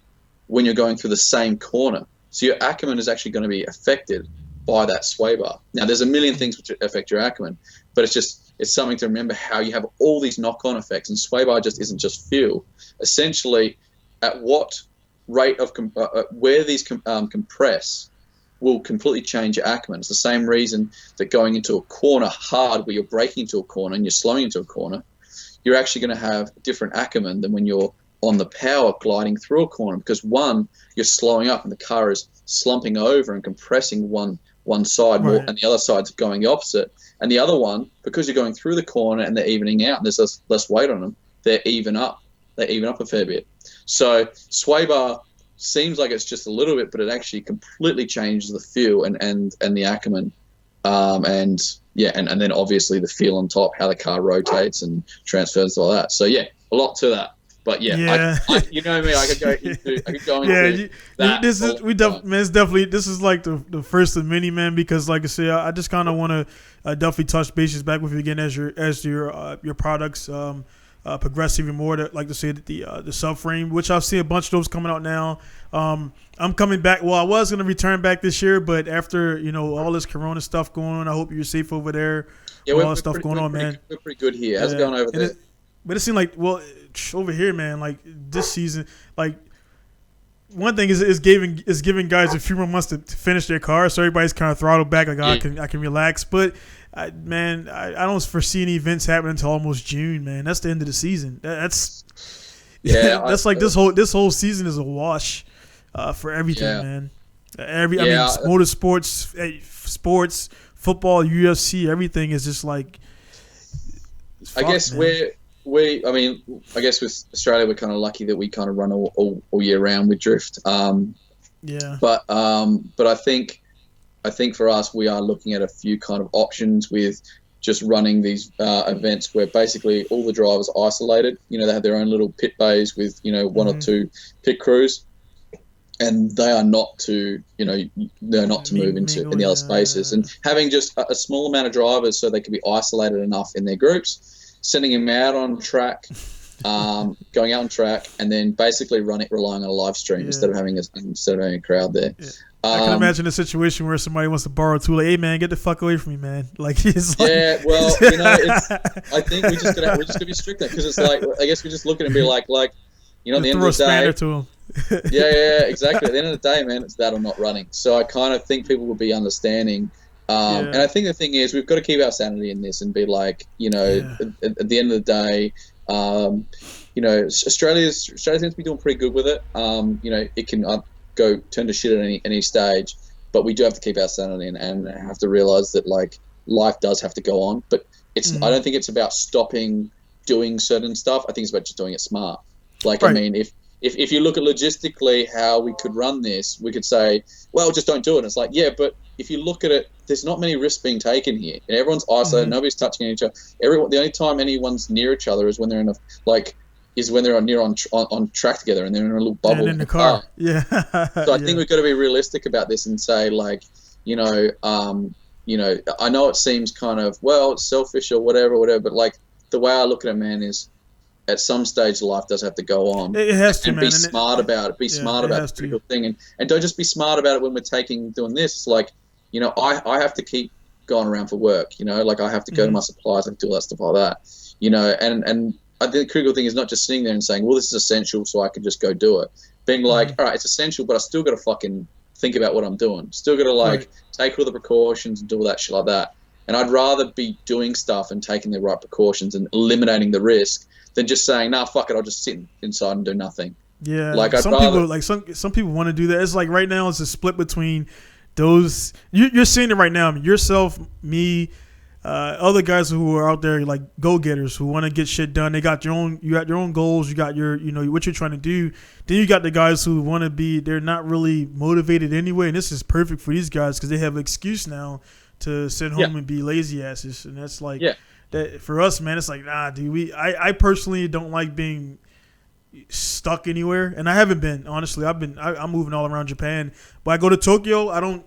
when you're going through the same corner. So your Acker-Man is actually going to be affected by that sway bar. Now, there's a million things which affect your Acker-Man, but it's something to remember, how you have all these knock-on effects, and sway bar just isn't just feel. Essentially, at what rate of where these compress will completely change your Acker-Man. It's the same reason that going into a corner hard, where you're braking into a corner and you're slowing into a corner, you're actually going to have a different Acker-Man than when you're on the power gliding through a corner, because one, you're slowing up and the car is slumping over and compressing one side more, and the other side's going the opposite. And the other one, because you're going through the corner and they're evening out and there's less weight on them, they even up a fair bit. So sway bar seems like it's just a little bit, but it actually completely changes the feel and the Acker-Man, and then obviously the feel on top, how the car rotates and transfers, all that. So yeah, a lot to that. But I you know me, I could go into that. It's definitely, this is like the first of many, man, because like I say, I just kind of want to definitely touch bases back with you again as your products progress even more. Like to say that the subframe, which I've seen a bunch of those coming out now. I'm coming back. Well, I was going to return back this year, but after all this Corona stuff going on, I hope you're safe over there. Yeah, all this stuff going on, man. We're pretty good here. How's it going over there? But it seemed like, over here, man, like this season, like one thing is giving guys a few more months to finish their car, so everybody's kind of throttled back, like I can relax. But I don't foresee any events happening until almost June, man. That's the end of the season. That's this whole season is a wash for everything, man. I mean, motorsports, sports, football, UFC, everything is just like. I guess man. I guess with Australia, we're kind of lucky that we kind of run all year round with drift. But I think for us, we are looking at a few kind of options with just running these events where basically all the drivers are isolated. They have their own little pit bays with one or two pit crews, and they are not to move into the other spaces. And having just a small amount of drivers so they can be isolated enough in their groups. Sending him out on track, going out on track, and then basically relying on a live stream instead of having a crowd there. Yeah. I can imagine a situation where somebody wants to borrow a tool. Like, hey man, get the fuck away from me, man! Like it's like, I think we're just gonna be strict there because it's like I guess we just look at it and be like at the end of the day, to him. yeah, exactly. At the end of the day, man, it's that or not running. So I kind of think people will be understanding. And I think the thing is we've got to keep our sanity in this and be like, at the end of the day, Australia seems to be doing pretty good with it. It can go turn to shit at any stage, but we do have to keep our sanity and have to realize that like life does have to go on. But it's I don't think it's about stopping doing certain stuff. I think it's about just doing it smart. Like, right. I mean, if you look at logistically how we could run this, we could say, well, just don't do it. And it's like, yeah, but if you look at it, there's not many risks being taken here. And everyone's isolated. Nobody's touching each other. The only time anyone's near each other is when they're in on track together and they're in a little bubble in the car. Yeah. So I think we've got to be realistic about this and say, like, I know it seems kind of, well, it's selfish or whatever, but like the way I look at it, man, is at some stage life does have to go on. It has to, and man. Be smart about it. Be smart about the critical thing, and don't just be smart about it when we're doing this. It's like, I have to keep going around for work. Like I have to go to my suppliers and do all that stuff like that. And I think the critical thing is not just sitting there and saying, well, this is essential, so I can just go do it. Being like, all right, it's essential, but I still got to fucking think about what I'm doing. Still got to take all the precautions and do all that shit like that. And I'd rather be doing stuff and taking the right precautions and eliminating the risk than just saying, nah, fuck it, I'll just sit inside and do nothing. Yeah, like some people want to do that. It's like right now it's a split between those. You're seeing it right now. I mean, yourself, me, other guys who are out there like go-getters who want to get shit done. They got you got your own goals. You got your what you're trying to do. Then you got the guys who want to be. They're not really motivated anyway, and this is perfect for these guys because they have an excuse now to sit home and be lazy asses, and that's like. Yeah. That for us, man, it's like, nah, dude. I personally don't like being stuck anywhere, and I haven't been. Honestly, I'm moving all around Japan, but I go to Tokyo. I don't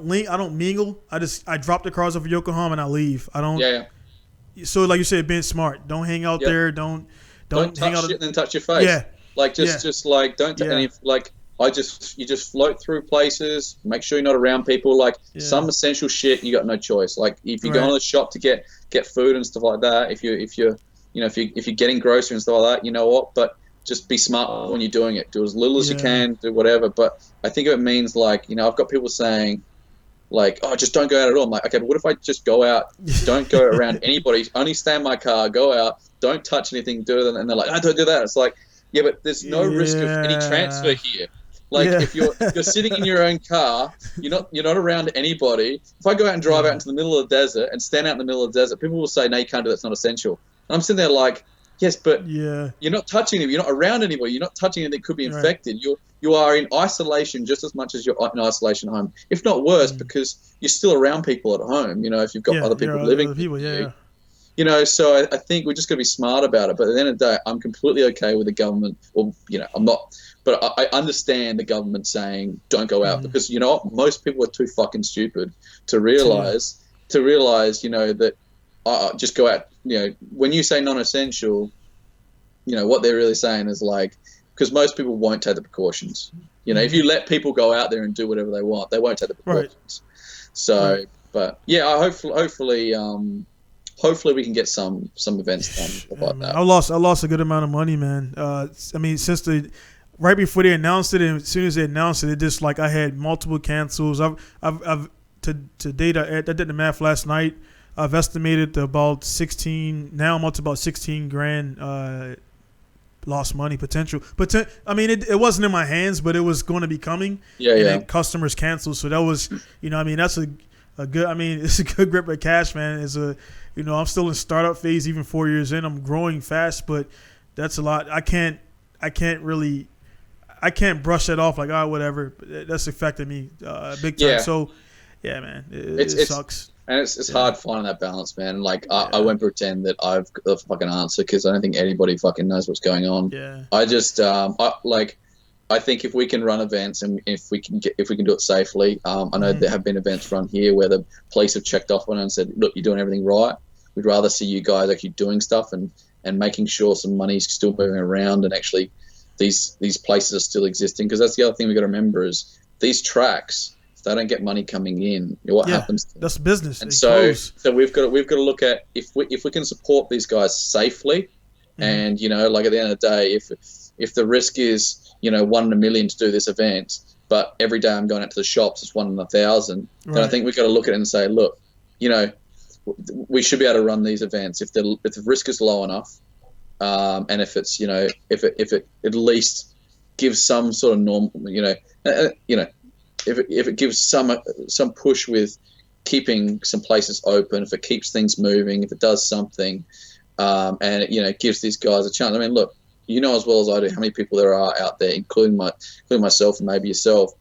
mingle. I drop the cars over Yokohama and I leave. I don't. Yeah. So like you said, being smart. Don't hang out there. Don't touch hang out shit and then touch your face. Yeah. Like just like don't any like. You just float through places. Make sure you're not around people. Like some essential shit, you got no choice. Like if you go in the shop to get food and stuff like that, if you're getting groceries and stuff like that, you know what? But just be smart when you're doing it. Do as little as you can. Do whatever. But I think it means like I've got people saying like, oh, just don't go out at all. I'm like, okay, but what if I just go out? Don't go around anybody. Only stay in my car. Go out. Don't touch anything. Do it. And they're like, oh, don't do that. It's like, yeah, but there's no risk of any transfer here. Like if you're sitting in your own car, you're not around anybody. If I go out and drive out into the middle of the desert and stand out in the middle of the desert, people will say, no, you can't do that. It's not essential. And I'm sitting there like, yes, but you're not touching them. You're not around anybody. You're not touching anything that could be infected. You are in isolation just as much as you're in isolation at home, if not worse, because you're still around people at home. If you've got other people living with you. So I think we're just going to be smart about it. But at the end of the day, I'm completely okay with the government, or I'm not. But I understand the government saying don't go out because most people are too fucking stupid to realize that just go out. When you say non-essential, what they're really saying is like, because most people won't take the precautions. If you let people go out there and do whatever they want, they won't take the precautions. Right. So, but yeah, hopefully we can get some events done stuff like that. I lost a good amount of money, man. I mean, right before they announced it, and as soon as they announced it just like I had multiple cancels. I've to date, I did the math last night. I've estimated about 16. Now I'm up to about 16 grand lost money potential. I mean, it wasn't in my hands, but it was going to be coming. Yeah, and then customers canceled, so that was, I mean, that's a good. I mean, it's a good grip of cash, man. It's a, I'm still in startup phase, even 4 years in. I'm growing fast, but that's a lot. I can't brush that off like, whatever. That's affected me big time. Yeah. So, yeah, man, it sucks. And it's hard finding that balance, man. Like, I won't pretend that I've got the fucking answer because I don't think anybody fucking knows what's going on. Yeah. I just, I think if we can run events and if we can do it safely, I know there have been events run here where the police have checked off on it and said, look, you're doing everything right. We'd rather see you guys actually doing stuff and making sure some money's still moving around and actually these places are still existing. Because that's the other thing we've got to remember is these tracks, if they don't get money coming in, what happens to them? That's business. And so we've got to look at if we can support these guys safely, and like at the end of the day, if the risk is 1 in a million to do this event, but every day I'm going out to the shops, it's 1 in 1,000. Right. Then I think we've got to look at it and say, look, we should be able to run these events if the risk is low enough, and if it's if it at least gives some sort of normal, if it gives some push with keeping some places open, if it keeps things moving, if it does something, and it gives these guys a chance. I mean, look, as well as I do how many people there are out there, including myself and maybe yourself.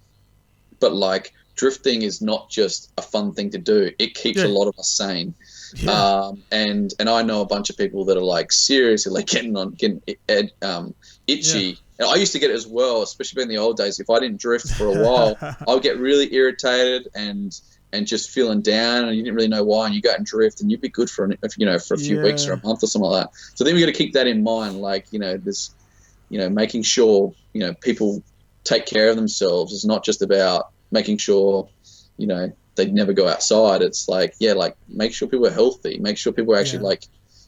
But like, drifting is not just a fun thing to do. It keeps a lot of us sane. Yeah. And I know a bunch of people that are like seriously like getting itchy. And I used to get it as well, especially in the old days. If I didn't drift for a while, I would get really irritated and just feeling down, and you didn't really know why, and you go out and drift, and you'd be good for a few weeks or a month or something like that. So then we got to keep that in mind, like this, making sure people take care of themselves. It's not just about making sure they never go outside. It's like make sure people are healthy, make sure people are actually like.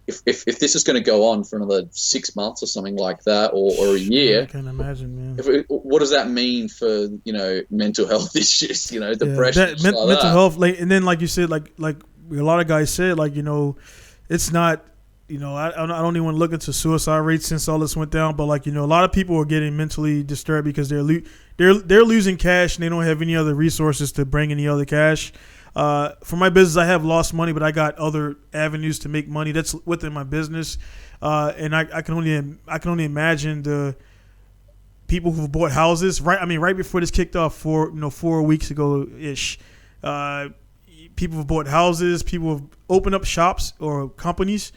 If this is going to go on for another 6 months or something like that, or a year, I can imagine, man. What does that mean for mental health issues? Depression, mental health, and then like you said, like a lot of guys said, it's not. I don't even want to look into suicide rates since all this went down, but a lot of people are getting mentally disturbed because they're losing cash and they don't have any other resources to bring any other cash. For my business, I have lost money, but I got other avenues to make money. That's within my business, and I can only imagine the people who bought houses. Right before this kicked off, 4 weeks ago ish. People have bought houses. People have opened up shops or companies,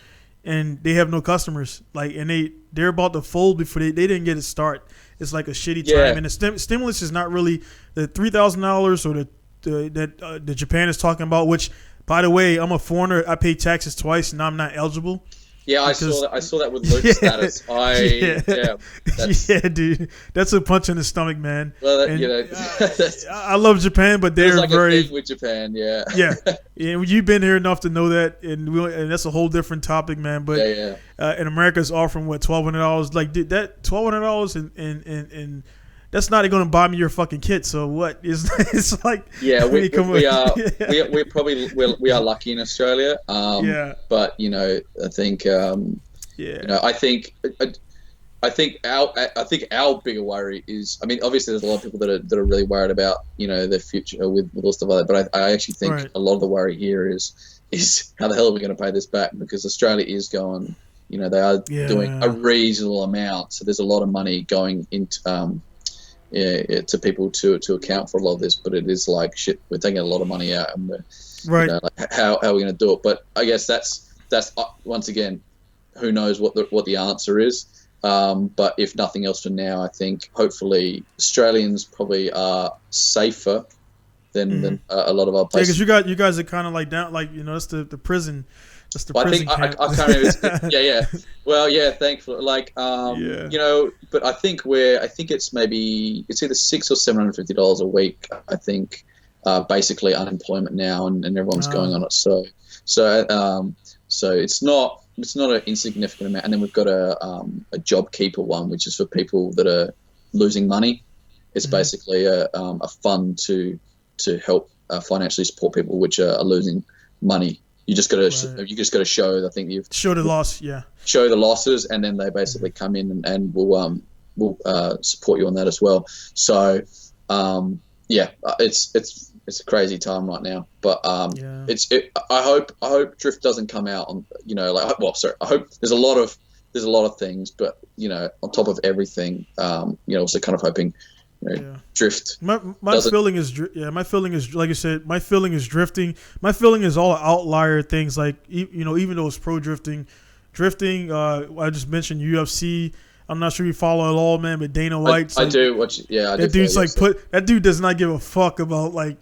and they have no customers. And they're about to fold before they didn't get a start. It's like a shitty time, and the stimulus is not really the $3,000 or that Japan is talking about, which, by the way, I'm a foreigner. I pay taxes twice, and I'm not eligible. Yeah, I saw that with Luke's status. Dude, that's a punch in the stomach, man. Well, I love Japan, but they're like very a thing with Japan. Yeah. You've been here enough to know that, and that's a whole different topic, man. But in America, it's offering $1,200. Like, dude, that $1,200 and that's not going to buy me your fucking kit. So what? It's like, we are lucky in Australia. But I think I think our bigger worry is, obviously there's a lot of people that are really worried about their future with all stuff like that. But I actually think a lot of the worry here is how the hell are we going to pay this back? Because Australia is going, they are doing a reasonable amount. So there's a lot of money going into to people to account for a lot of this, but it is like shit. We're taking a lot of money out, and how are we going to do it? But I guess that's once again, who knows what the answer is. But if nothing else for now, I think hopefully Australians probably are safer than a lot of our places. Yeah, because you guys are kind of like down, it's the prison That's the Well, I prison think camp. I can't remember. Yeah. Well, yeah. Thankfully, like you know, but I think it's either $600 or $750 a week. I think basically unemployment now, and everyone's going on it. So it's not an insignificant amount. And then we've got a JobKeeper one, which is for people that are losing money. It's basically a fund to help financially support people which are losing money. You just got to show. I think you've show the loss. Yeah. Show the losses, and then they basically come in and will support you on that as well. So it's a crazy time right now. But I hope drift doesn't come out on I hope there's a lot of things, but on top of everything, also kind of hoping. Drift. My feeling is like I said. My feeling is drifting. My feeling is all outlier things like even though it's pro drifting. I just mentioned UFC. I'm not sure you follow it all, man. But Dana White's I do. That dude's like that dude does not give a fuck about like.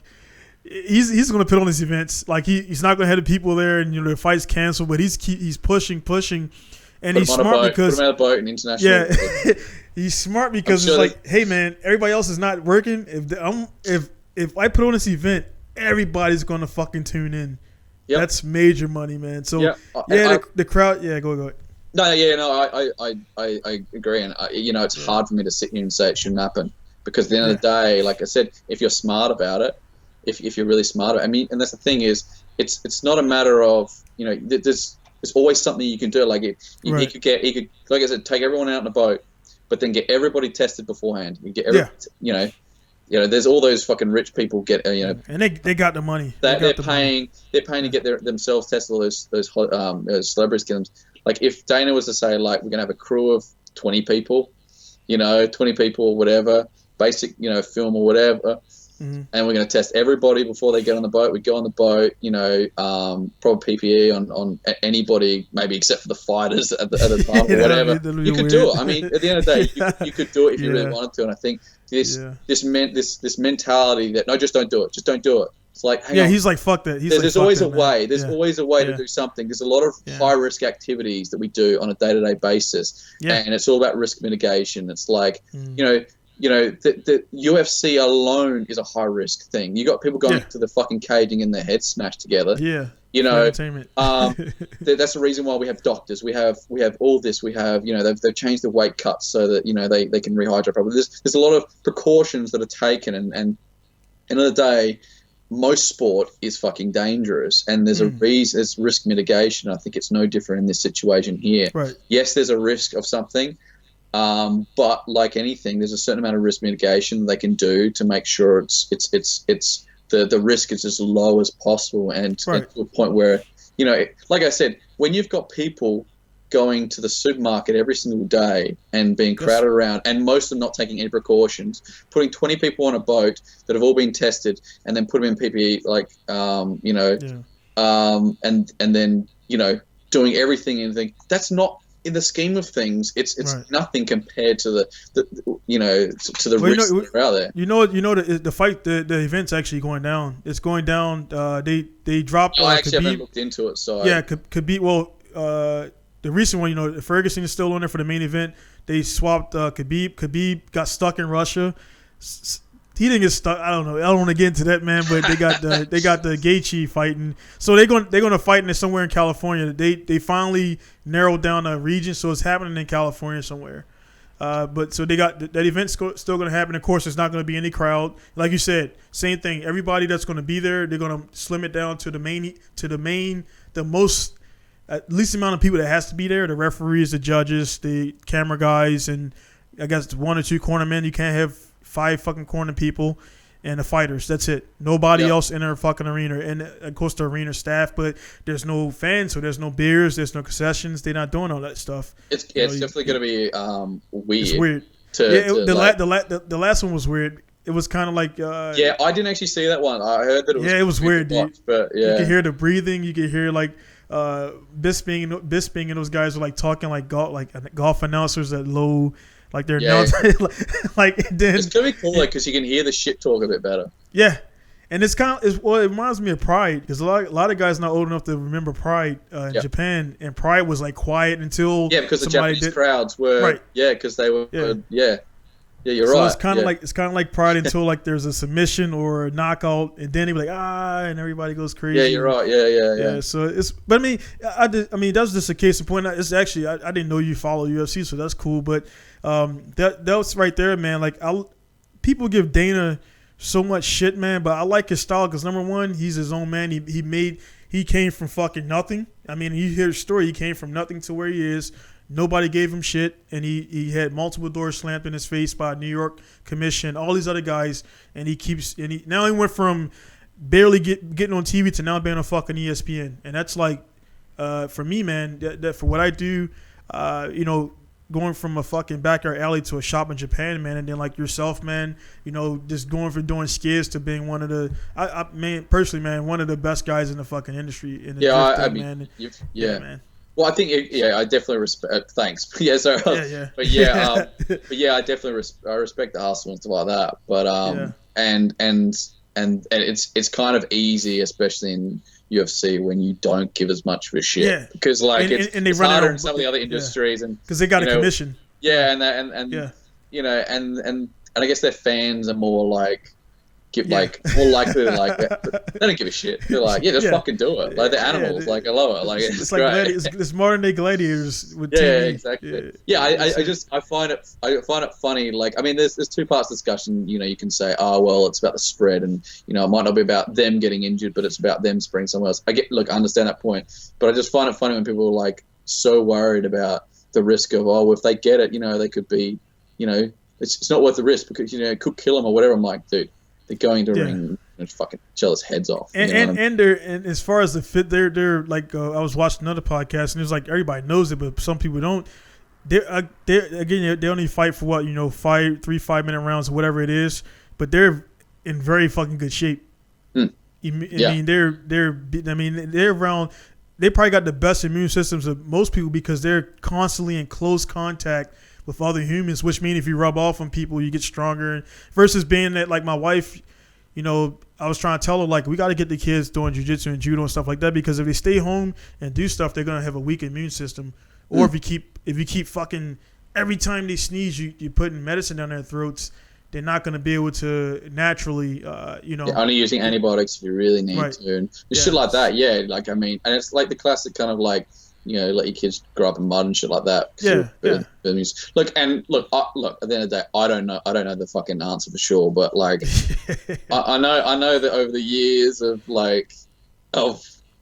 He's going to put on these events. Like he's not going to have the people there, and the fight's canceled. But he's pushing, and he's smart because put him on a boat in international. Yeah. He's smart because it's like, hey man, everybody else is not working. If I put on this event, everybody's gonna fucking tune in. Yep. That's major money, man. So the crowd. Yeah, go ahead. I agree, and it's hard for me to sit here and say it shouldn't happen because at the end of the day, like I said, if you're smart about it, if you're really smart, I mean, and that's the thing is, it's not a matter of there's always something you can do. Like he could like I said, take everyone out in a boat. But then get everybody tested beforehand. You get there's all those fucking rich people get and they got the money. They're paying to get themselves tested. All those celebrities get them. Like if Dana was to say like we're gonna have a crew of 20 people, 20 people or whatever, basic film or whatever. And we're going to test everybody before they get on the boat. We go on the boat, probably PPE on anybody, maybe except for the fighters at the time or whatever. You could do it. I mean, at the end of the day, you could do it if you really wanted to. And I think this mentality that no, just don't do it. Just don't do it. It's like, hang on. He's like, fuck that. There's always a way. There's always a way to do something. There's a lot of high risk activities that we do on a day-to-day basis, and it's all about risk mitigation. It's like, the UFC alone is a high risk thing. You got people going to the fucking cage and getting their heads smashed together. Yeah. Entertainment. That's the reason why we have doctors. We have all this. We have they've changed the weight cuts so that they can rehydrate properly. There's a lot of precautions that are taken, and end of the day, most sport is fucking dangerous, and there's a reason. There's risk mitigation. I think it's no different in this situation here. Right. Yes, there's a risk of something. But like anything, there's a certain amount of risk mitigation they can do to make sure it's the risk is as low as possible, and to a point where like I said, when you've got people going to the supermarket every single day and being crowded around, and most of them not taking any precautions, putting 20 people on a boat that have all been tested, and then put them in PPE, and then doing everything and think that's not. In the scheme of things, it's nothing compared to the risks that are out there. The fight, the event's actually going down. It's going down. They dropped. I actually haven't looked into it. So Khabib. Well, the recent one, Ferguson is still on there for the main event. They swapped Khabib. Khabib got stuck in Russia. He didn't get stuck. I don't know. I don't want to get into that, man. But they got the Gaethje fighting. So they're going to fight in somewhere in California. They finally narrowed down a region, so it's happening in California somewhere. But so they got that event's still going to happen. Of course, there's not going to be any crowd. Like you said, same thing. Everybody that's going to be there, they're going to slim it down to the most at least amount of people that has to be there. The referees, the judges, the camera guys, and I guess 1 or 2 cornermen. You can't have 5 fucking corner people and the fighters. That's it. Nobody else in our fucking arena. And of course the arena staff, but there's no fans, so there's no beers, there's no concessions. They're not doing all that stuff. It's definitely going to be weird. It's weird. The last one was weird. It was kind of like I didn't actually see that one. I heard that it was weird, watch, dude. But you could hear the breathing. You could hear like Bisping and those guys were like talking like golf announcers at low. Like they're not like then it's gonna be cool because you can hear the shit talk a bit better. Yeah, And it's kind of, it reminds me of Pride, because a lot of guys not old enough to remember Pride in Japan, and Pride was like quiet until because the Japanese crowds were because they were you're so right. It's kind of like Pride until like there's a submission or a knockout, and then they be like and everybody goes crazy. Yeah, you're right. Yeah. So but I mean that's just a case in point. It's actually I didn't know you follow UFC, so that's cool. But that was right there, man. Like people give Dana so much shit, man, but I like his style because number one, he's his own man. He came from fucking nothing. I mean, you hear the story. He came from nothing to where he is. Nobody gave him shit, and he had multiple doors slammed in his face by New York Commission, all these other guys, and he now he went from barely getting on TV to now being on fucking ESPN, and that's like for me, man, that for what I do, going from a fucking backyard alley to a shop in Japan, man, and then like yourself, man, just going from doing skids to being one of the, personally, man, one of the best guys in the fucking industry. In the man. Well, I think, I definitely respect. Thanks. But I definitely I respect the hustle and stuff like that. But and it's kind of easy, especially in UFC, when you don't give as much of a shit because it's harder in some of the other industries, and because they got a commission. And I guess their fans are more like. More likely they don't give a shit. They're like, just fucking do it. Like, they're animals. Like, I love it. Like, it's great. It's modern day gladiators with TV. Exactly. I find it funny. Like, I mean, there's two parts discussion. You can say, it's about the spread, and it might not be about them getting injured, but it's about them spreading somewhere else. I understand that point, but I just find it funny when people are like so worried about the risk of if they get it, they could be, it's not worth the risk because it could kill them or whatever. I'm like, dude. They're going to ring and fucking each other's heads off. And as far as the fit, they're like I was watching another podcast and it was like everybody knows it, but some people don't. They only fight for 3-5 minute rounds or whatever it is, but they're in very fucking good shape. I mean they're around. They probably got the best immune systems of most people because they're constantly in close contact with other humans, which means if you rub off on people, you get stronger. Versus being that, like my wife, I was trying to tell her, like, we got to get the kids doing jiu-jitsu and judo and stuff like that because if they stay home and do stuff, they're going to have a weak immune system. Or if you keep fucking, every time they sneeze, you're putting medicine down their throats, they're not going to be able to naturally, only using antibiotics if you really need to. And shit like that, Like, I mean, and it's like the classic kind of like, let your kids grow up in mud and shit like that. Look, at the end of the day, I don't know the fucking answer for sure, but like, I know that over the years of a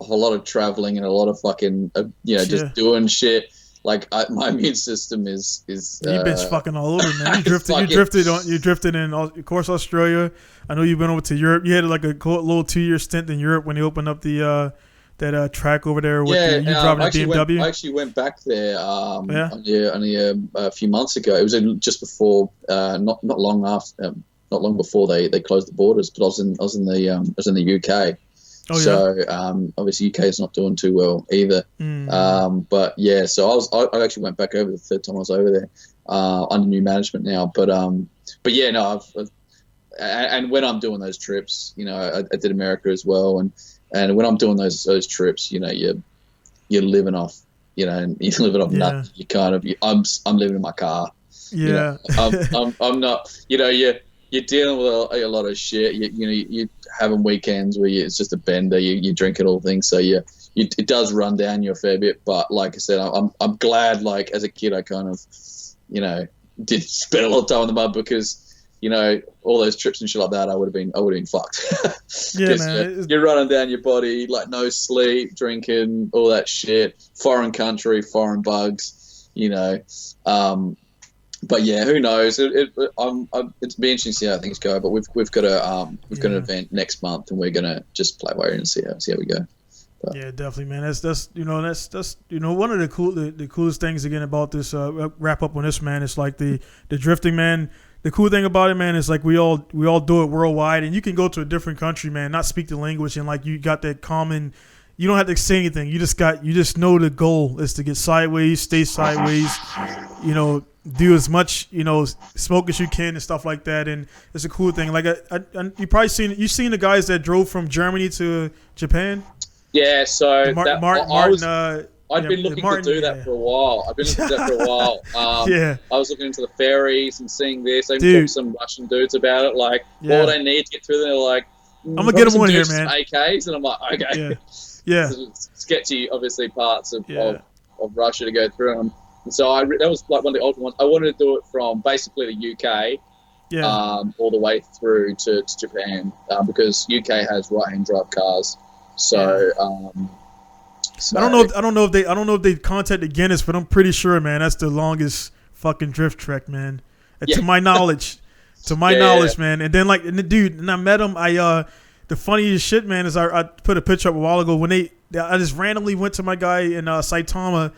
lot of traveling and a lot of fucking, just doing shit. Like my immune system is. You bitch fucking all over, man. You drifted in, of course, Australia. I know you've been over to Europe. You had like a little 2-year stint in Europe when they opened up the. That track over there with you driving a BMW? I actually went back there only a few months ago. It was just before, not long before they closed the borders. But I was in the UK. Obviously UK is not doing too well either. So I actually went back over the third time I was over there under new management now. And when I'm doing those trips, I did America as well, and when I'm doing those trips, you're living off, and you're living off nothing. You kind of, I'm living in my car. Yeah. I'm not. You're dealing with a lot of shit. You're having weekends where it's just a bender. You drinking all things, so it does run down you a fair bit. But like I said, I'm glad. Like as a kid, I kind of, did spend a lot of time in the mud because. All those trips and shit like that, I would have been fucked. Man. You're running down your body, like no sleep, drinking, all that shit, foreign country, foreign bugs, But yeah, who knows? It's be interesting to see how things go. But we've got an event next month, and we're gonna just play by ear and see how we go. But. Yeah, definitely, man. That's one of the coolest things again about this. Wrap up on this, man. It's like the drifting, man. The cool thing about it, man, is like we all do it worldwide, and you can go to a different country, man, not speak the language, and like you got that common, you don't have to say anything. You just know the goal is to get sideways, stay sideways, do as much, smoke as you can and stuff like that. And it's a cool thing. Like you probably seen the guys that drove from Germany to Japan. Yeah, so I've been looking to do that for a while. I was looking into the ferries and seeing this. I even talked to some Russian dudes about it. Like, what do they need to get through there? Like, I'm gonna get them one here, man. AKs, and I'm like, okay, yeah. Sketchy, obviously, parts of Russia to go through. And so that was like one of the ultimate ones. I wanted to do it from basically the UK, all the way through to Japan, because UK has right-hand drive cars. So, I don't know if they contacted Guinness, but I'm pretty sure, man, that's the longest fucking drift trek, man. To my knowledge. Man. And then and I met him. The funniest shit, man, is I put a picture up a while ago when I just randomly went to my guy in Saitama.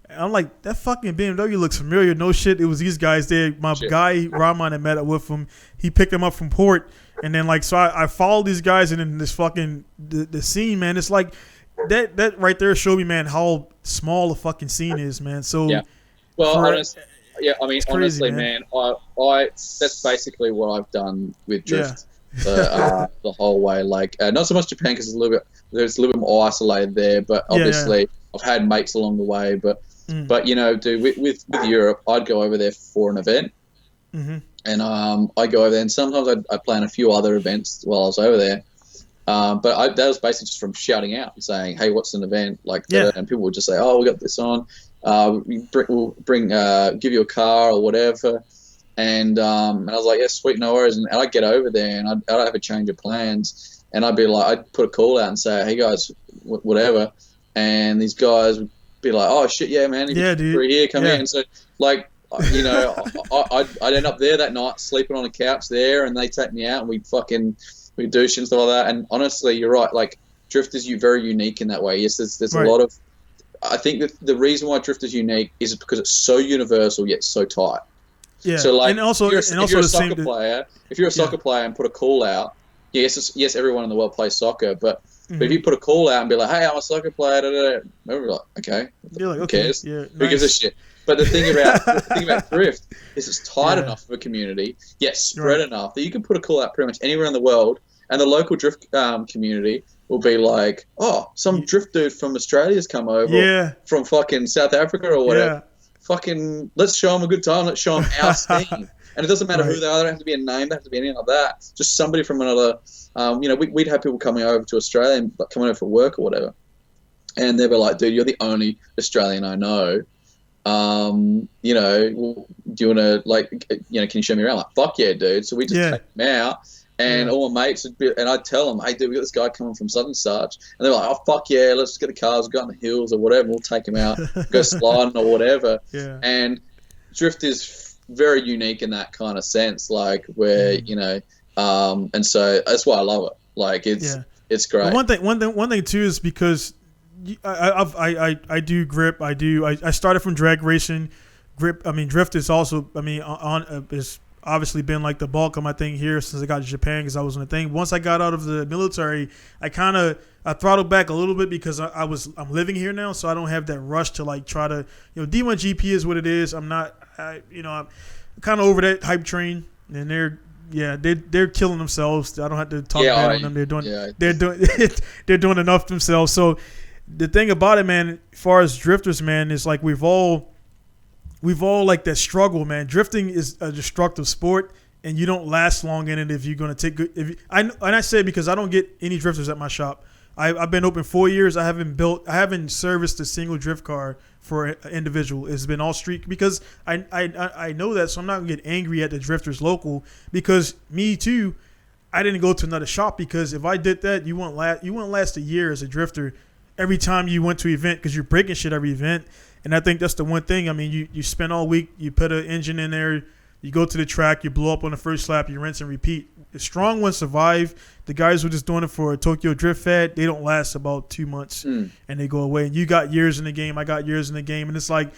And I'm like, that fucking BMW looks familiar. No shit, it was these guys there. My guy Rahman had met up with him. He picked him up from port, and then so I followed these guys, and then this fucking the scene, man. It's like that right there showed me, man, how small the fucking scene is, man. So honestly, man, I that's basically what I've done with drift the whole way. Like, not so much Japan because it's a little bit more isolated there, but obviously I've had mates along the way. But dude, with Europe, I'd go over there for an event, and I go over there, and sometimes I plan a few other events while I was over there. But that was basically just from shouting out and saying, "Hey, what's an event?" And people would just say, "Oh, we got this on. We'll give you a car or whatever." And I was like, "Yeah, sweet, no worries." And I'd get over there, and I'd have a change of plans, and I'd be like, I'd put a call out and say, "Hey guys, whatever," and these guys would be like, "Oh shit, yeah, man, dude, free here, come in." So I'd end up there that night, sleeping on a couch there, and they take me out, and we do shit and stuff like that. And honestly, you're right. Like, drift is very unique in that way. Yes, there's a lot of. I think that the reason why drift is unique is because it's so universal yet so tight. Yeah. So if you're a soccer player and put a call out, yes, everyone in the world plays soccer, but if you put a call out and be like, "Hey, I'm a soccer player," everyone's like, "Okay, who cares? Yeah, who gives a shit?" But the thing about drift is it's tight enough of a community, yet spread enough that you can put a call out pretty much anywhere in the world, and the local drift community will be like, "Oh, some drift dude from Australia's come over, from fucking South Africa or whatever. Fucking, let's show them a good time. Let's show them our scene." And it doesn't matter who they are. They don't have to be a name. They don't have to be anything like that. Just somebody from another. We'd have people coming over to Australia and coming over for work or whatever, and they'd be like, "Dude, you're the only Australian I know. Do you want to can you show me around?" Like, fuck yeah, dude. So we just take them out, and all my mates would be, and I'd tell them, "Hey, dude, we got this guy coming from such and such," and they're like, "Oh fuck yeah, let's just get the cars, go in the hills or whatever, we'll take him out, go sliding or whatever." And drift is very unique in that kind of sense, like where and so that's why I love it. Like it's great. But one thing too is because I do grip. I started from drag racing. Grip. I mean, drift is also. I mean, is obviously been like the bulk of my thing here since I got to Japan because I was on the thing. Once I got out of the military, I throttled back a little bit because I'm living here now, so I don't have that rush to try to D1 GP is what it is. I'm kind of over that hype train, and they're killing themselves. I don't have to talk bad on them. They're doing enough themselves. So the thing about it, man, as far as drifters, man, is like we've all like that struggle, man. Drifting is a destructive sport, and you don't last long in it if you're going to take good. I say it because I don't get any drifters at my shop. I've been open 4 years. I haven't serviced a single drift car for an individual. It's been all street because I know that, so I'm not gonna get angry at the drifters local because me too. I didn't go to another shop because if I did that, you wouldn't last a year as a drifter. Every time you went to an event because you're breaking shit every event, and I think that's the one thing. I mean, you spend all week, you put an engine in there, you go to the track, you blow up on the first lap, you rinse and repeat. The strong ones survive. The guys who are just doing it for a Tokyo Drift Fed, they don't last about 2 months and they go away. And you got years in the game, I got years in the game, and it's like,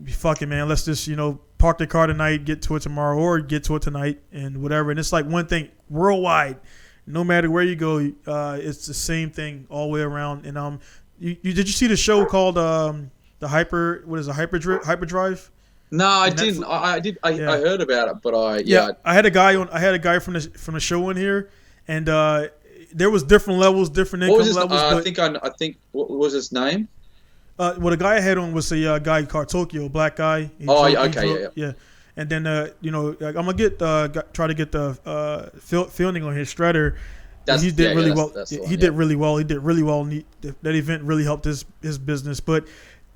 fuck it, man. Let's just park the car tonight, get to it tomorrow, or get to it tonight, and whatever. And it's like one thing worldwide. no matter where you go, it's the same thing all the way around. And did you see the show called the Hyperdrive? No, I On didn't. Netflix? I did. I Yeah. heard about it, but I had a guy from the show in here, and there was different levels, different What was income his? levels. I think. What was his name? Well, the guy I had on was a guy called Tokyo, black guy. Yeah. And then I'm gonna try to get the fielding on his shredder. He did really well. He did really well. He did really well. And that event really helped his business. But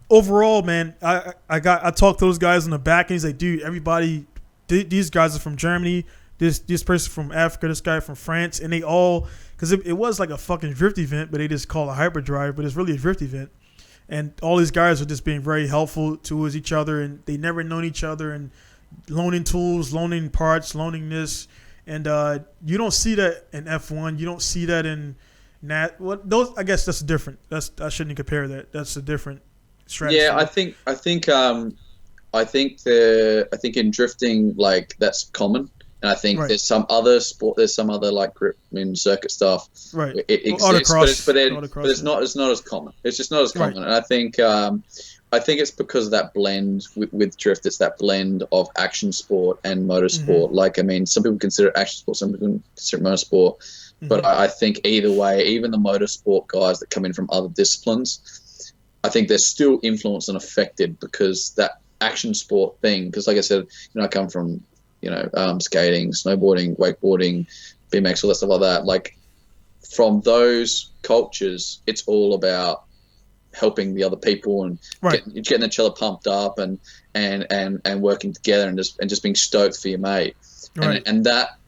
overall, man, I talked to those guys in the back, and he's like, dude, everybody, these guys are from Germany. This person from Africa, this guy from France, and they all, because it was like a fucking drift event, but they just call it a hyperdrive, but it's really a drift event. And all these guys are just being very helpful towards each other, and they never known each other, and loaning tools, loaning parts, loaning this. And you don't see that in F1. You don't see that in those. I guess that's different. I shouldn't compare that. That's a different strategy. Yeah, I think in drifting, like, that's common. And I think there's some other like grip in circuit stuff. Right. It exists, but it's not as common. It's just not as common. And I think it's because of that blend with drift. It's that blend of action sport and motorsport. Mm-hmm. Like, I mean, some people consider it action sport, some people consider it motorsport. Mm-hmm. But I think either way, even the motorsport guys that come in from other disciplines, I think they're still influenced and affected because that action sport thing. Because, like I said, I come from skating, snowboarding, wakeboarding, BMX, all that stuff like that. Like, from those cultures, it's all about helping the other people and getting each other pumped up and working together and just being stoked for your mate. Right. And that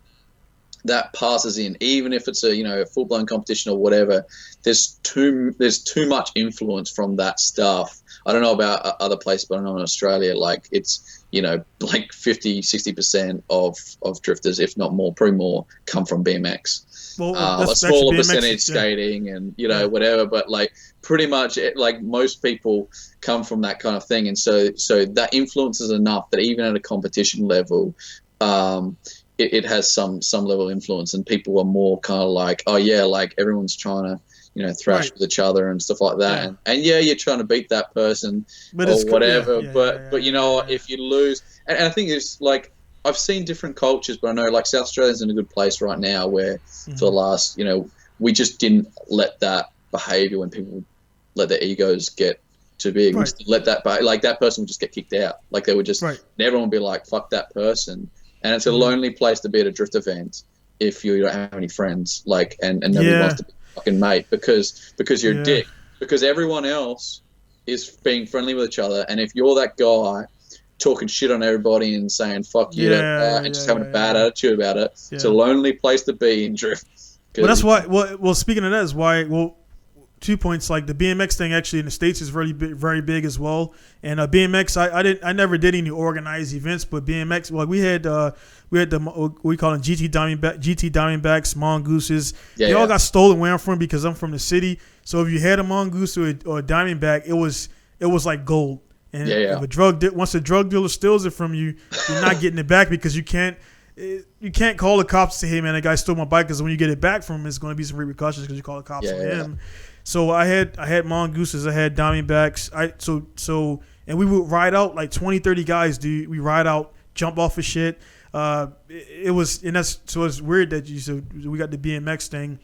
passes in, even if it's a full blown competition or whatever. There's too much influence from that stuff. I don't know about other places, but I know in Australia, like, it's like 50-60% of drifters, if not more, probably more, come from BMX. Well, a smaller percentage skating and whatever, but like pretty much like most people come from that kind of thing, and so that influences enough that even at a competition level, it has some level of influence, and people are more kind of like, oh yeah, like everyone's trying to thrash with each other and stuff like that, and you're trying to beat that person or whatever, but if you lose, and I think it's like, I've seen different cultures, but I know like South Australia's in a good place right now where for the last, we just didn't let that behaviour, when people let their egos get too big, let that, like, that person would just get kicked out. Like, they would just, everyone would be like, fuck that person. And it's a lonely place to be at a drift event if you don't have any friends, like, and nobody wants to be fucking mate because you're a dick, because everyone else is being friendly with each other, and if you're that guy talking shit on everybody and saying fuck you and just having a bad attitude about it, it's a lonely place to be in drift. Well, that's why. Well, speaking of that, is why. Well, 2 points. Like, the BMX thing actually in the States is very big as well. And BMX, I never did any organized events, but BMX, like, we had the we call them GT Diamondbacks, mongooses. They all got stolen where I'm from, because I'm from the city. So if you had a mongoose or a diamondback, it was like gold. And if once a drug dealer steals it from you, you're not getting it back, because you can't call the cops and say, hey man, that guy stole my bike, because when you get it back from him, it's going to be some repercussions because you call the cops on him. So I had mongooses, I had diamondbacks. And we would ride out like 20, 30 guys, dude. We ride out, jump off of shit. It's weird that you said we got the BMX thing.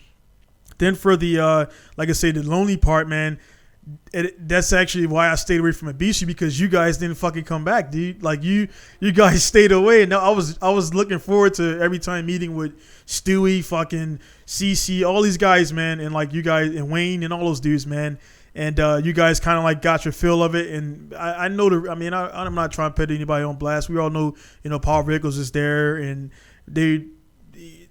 Then for the like I say, the lonely part, man, that's actually why I stayed away from Ebisu, because you guys didn't fucking come back, dude. Like, you guys stayed away, and I was looking forward to every time meeting with Stewy, fucking CC, all these guys, man, and like you guys and Wayne and all those dudes, man. And you guys kind of like got your feel of it, and I know I'm not trying to put anybody on blast. We all know, Power Vehicles is there, and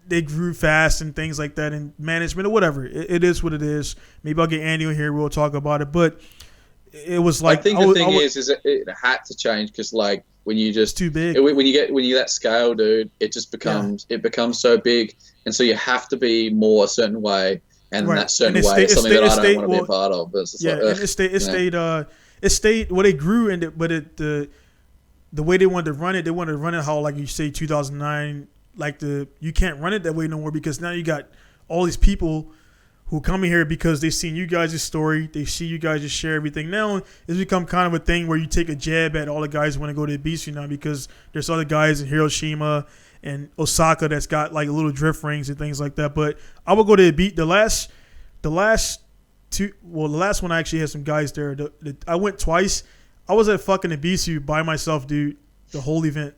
they grew fast and things like that, and management or whatever. It is what it is. Maybe I'll get Andy on here. We'll talk about it. But it was like, I think the thing is it had to change, because like when you just too big, when you that scale, dude, it just becomes so big, and so you have to be more a certain way. And that certain way is something that I don't want to be a part of. But it's it stayed. Well, they grew, the way they wanted to run it, how, like you say, 2009. Like, you can't run it that way no more, because now you got all these people who come in here because they've seen you guys' story, they see you guys just share everything. Now it's become kind of a thing where you take a jab at all the guys who want to go to Ebisu now because there's other guys in Hiroshima and Osaka that's got like little drift rings and things like that. But I would go to Ebisu. The last one I actually had some guys there. I went twice. I was at fucking Ebisu by myself, dude. The whole event.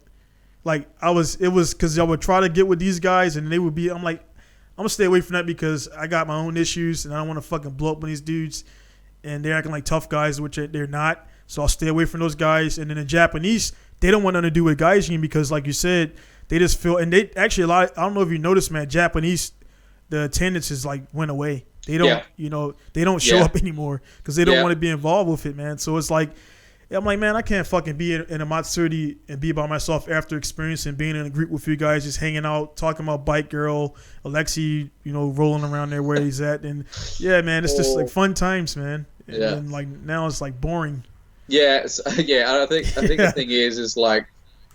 Like it was because I would try to get with these guys and they would be. I'm like, I'm gonna stay away from that because I got my own issues and I don't want to fucking blow up on these dudes. And they're acting like tough guys, which they're not. So I'll stay away from those guys. And then the Japanese, they don't want nothing to do with Gaijin because, like you said, they just feel. And they actually I don't know if you noticed, man. Japanese, the attendance is like went away. They don't, they don't show up anymore because they don't want to be involved with it, man. So it's like. I'm like, man, I can't fucking be in a Matsuri and be by myself after experiencing being in a group with you guys, just hanging out, talking about Bike Girl, Alexi, rolling around there where he's at. And, yeah, man, it's just like fun times, man. And like now it's like boring. Yeah, I think the thing is like,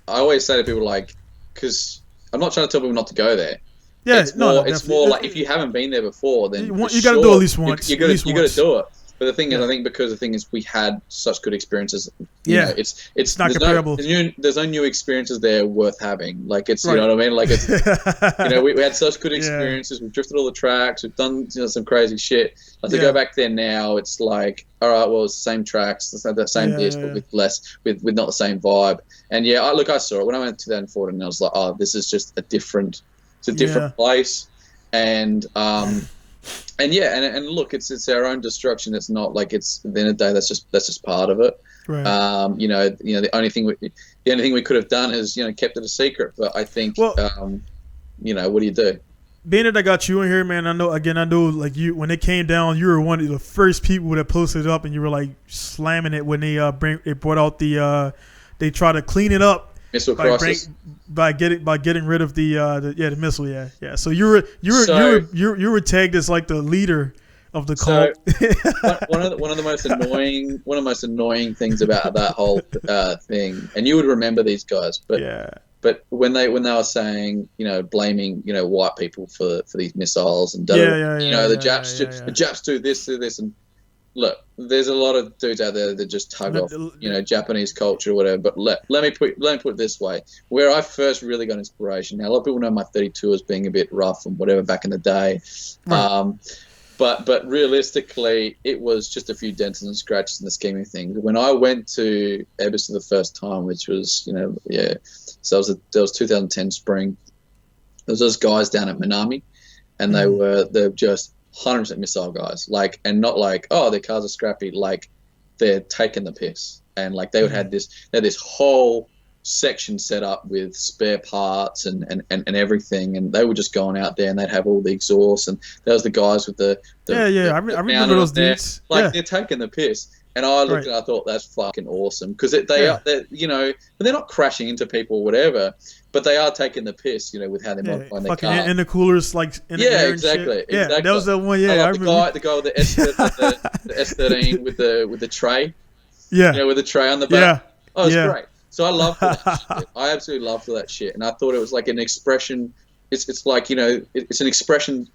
I always say to people, like, because I'm not trying to tell people not to go there. Yeah, it's more like if you haven't been there before, then you got to do it at least once. You got to do it. But the thing is, I think because the thing is, we had such good experiences. It's not comparable. There's no new experiences there worth having. Like it's, you know what I mean? Like it's, we had such good experiences. We've drifted all the tracks. We've done some crazy shit. Like to go back there now, it's like, all right, well, it's the same tracks, the same disc, but with less, with not the same vibe. And I saw it when I went to 2014, and I was like, oh, this is just a different place, and and look, it's our own destruction. It's not like it's at the end of the day. That's just part of it. Right. The only thing we could have done is kept it a secret. But I think what do you do? Being that I got you in here, man, I know like you when it came down, you were one of the first people that posted it up, and you were like slamming it when they brought out they try to clean it up. Missile crisis by getting rid of the missile, yeah. So you were tagged as like the leader of the cult. one of the most annoying things about that whole thing, and you would remember these guys, but when they were saying blaming white people for these missiles and the Japs do this and. Look, there's a lot of dudes out there that just tug off, Japanese culture or whatever. But let me put it this way: where I first really got inspiration. Now, a lot of people know my 32 as being a bit rough and whatever back in the day, right. But realistically, it was just a few dents and scratches in the scheme of things. When I went to Ebisu the first time, which was so that was 2010 spring. There was those guys down at Minami, and they're just 100% missile guys, like, and not like, oh, their cars are scrappy, like they're taking the piss. And like they had this whole section set up with spare parts and everything, and they were just going out there and they'd have all the exhausts, and that was the guys with the I remember those dudes. Like they're taking the piss. And I looked and I thought that's fucking awesome because they're not crashing into people or whatever, but they are taking the piss, with how they're modifying their car. And the coolers, like, in the air exactly. Yeah, that was the one. Yeah, I remember the guy with the S13 with the tray. Yeah, with the tray on the back. Yeah, oh, it's great. So I loved that shit. I absolutely loved that shit, and I thought it was like an expression. It's like it's an expression.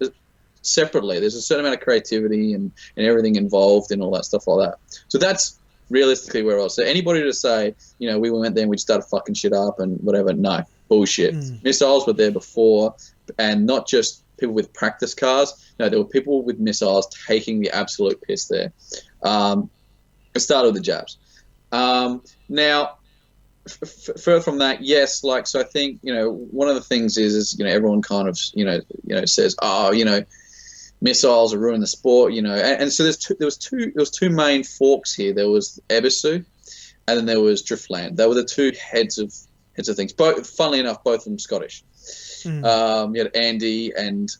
Separately, there's a certain amount of creativity and everything involved and all that stuff like that. So that's realistically where I was. So anybody to say, we went there and we started fucking shit up and whatever, no, bullshit. Missiles were there before, and not just people with practice cars. No, there were people with missiles taking the absolute piss there. It started with the Japs. Now, further from that, yes, like, so I think, one of the things is everyone kind of, says, missiles are ruining the sport, and so there was two main forks here. There was Ebisu, and then there was Driftland. They were the two heads of things. Both, funnily enough, both of them Scottish. You had Andy and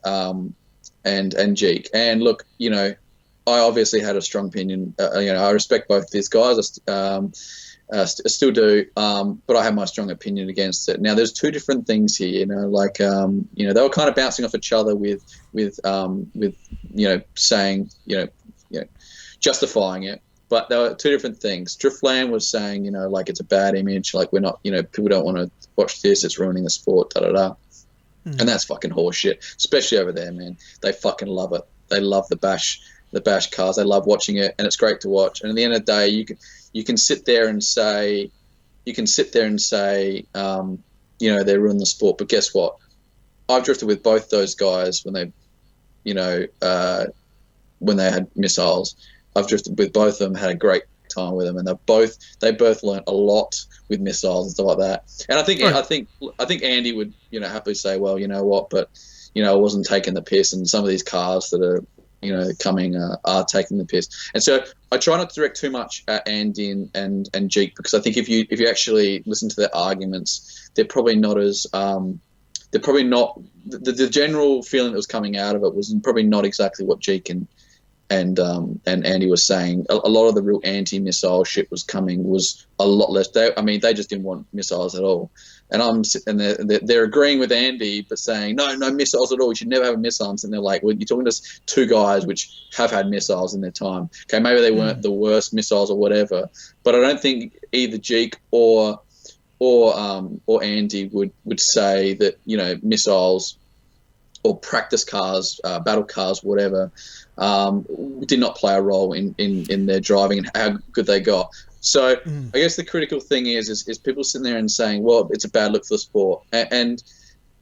Jeek. And look, I obviously had a strong opinion. I respect both these guys. I still do, but I have my strong opinion against it. Now, there's two different things here, they were kind of bouncing off each other with saying, justifying it, but there were two different things. Driftland was saying, like, it's a bad image, like, we're not, people don't want to watch this, it's ruining the sport, da-da-da. And that's fucking horseshit, especially over there, man. They fucking love it. They love the bash cars. They love watching it, and it's great to watch. And at the end of the day, you can sit there and say, they ruin the sport. But guess what? I've drifted with both those guys when they had missiles. I've drifted with both of them, had a great time with them, and they both learned a lot with missiles and stuff like that. And I think Andy would happily say, well, you know what, but I wasn't taking the piss, and some of these cars that are coming are taking the piss. And so I try not to direct too much at Andy and Jeek, because I think if you actually listen to their arguments, they're probably not as the general feeling that was coming out of it was probably not exactly what Jeek and Andy was saying. A lot of the real anti-missile shit was a lot less. They just didn't want missiles at all. And they're agreeing with Andy, but saying no missiles at all. You should never have missiles. And they're like, well, you're talking to two guys which have had missiles in their time. Okay, maybe they weren't the worst missiles or whatever, but I don't think either Jeek or Andy would say that missiles or practice cars, battle cars, whatever, did not play a role in their driving and how good they got. So I guess the critical thing is people sitting there and saying, well, it's a bad look for the sport. And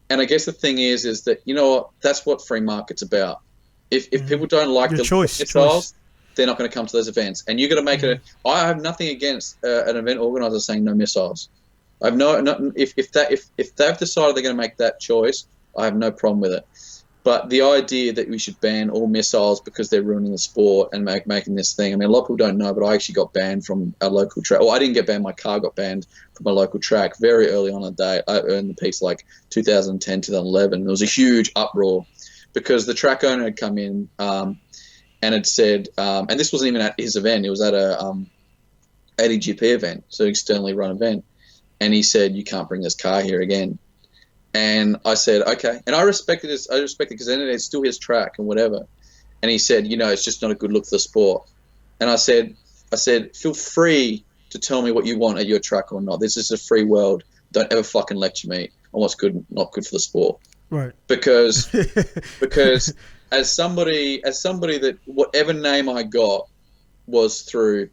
I guess the thing is that, that's what free market's about. If people don't like the missiles, they're not going to come to those events. And you're going to make it. I have nothing against an event organizer saying no missiles. I've if they've decided they're going to make that choice, I have no problem with it. But the idea that we should ban all missiles because they're ruining the sport and making this thing. I mean, a lot of people don't know, but I actually got banned from a local track. Well, I didn't get banned. My car got banned from a local track very early on in the day. I earned the piece like 2010, 2011. There was a huge uproar because the track owner had come in and had said, and this wasn't even at his event. It was at a ADGP event, so externally run event. And he said, you can't bring this car here again. And I said, okay. And I respected this. I respect it because then it's still his track and whatever. And he said, it's just not a good look for the sport. And I said, feel free to tell me what you want at your track or not. This is a free world. Don't ever fucking lecture me on what's good and not good for the sport. Right. Because as somebody that whatever name I got was through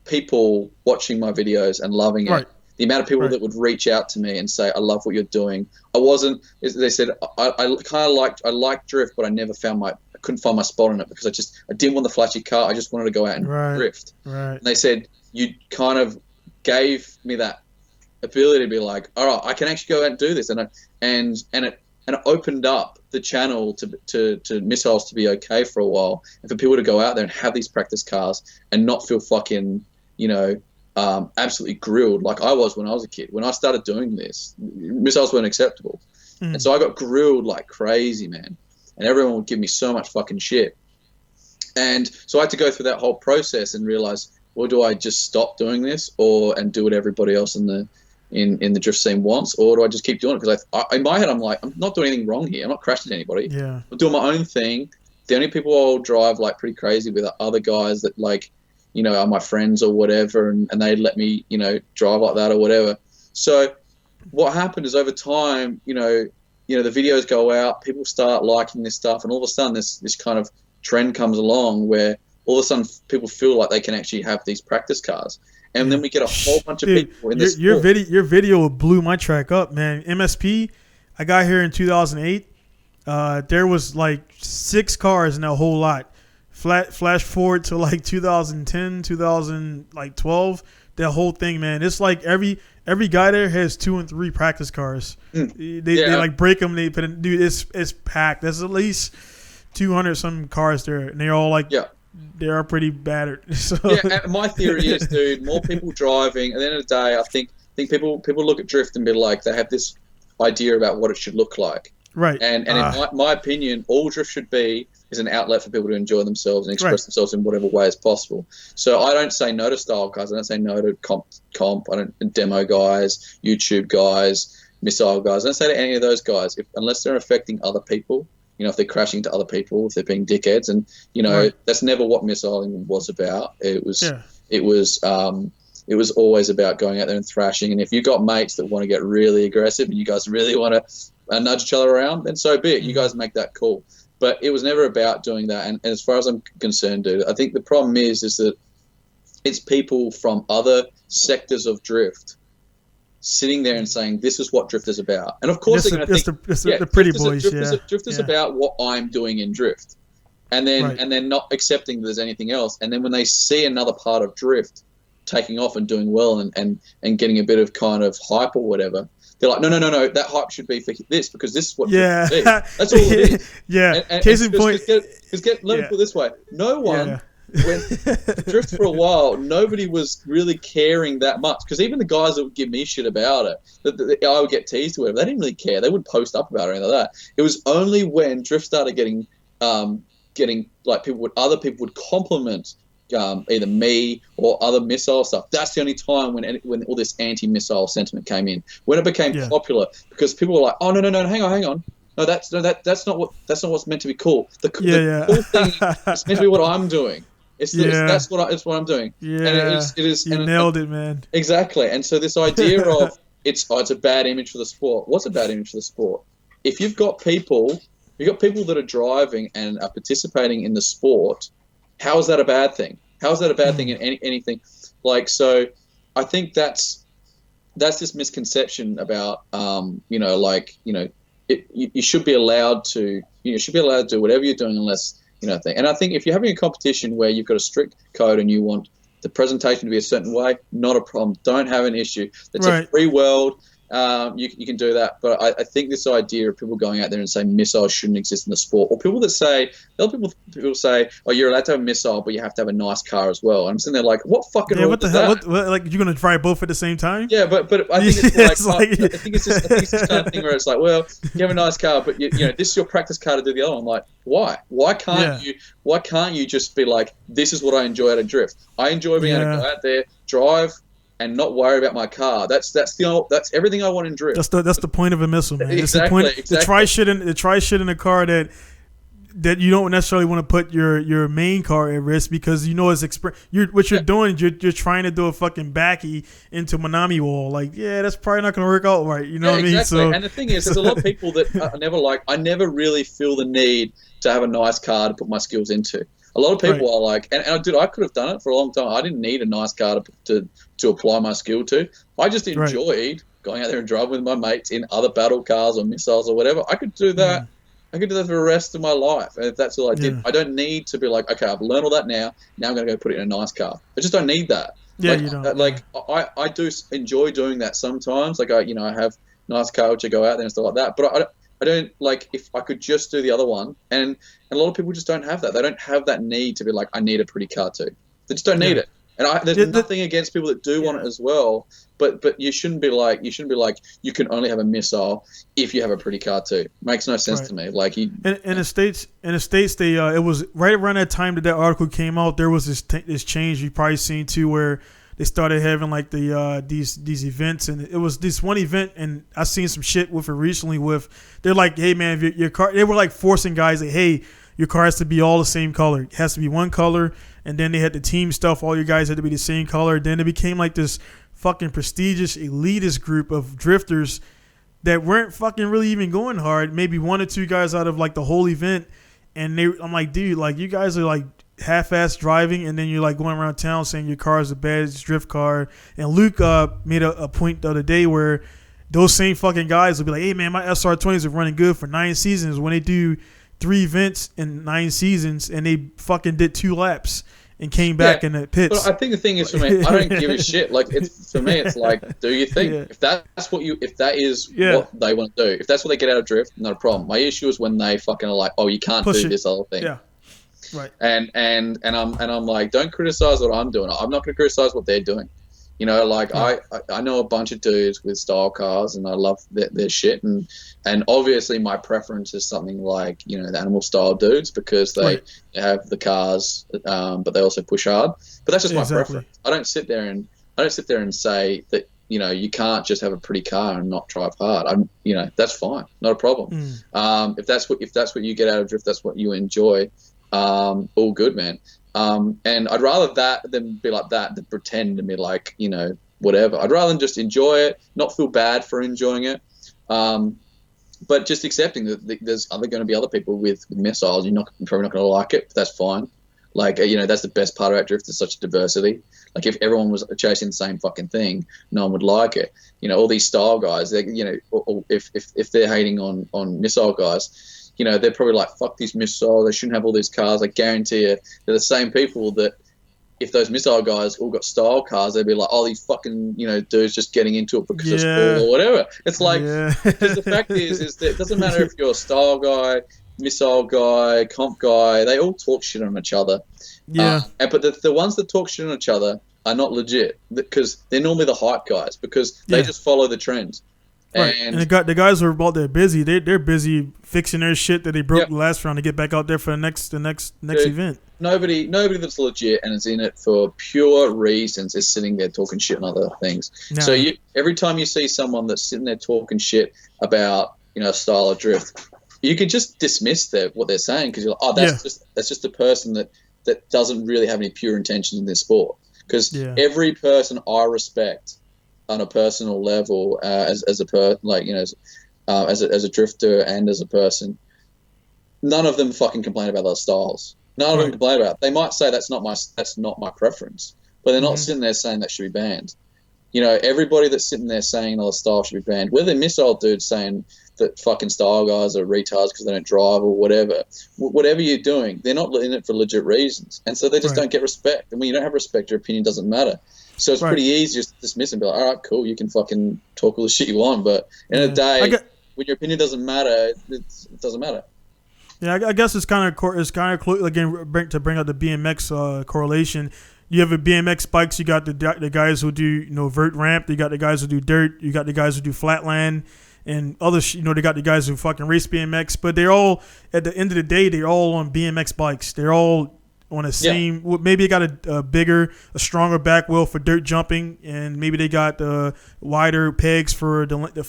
people watching my videos and loving it. Right. The amount of people that would reach out to me and say, I love what you're doing. They said, I liked drift, but I couldn't find my spot in it because I didn't want the flashy car. I just wanted to go out and drift. Right. And they said, you kind of gave me that ability to be like, all right, I can actually go out and do this. And it opened up the channel to missiles to be okay for a while. And for people to go out there and have these practice cars and not feel fucking, absolutely grilled like I was when I was a kid. When I started doing this, missiles weren't acceptable. And so I got grilled like crazy, man. And everyone would give me so much fucking shit. And so I had to go through that whole process and realize, well, do I just stop doing this and do what everybody else in the drift scene wants, or do I just keep doing it? Because in my head, I'm like, I'm not doing anything wrong here. I'm not crashing anybody. Yeah. I'm doing my own thing. The only people I'll drive like pretty crazy with are other guys that like, are my friends or whatever, and they let me, drive like that or whatever. So what happened is over time, the videos go out, people start liking this stuff, and all of a sudden this kind of trend comes along where all of a sudden people feel like they can actually have these practice cars. And then we get a whole bunch of people in this. Your video blew my track up, man. MSP, I got here in 2008. There was like 6 cars in that whole lot. Flash forward to like 2010, 2012, that whole thing, man. It's like every guy there has 2 and 3 practice cars. They like break them. They put in, dude. It's packed. There's at least 200 some cars there, and they're all like they are pretty battered. So. Yeah, and my theory is, dude, more people driving. At the end of the day, I think people look at drift and be like, they have this idea about what it should look like. Right. And in my opinion, all drift should be is an outlet for people to enjoy themselves and express themselves in whatever way as possible. So I don't say no to style guys. I don't say no to comp. I don't demo guys, YouTube guys, missile guys. I don't say to any of those guys unless they're affecting other people. If they're crashing to other people, if they're being dickheads, and that's never what missiling was about. It was always about going out there and thrashing. And if you got mates that want to get really aggressive and you guys really want to nudge each other around, then so be it. You guys make that call. But it was never about doing that. And as far as I'm concerned, dude, I think the problem is that it's people from other sectors of drift sitting there and saying, this is what drift is about. And of course they're going to think, the pretty boys, drift is about what I'm doing in drift. And then not accepting that there's anything else. And then when they see another part of drift taking off and doing well and getting a bit of kind of hype or whatever, they're like, no, that hype should be for this because this is what drift should be. That's all it is. And case in point. Let me put it this way. No one, when drift for a while, nobody was really caring that much because even the guys that would give me shit about it, that I would get teased or whatever, they didn't really care. They wouldn't post up about it or anything like that. It was only when drift started getting like other people would compliment either me or other missile stuff. That's the only time when all this anti-missile sentiment came in. When it became popular, because people were like, "Oh no, hang on. No, that's not what's meant to be cool. The cool thing is meant to be what I'm doing. That's what I'm doing. Yeah, and it is. You nailed it, man. Exactly. And so this idea of it's a bad image for the sport. What's a bad image for the sport? If you've got people that are driving and are participating in the sport, how is that a bad thing? How is that a bad thing in anything? Like, so I think that's this misconception about, you should be allowed to do whatever you're doing unless, thing. And I think if you're having a competition where you've got a strict code and you want the presentation to be a certain way, not a problem. Don't have an issue. It's a free world. You can do that, but I think this idea of people going out there and saying missiles shouldn't exist in the sport, or people say, oh, you're allowed to have a missile, but you have to have a nice car as well. I'm sitting there like, what fucking what the hell? What, like you're gonna try both at the same time? Yeah, but I think it's I think it's this kind of thing where it's like, well, you have a nice car, but you know this is your practice car to do the other one. I'm like, why? Why can't you just be like, this is what I enjoy out of drift. I enjoy being able to go out there, drive, and not worry about my car. That's everything I want in drift. That's the point of a missile, man. Exactly. To try shit in a car that you don't necessarily want to put your main car at risk because you know it's what you're doing. You're trying to do a fucking backy into Manami wall. Like, that's probably not going to work out right. You know what I mean? So, and the thing is, there's a lot of people that are never like. I never really feel the need to have a nice car to put my skills into. A lot of people are like, and I could have done it for a long time. I didn't need a nice car to apply my skill to. I just enjoyed going out there and driving with my mates in other battle cars or missiles or whatever. I could do that. I could do that for the rest of my life. And if that's all I did, I don't need to be like, okay, I've learned all that now. Now I'm going to go put it in a nice car. I just don't need that. Yeah, you don't. Like, I do enjoy doing that sometimes. Like, I have a nice car which I go out there and stuff like that. But I don't like if I could just do the other one. And a lot of people just don't have that. They don't have that need to be like, I need a pretty car too. They just don't need it. And there's nothing against people that do want it as well. But you shouldn't be like you can only have a missile if you have a pretty car too. Makes no sense to me. Like in the states, they it was right around that time that article came out. There was this change you've probably seen too, where they started having like these events, and it was this one event, and I seen some shit with it recently. They're like, hey man, if your car, they were like forcing guys like, hey, your car has to be all the same color. It has to be one color. And then they had the team stuff. All your guys had to be the same color. Then it became like this fucking prestigious elitist group of drifters that weren't fucking really even going hard. Maybe one or two guys out of like the whole event. And I'm like, dude, like you guys are like half-ass driving, and then you're like going around town saying your car is the baddest drift car. And Luke made a point the other day where those same fucking guys will be like, hey man, my SR20s are running good for 9 seasons when they do 3 events in 9 seasons, and they fucking did 2 laps and came back in the pits. But I think the thing is, for me, I don't give a shit. Like, for me, it's like, do your thing. If that's what if that is what they want to do, if that's what they get out of drift, not a problem. My issue is when they fucking are like, oh, you can't do this other thing. Yeah. Right. And I'm like, don't criticize what I'm doing. I'm not going to criticize what they're doing. You know, like I know a bunch of dudes with style cars, and I love their shit, and obviously my preference is something like, you know, the animal style dudes, because they have the cars, but they also push hard. But that's just my preference. I don't sit there and say that, you know, you can't just have a pretty car and not drive hard. You know, that's fine, not a problem. If that's what you get out of drift, that's what you enjoy. All good, man. And I'd rather that than be like that than pretend to be like, you know, whatever. I'd rather just enjoy it, not feel bad for enjoying it. but just accepting that there's going to be other people with missiles. You're probably not going to like it, but that's fine. Like, that's the best part about drift is such diversity. Like, if everyone was chasing the same fucking thing, no one would like it. All these style guys, or if they're hating on missile guys, they're probably like, fuck these missiles, they shouldn't have all these cars. I guarantee you, they're the same people that if those missile guys all got style cars, they'd be like, oh, these fucking, dudes just getting into it because it's cool or whatever. It's like, because the fact is that it doesn't matter if you're a style guy, missile guy, comp guy, they all talk shit on each other. Yeah. But the ones that talk shit on each other are not legit because they're normally the hype guys because they just follow the trends. Right. And the guys who are about there busy, they're busy fixing their shit that they broke last round to get back out there for the next event. Nobody that's legit and is in it for pure reasons is sitting there talking shit on other things. No. So every time you see someone that's sitting there talking shit about a style of drift, you can just dismiss what they're saying because you're like, oh, that's just a person that doesn't really have any pure intentions in this sport. Because every person I respect on a personal level, as a drifter and as a person, none of them fucking complain about those styles. None of them complain about it. They might say that's not my preference, but they're not sitting there saying that should be banned. Everybody that's sitting there saying another style should be banned, whether missile dudes saying that fucking style guys are retards because they don't drive or whatever. Whatever you're doing, they're not in it for legit reasons, and so they just don't get respect. And when you don't have respect, your opinion doesn't matter. So it's pretty easy just to dismiss and be like, all right, cool, you can fucking talk all the shit you want, but in a day, when your opinion doesn't matter, it doesn't matter. Yeah, I guess it's kind of again to bring out the BMX correlation. You have a BMX bikes. You got the guys who do vert ramp. You got the guys who do dirt. You got the guys who do flatland, and others. They got the guys who fucking race BMX. But they're all at the end of the day, they're all on BMX bikes. They're all on the same. Maybe they got a stronger back wheel for dirt jumping, and maybe they got wider pegs for the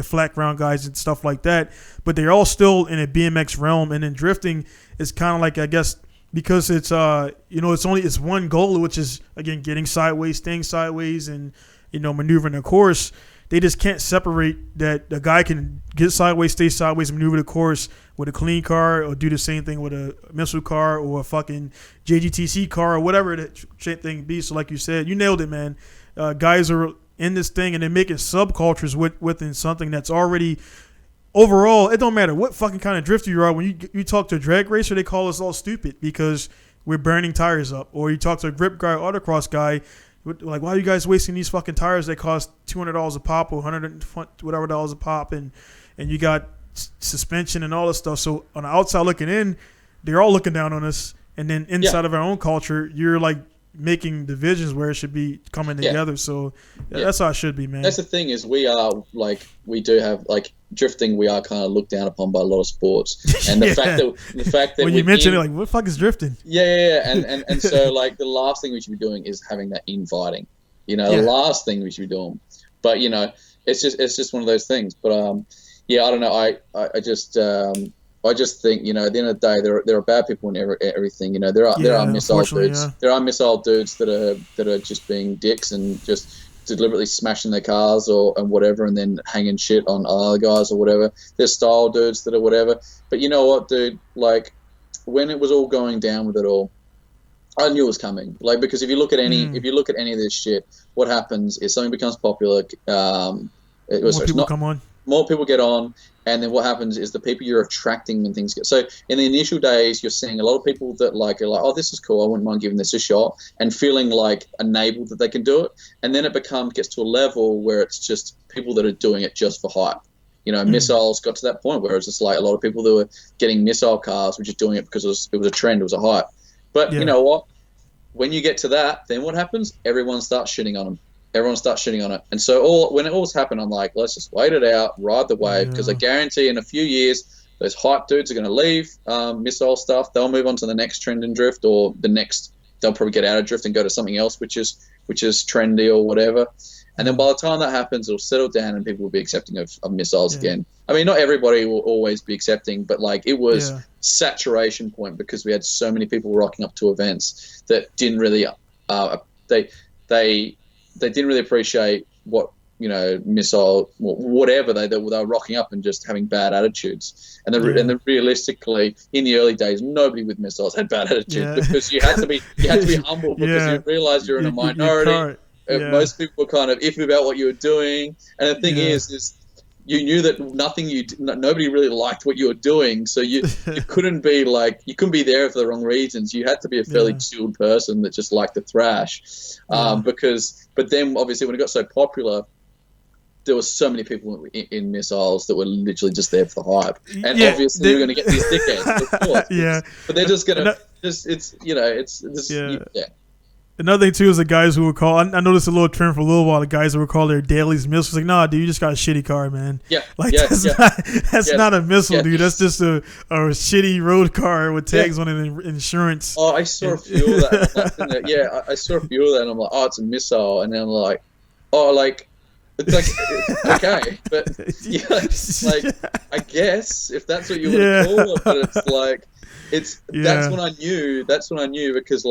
flat ground guys and stuff like that. But they're all still in a BMX realm, and then drifting is kind of like, I guess, because it's it's one goal, which is again getting sideways, staying sideways, and maneuvering the course. They just can't separate that the guy can get sideways, stay sideways, maneuver the course with a clean car, or do the same thing with a missile car or a fucking JGTC car or whatever that thing be. So like you said, you nailed it, man. Guys are in this thing and they're making subcultures within something that's already. Overall, it don't matter what fucking kind of drifter you are. When you talk to a drag racer, they call us all stupid because we're burning tires up. Or you talk to a grip guy or autocross guy, like, why are you guys wasting these fucking tires that cost $200 a pop or $100 whatever dollars a pop, and you got suspension and all this stuff. So on the outside looking in, they're all looking down on us, and then inside of our own culture, you're like making divisions where it should be coming together. So that's how it should be, man. That's the thing is we do have drifting. We are kind of looked down upon by a lot of sports, and the fact that when you mention it, like, what the fuck is drifting? And so like the last thing we should be doing is having that infighting. The last thing we should be doing. But it's just one of those things. But I don't know. I just think, at the end of the day, there are bad people in everything. There are missile dudes. There are missile dudes that are just being dicks and just deliberately smashing their cars and whatever, and then hanging shit on other guys or whatever. There's style dudes that are whatever. But you know what, dude? Like, when it was all going down with it all, I knew it was coming. Like, because if you look at any of this shit, what happens is something becomes popular. More people get on, and then what happens is the people you're attracting when things get. So in the initial days, you're seeing a lot of people that are like, oh, this is cool, I wouldn't mind giving this a shot, and feeling like enabled that they can do it. And then it gets to a level where it's just people that are doing it just for hype. Missiles got to that point where it's just like a lot of people that were getting missile cars were just doing it because it was a trend, it was a hype. But you know what? When you get to that, then what happens? Everyone starts shitting on them. Everyone starts shitting on it. And so when it all happened, I'm like, let's just wait it out, ride the wave, because I guarantee in a few years, those hype dudes are going to leave missile stuff. They'll move on to the next trend in drift, or they'll probably get out of drift and go to something else, which is trendy or whatever. And then by the time that happens, it'll settle down and people will be accepting of missiles again. I mean, not everybody will always be accepting, but like it was saturation point because we had so many people rocking up to events that didn't really they didn't really appreciate what missile, whatever they were rocking up and just having bad attitudes. And then realistically, in the early days, nobody with missiles had bad attitudes because you had to be humble because you realize you're in a minority. Most people were kind of iffy about what you were doing. And the thing is you knew that nobody really liked what you were doing, so you couldn't be there for the wrong reasons. You had to be a fairly chilled person that just liked to thrash, but then obviously when it got so popular, there were so many people in missiles that were literally just there for the hype, and obviously you're going to get these dickheads, of course. But they're just going to Another thing too is the guys who were called. I noticed a little trend for a little while. The guys who were called their dailies missiles. Like, nah, dude, you just got a shitty car, man. That's not a missile, dude. That's just a shitty road car with tags on it and insurance. Oh, I saw a few of that. I saw a few of that. And I'm like, oh, it's a missile, and then I'm like, it's like okay, but I guess if that's what you want to call it, but it's like that's when I knew. That's when I knew because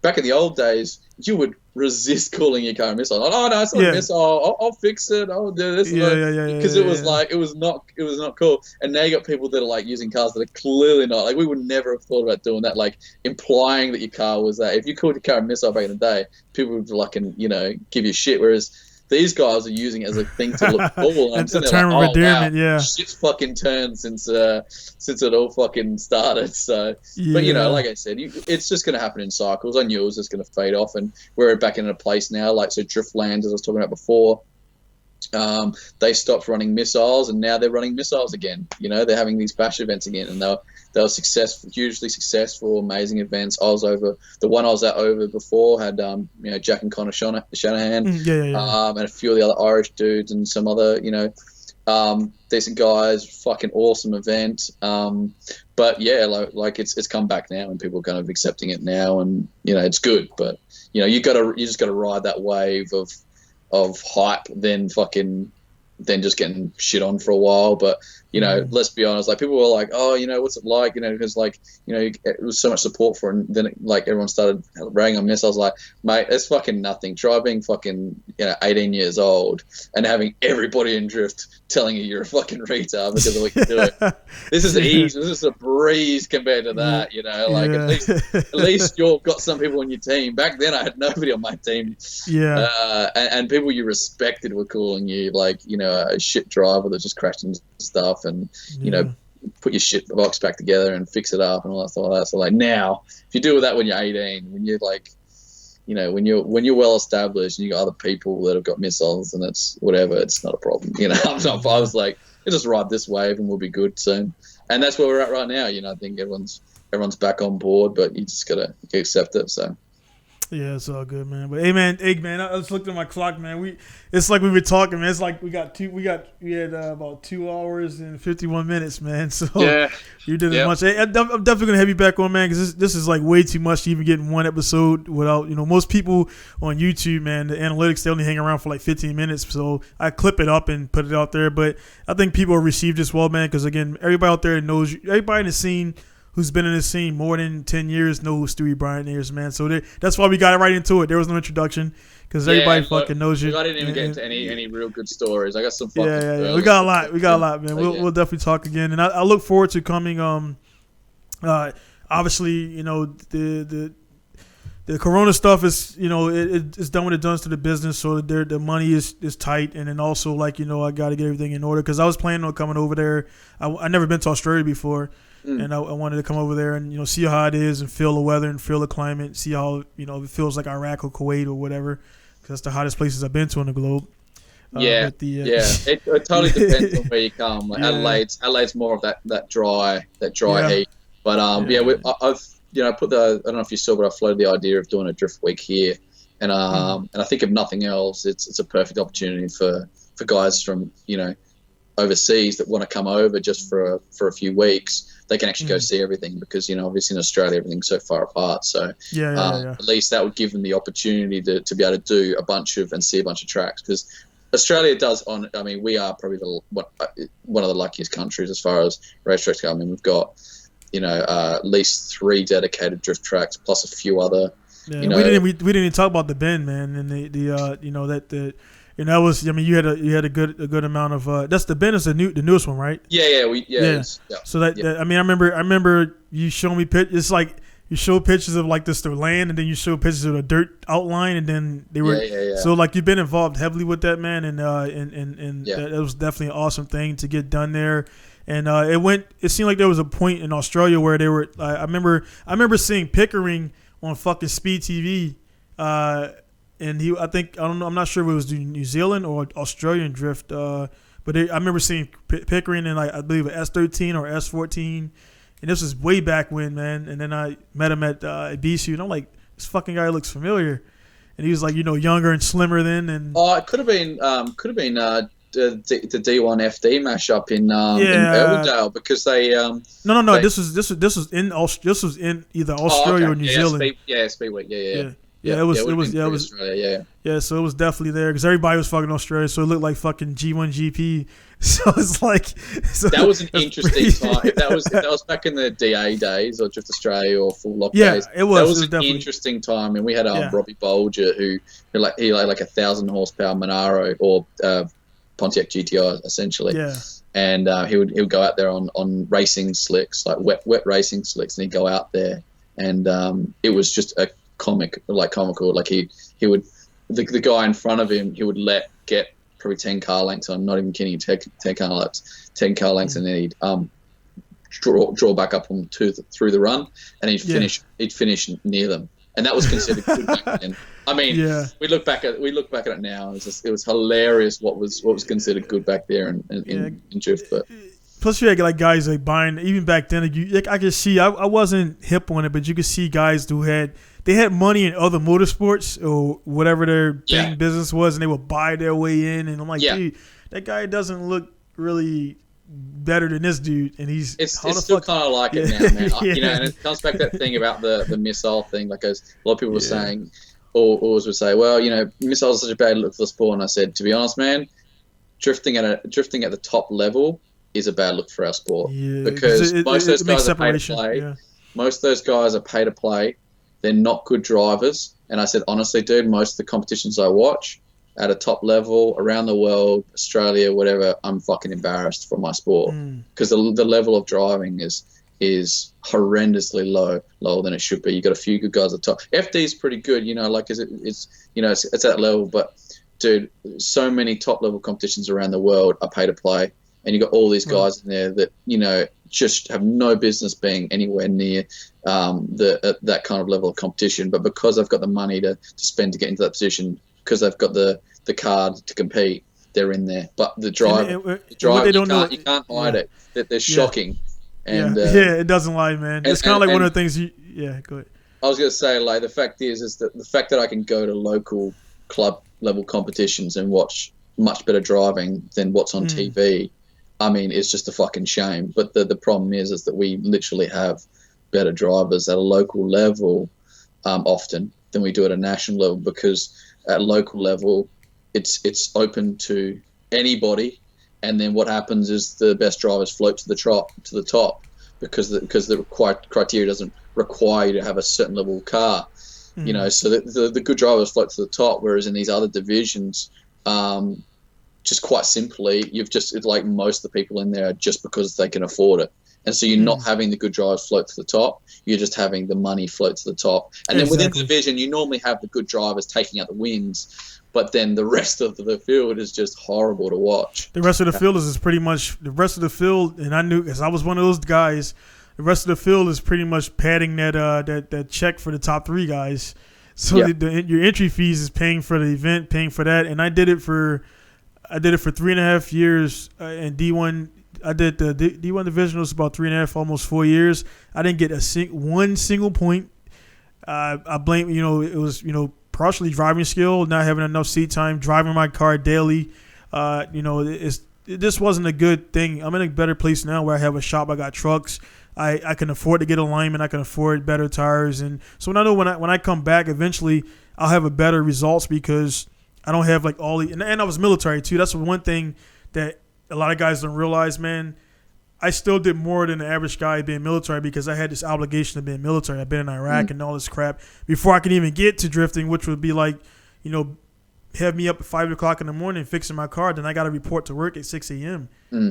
back in the old days, you would resist calling your car a missile. Like, oh no, it's not a missile. I'll fix it. I'll do this. Because it was not cool. And now you got people that are using cars that are clearly not. We would never have thought about doing that. Implying that your car was that. If you called your car a missile back in the day, people would give you shit. Whereas these guys are using it as a thing to look cool. And I'm sitting there like, wow, shit's fucking turned since it all fucking started. So, but like I said, it's just going to happen in cycles. I knew it was just going to fade off, and we're back in a place now. So Driftland, as I was talking about before, they stopped running missiles, and now they're running missiles again. They're having these bash events again, and they were hugely successful, amazing events. The one I was at over before had Jack and Connor Shanahan, and a few of the other Irish dudes and some other decent guys. Fucking awesome event. But it's come back now, and people are kind of accepting it now, and it's good. But you just gotta ride that wave of hype, then just getting shit on for a while. But let's be honest, people were like, oh, what's it like, because it was so much support for it, and then everyone started ragging on missiles. Like, mate, it's fucking nothing. Try being fucking 18 years old and having everybody in drift telling you you're a fucking retard because of what you're doing. This is easy. This is a breeze compared to that. At least you've got some people on your team. Back then I had nobody on my team, and people you respected were calling you a shit driver that just crashed into stuff, and put your shit box back together and fix it up and all that stuff like that. So now, if you do that when you're 18, when you're when you're well established and you got other people that have got missiles and it's whatever, it's not a problem. I was like, let's just ride this wave and we'll be good soon. And that's where we're at right now. I think everyone's back on board, but you just gotta accept it. So. Yeah, it's all good, man. But hey, man, I just looked at my clock, man. It's like we were talking, man. It's like we had about 2 hours and 51 minutes, man. So you did as much. Hey, I'm definitely gonna have you back on, man, because this is way too much to even get in one episode without. Most people on YouTube, man, the analytics, they only hang around for 15 minutes. So I clip it up and put it out there. But I think people will receive this well, man, because again, everybody out there knows, everybody in the scene who's been in this scene more than 10 years know who Stewy Bryant is, man. So that's why we got right into it. There was no introduction because everybody fucking knows you. I didn't even get into any real good stories. I got some fucking Yeah. We got a lot, man. We'll definitely talk again. And I look forward to coming. Obviously, the Corona stuff is, it's done what it does to the business. So the money is tight. And then also, I got to get everything in order because I was planning on coming over there. I never been to Australia before. And I wanted to come over there and see how it is and feel the weather and feel the climate, see how it feels like Iraq or Kuwait or whatever, because that's the hottest places I've been to on the globe. It totally depends on where you come. Adelaide's more of that dry heat. But I've put I don't know if you saw, but I floated the idea of doing a drift week here, and I think if nothing else, it's a perfect opportunity for guys from overseas that want to come over just for a few weeks. They can actually go see everything because, obviously in Australia, everything's so far apart. So at least that would give them the opportunity to be able to do and see a bunch of tracks because Australia does we are probably one of the luckiest countries as far as racetracks go. We've got, at least 3 dedicated drift tracks plus a few other, we didn't even talk about the bend, man. And And that was, I mean, you had a good amount of. That's the Ben is the newest one, right? Yeah. So that I mean, I remember you showing me It's like you show pictures of like the land, and then you show pictures of the dirt outline, and then they were. Yeah. So like you've been involved heavily with that, man, and Yeah. that was definitely an awesome thing to get done there. And it seemed like there was a point in Australia where they were. I remember seeing Pickering on fucking Speed TV. And I don't know, I'm not sure if it was New Zealand or Australian drift, but I remember seeing Pickering in like I believe an S13 or S14, and this was way back when, man. And then I met him at Ebisu, and I'm like, this fucking guy looks familiar, and he was like, younger and slimmer then. And it could have been the D1 FD mashup in Irwindale because they no. This was in either Australia or New Zealand. Speedway. Yeah, it was Australia, yeah. So it was definitely there because everybody was fucking Australia, so it looked like fucking G1 GP. So it's like that was an interesting time. If that was back in the DA days or Drift Australia or Full Lock days, it was. That was an interesting time, and we had Robbie Bolger who like 1,000 horsepower Monaro or Pontiac GTI essentially. Yeah. And he would go out there on racing slicks, like wet racing slicks, and he'd go out there, and it was just a comical. Like he would the guy in front of him, he would get probably 10 car lengths. I'm not even kidding you, 10 car lengths, and then he'd draw back up on through the run, and he'd finish near them, and that was considered good back then. I mean, we look back at it now. It was hilarious what was considered good back there in drift. But plus, you had like guys like buying even back then. I could see I wasn't hip on it, but you could see guys who had money in other motorsports or whatever their business was, and they would buy their way in. And I'm like, dude, that guy doesn't look really better than this dude, and it's still kind of like it now, man. And it comes back to that thing about the missile thing. Like as a lot of people were saying, or always would say, well, missiles are such a bad look for the sport. And I said, to be honest, man, drifting at the top level is a bad look for our sport because most of those guys are paid to play. Yeah. Most of those guys are paid to play. They're not good drivers. And I said, honestly, dude, most of the competitions I watch at a top level around the world, Australia, whatever, I'm fucking embarrassed for my sport because the level of driving is horrendously lower than it should be. You got a few good guys at the top. FD is pretty good, it's at that level. But dude, so many top level competitions around the world are pay to play, and you got all these guys in there that just have no business being anywhere near that kind of level of competition. But because they've got the money to spend to get into that position, because they've got the card to compete, they're in there. But the driver, you can't hide it. They're shocking. And it doesn't lie, man. It's kind of like one of the things go ahead. I was going to say, like, the fact is that the fact that I can go to local club level competitions and watch much better driving than what's on TV, I mean, it's just a fucking shame. But the problem is that we literally have better drivers at a local level often than we do at a national level, because at local level it's open to anybody, and then what happens is the best drivers float to the top because the criteria doesn't require you to have a certain level car. So the good drivers float to the top, whereas in these other divisions, just quite simply, it's like most of the people in there are just because they can afford it. And so you're not having the good drivers float to the top, you're just having the money float to the top. And then within the division, you normally have the good drivers taking out the wins, but then the rest of the field is just horrible to watch. The rest of the field is pretty much the rest of the field, and I knew, because I was one of those guys, the rest of the field is pretty much padding that check for the top three guys. So your entry fees is paying for the event, paying for that. And I did it for 3.5 years in D1. I did the D1 divisionals about 3.5, almost 4 years. I didn't get one single point. I blame, it was, partially driving skill, not having enough seat time, driving my car daily. This wasn't a good thing. I'm in a better place now where I have a shop. I got trucks. I can afford to get alignment. I can afford better tires. And so I know when I come back, eventually I'll have a better results because I don't have like all the, and I was military too. That's one thing that a lot of guys don't realize, man. I still did more than the average guy being military because I had this obligation of being military. I've been in Iraq and all this crap before I could even get to drifting, which would be like, have me up at 5 o'clock in the morning fixing my car. Then I got to report to work at 6 a.m.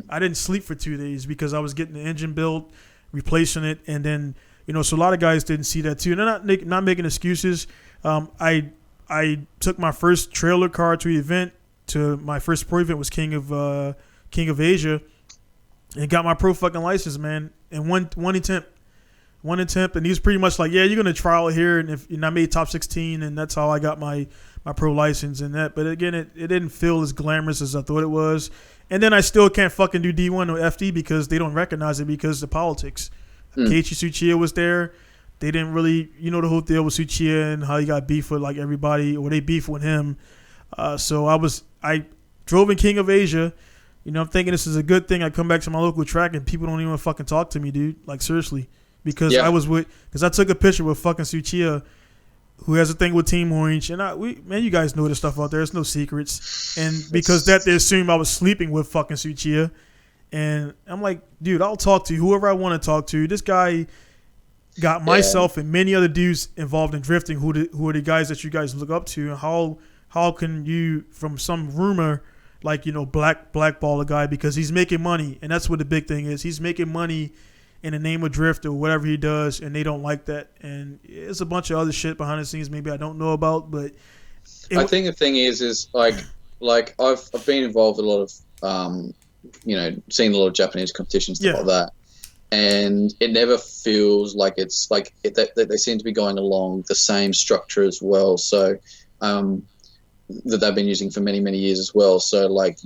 I didn't sleep for 2 days because I was getting the engine built, replacing it, and then so a lot of guys didn't see that too. And they're not making excuses. I took my first trailer car to an event. To my first pro event was King of Asia, and got my pro fucking license, man, in one attempt. And he was pretty much like, yeah, you're gonna trial here, and I made top 16, and that's how I got my pro license and that. But again, it didn't feel as glamorous as I thought it was. And then I still can't fucking do D1 or FD because they don't recognize it because of the politics. Keiichi Tsuchiya was there. They didn't really, the whole deal with Tsuchiya and how he got beef with like everybody, or they beef with him. So I drove in King of Asia. I'm thinking this is a good thing. I come back to my local track and people don't even fucking talk to me, dude. Like seriously. Because I took a picture with fucking Tsuchiya, who has a thing with Team Orange, and you guys know this stuff out there. There's no secrets, and because they assumed I was sleeping with fucking Tsuchiya, and I'm like, dude, I'll talk to whoever I want to talk to. This guy got myself and many other dudes involved in drifting. Who are the guys that you guys look up to, and how can you, from some rumor, like blackball a guy because he's making money, and that's what the big thing is. He's making money in the name of drift or whatever he does, and they don't like that. And it's a bunch of other shit behind the scenes maybe I don't know about, but I think the thing is like I've been involved in a lot of seen a lot of Japanese competitions, stuff like that, and it never feels like it's like they seem to be going along the same structure as well. So that they've been using for many years as well. So like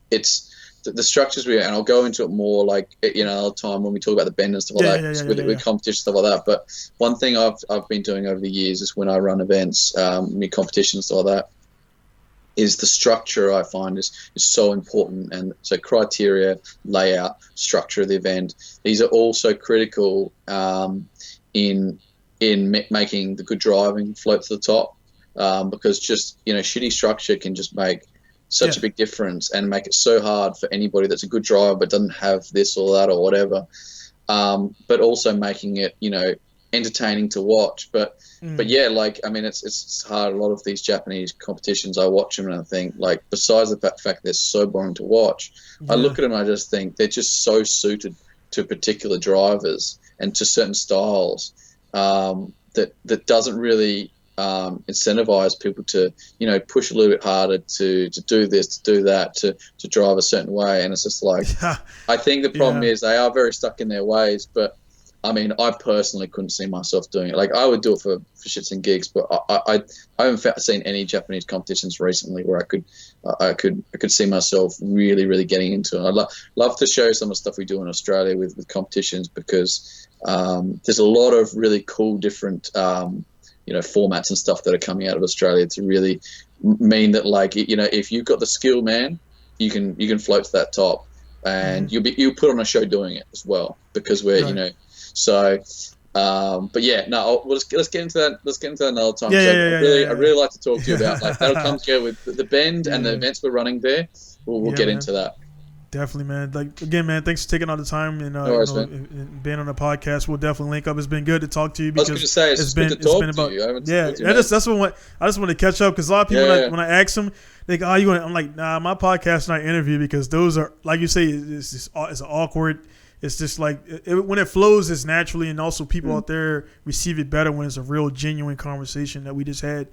it's the structures and I'll go into it more like another time when we talk about the bend and stuff like that with competition stuff like that. But one thing I've been doing over the years is when I run events, competitions stuff like that, is the structure I find is so important. And so criteria, layout, structure of the event, these are also critical in making the good driving float to the top, because just shitty structure can just make such a big difference and make it so hard for anybody that's a good driver but doesn't have this or that or whatever. But also making it, entertaining to watch. But yeah, like, I mean, it's hard. A lot of these Japanese competitions, I watch them and I think, like, besides the fact they're so boring to watch, I look at them and I just think they're just so suited to particular drivers and to certain styles that doesn't really incentivize people to push a little bit harder to do this, to do that, to drive a certain way. And it's just like I think the problem is they are very stuck in their ways. But I mean, I personally couldn't see myself doing it. Like, I would do it for shits and gigs, but I haven't seen any Japanese competitions recently where I could see myself really getting into it. I'd love to show some of the stuff we do in Australia with competitions, because there's a lot of really cool different formats and stuff that are coming out of Australia to really mean that, like, if you've got the skill, man, you can float to that top, and you'll put on a show doing it as well, because we're so. But yeah, no, let's get into that. Let's get into that another time. I really like to talk to you about, like, that'll come together with the bend and the events we're running there. We'll get into that. Definitely, man. Like, again, man, thanks for taking all the time and, and being on the podcast. We'll definitely link up. It's been good to talk to you, because I was going to say, it's been about you. I just want to catch up, because a lot of people, when I ask them, they go, you want? I'm like, nah, my podcast is not an interview, because those are, like you say, it's awkward. It's just like when it flows, it's naturally, and also people out there receive it better when it's a real, genuine conversation that we just had,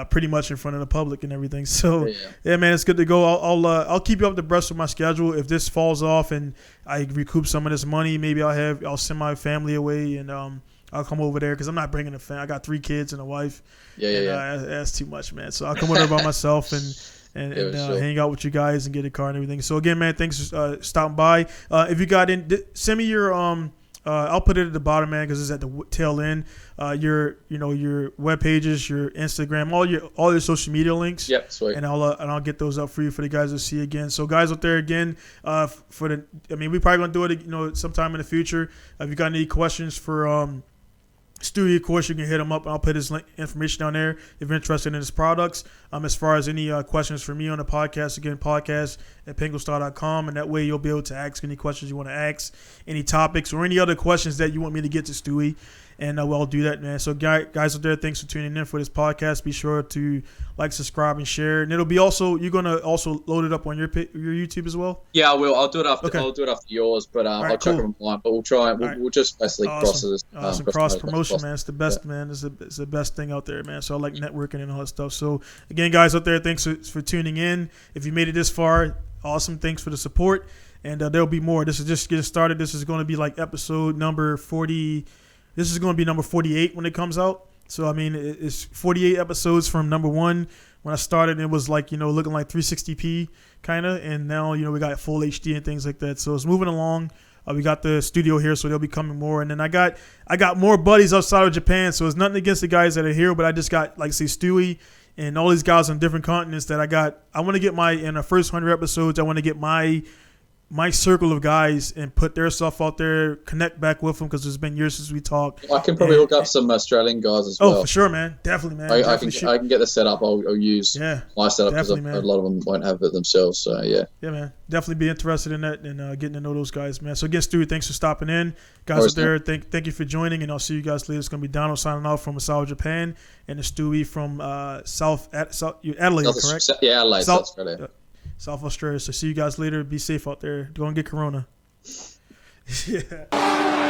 pretty much in front of the public and everything. So yeah, man, it's good to go. I'll keep you up to breast with my schedule. If this falls off and I recoup some of this money, maybe I'll send my family away, and I'll come over there, because I'm not bringing a family. I got 3 kids and a wife. That's too much, man. So I'll come over there by myself and hang out with you guys and get a car and everything. So again, man, thanks for stopping by. If you got in, send me your I'll put it at the bottom, man, because it's at the tail end. Your web pages, your Instagram, all your social media links. Yep, sweet. And I'll get those up for you for the guys to see again. So guys out there, again, we probably gonna do it, sometime in the future. If you got any questions for Stewy, of course, you can hit him up. I'll put his information down there if you're interested in his products. As far as any questions for me on the podcast, again, podcast at pinkustyle.com, and that way you'll be able to ask any questions you want to ask, any topics, or any other questions that you want me to get to Stewy. And we'll do that, man. So, guys out there, thanks for tuning in for this podcast. Be sure to like, subscribe, and share. And it'll be also, you're gonna also load it up on your YouTube as well. Yeah, I will. I'll do it after. Okay. I'll do it after yours, but I'll check it online. But we'll try. We'll just basically cross this. Awesome. Cross promotion, man. It's the best, man. It's the best thing out there, man. So I like networking and all that stuff. So again, guys out there, thanks for tuning in. If you made it this far, awesome. Thanks for the support. And there'll be more. This is just getting started. This is going to be like episode number 40. This is going to be number 48 when it comes out. So, I mean, it's 48 episodes from number 1. When I started, it was like, looking like 360p kind of. And now, we got full HD and things like that. So, it's moving along. We got the studio here, so there'll be coming more. And then I got more buddies outside of Japan. So, it's nothing against the guys that are here. But I just got, like, say, Stewy and all these guys on different continents that I want to get in the first 100 episodes, I want to get my circle of guys and put their stuff out there, connect back with them because it's been years since we talked. I can probably hook up some Australian guys as well. Oh, for sure, man. Definitely, man. I can get the setup. I'll use my setup because a lot of them won't have it themselves. So, yeah. Yeah, man. Definitely be interested in that and getting to know those guys, man. So, again, Stewy, thanks for stopping in. Guys out there, thank you for joining, and I'll see you guys later. It's going to be Donald signing off from South Japan and the Stewy from Adelaide, correct? Yeah, Adelaide. South Australia. South Australia. So see you guys later. Be safe out there. Don't get corona. Yeah.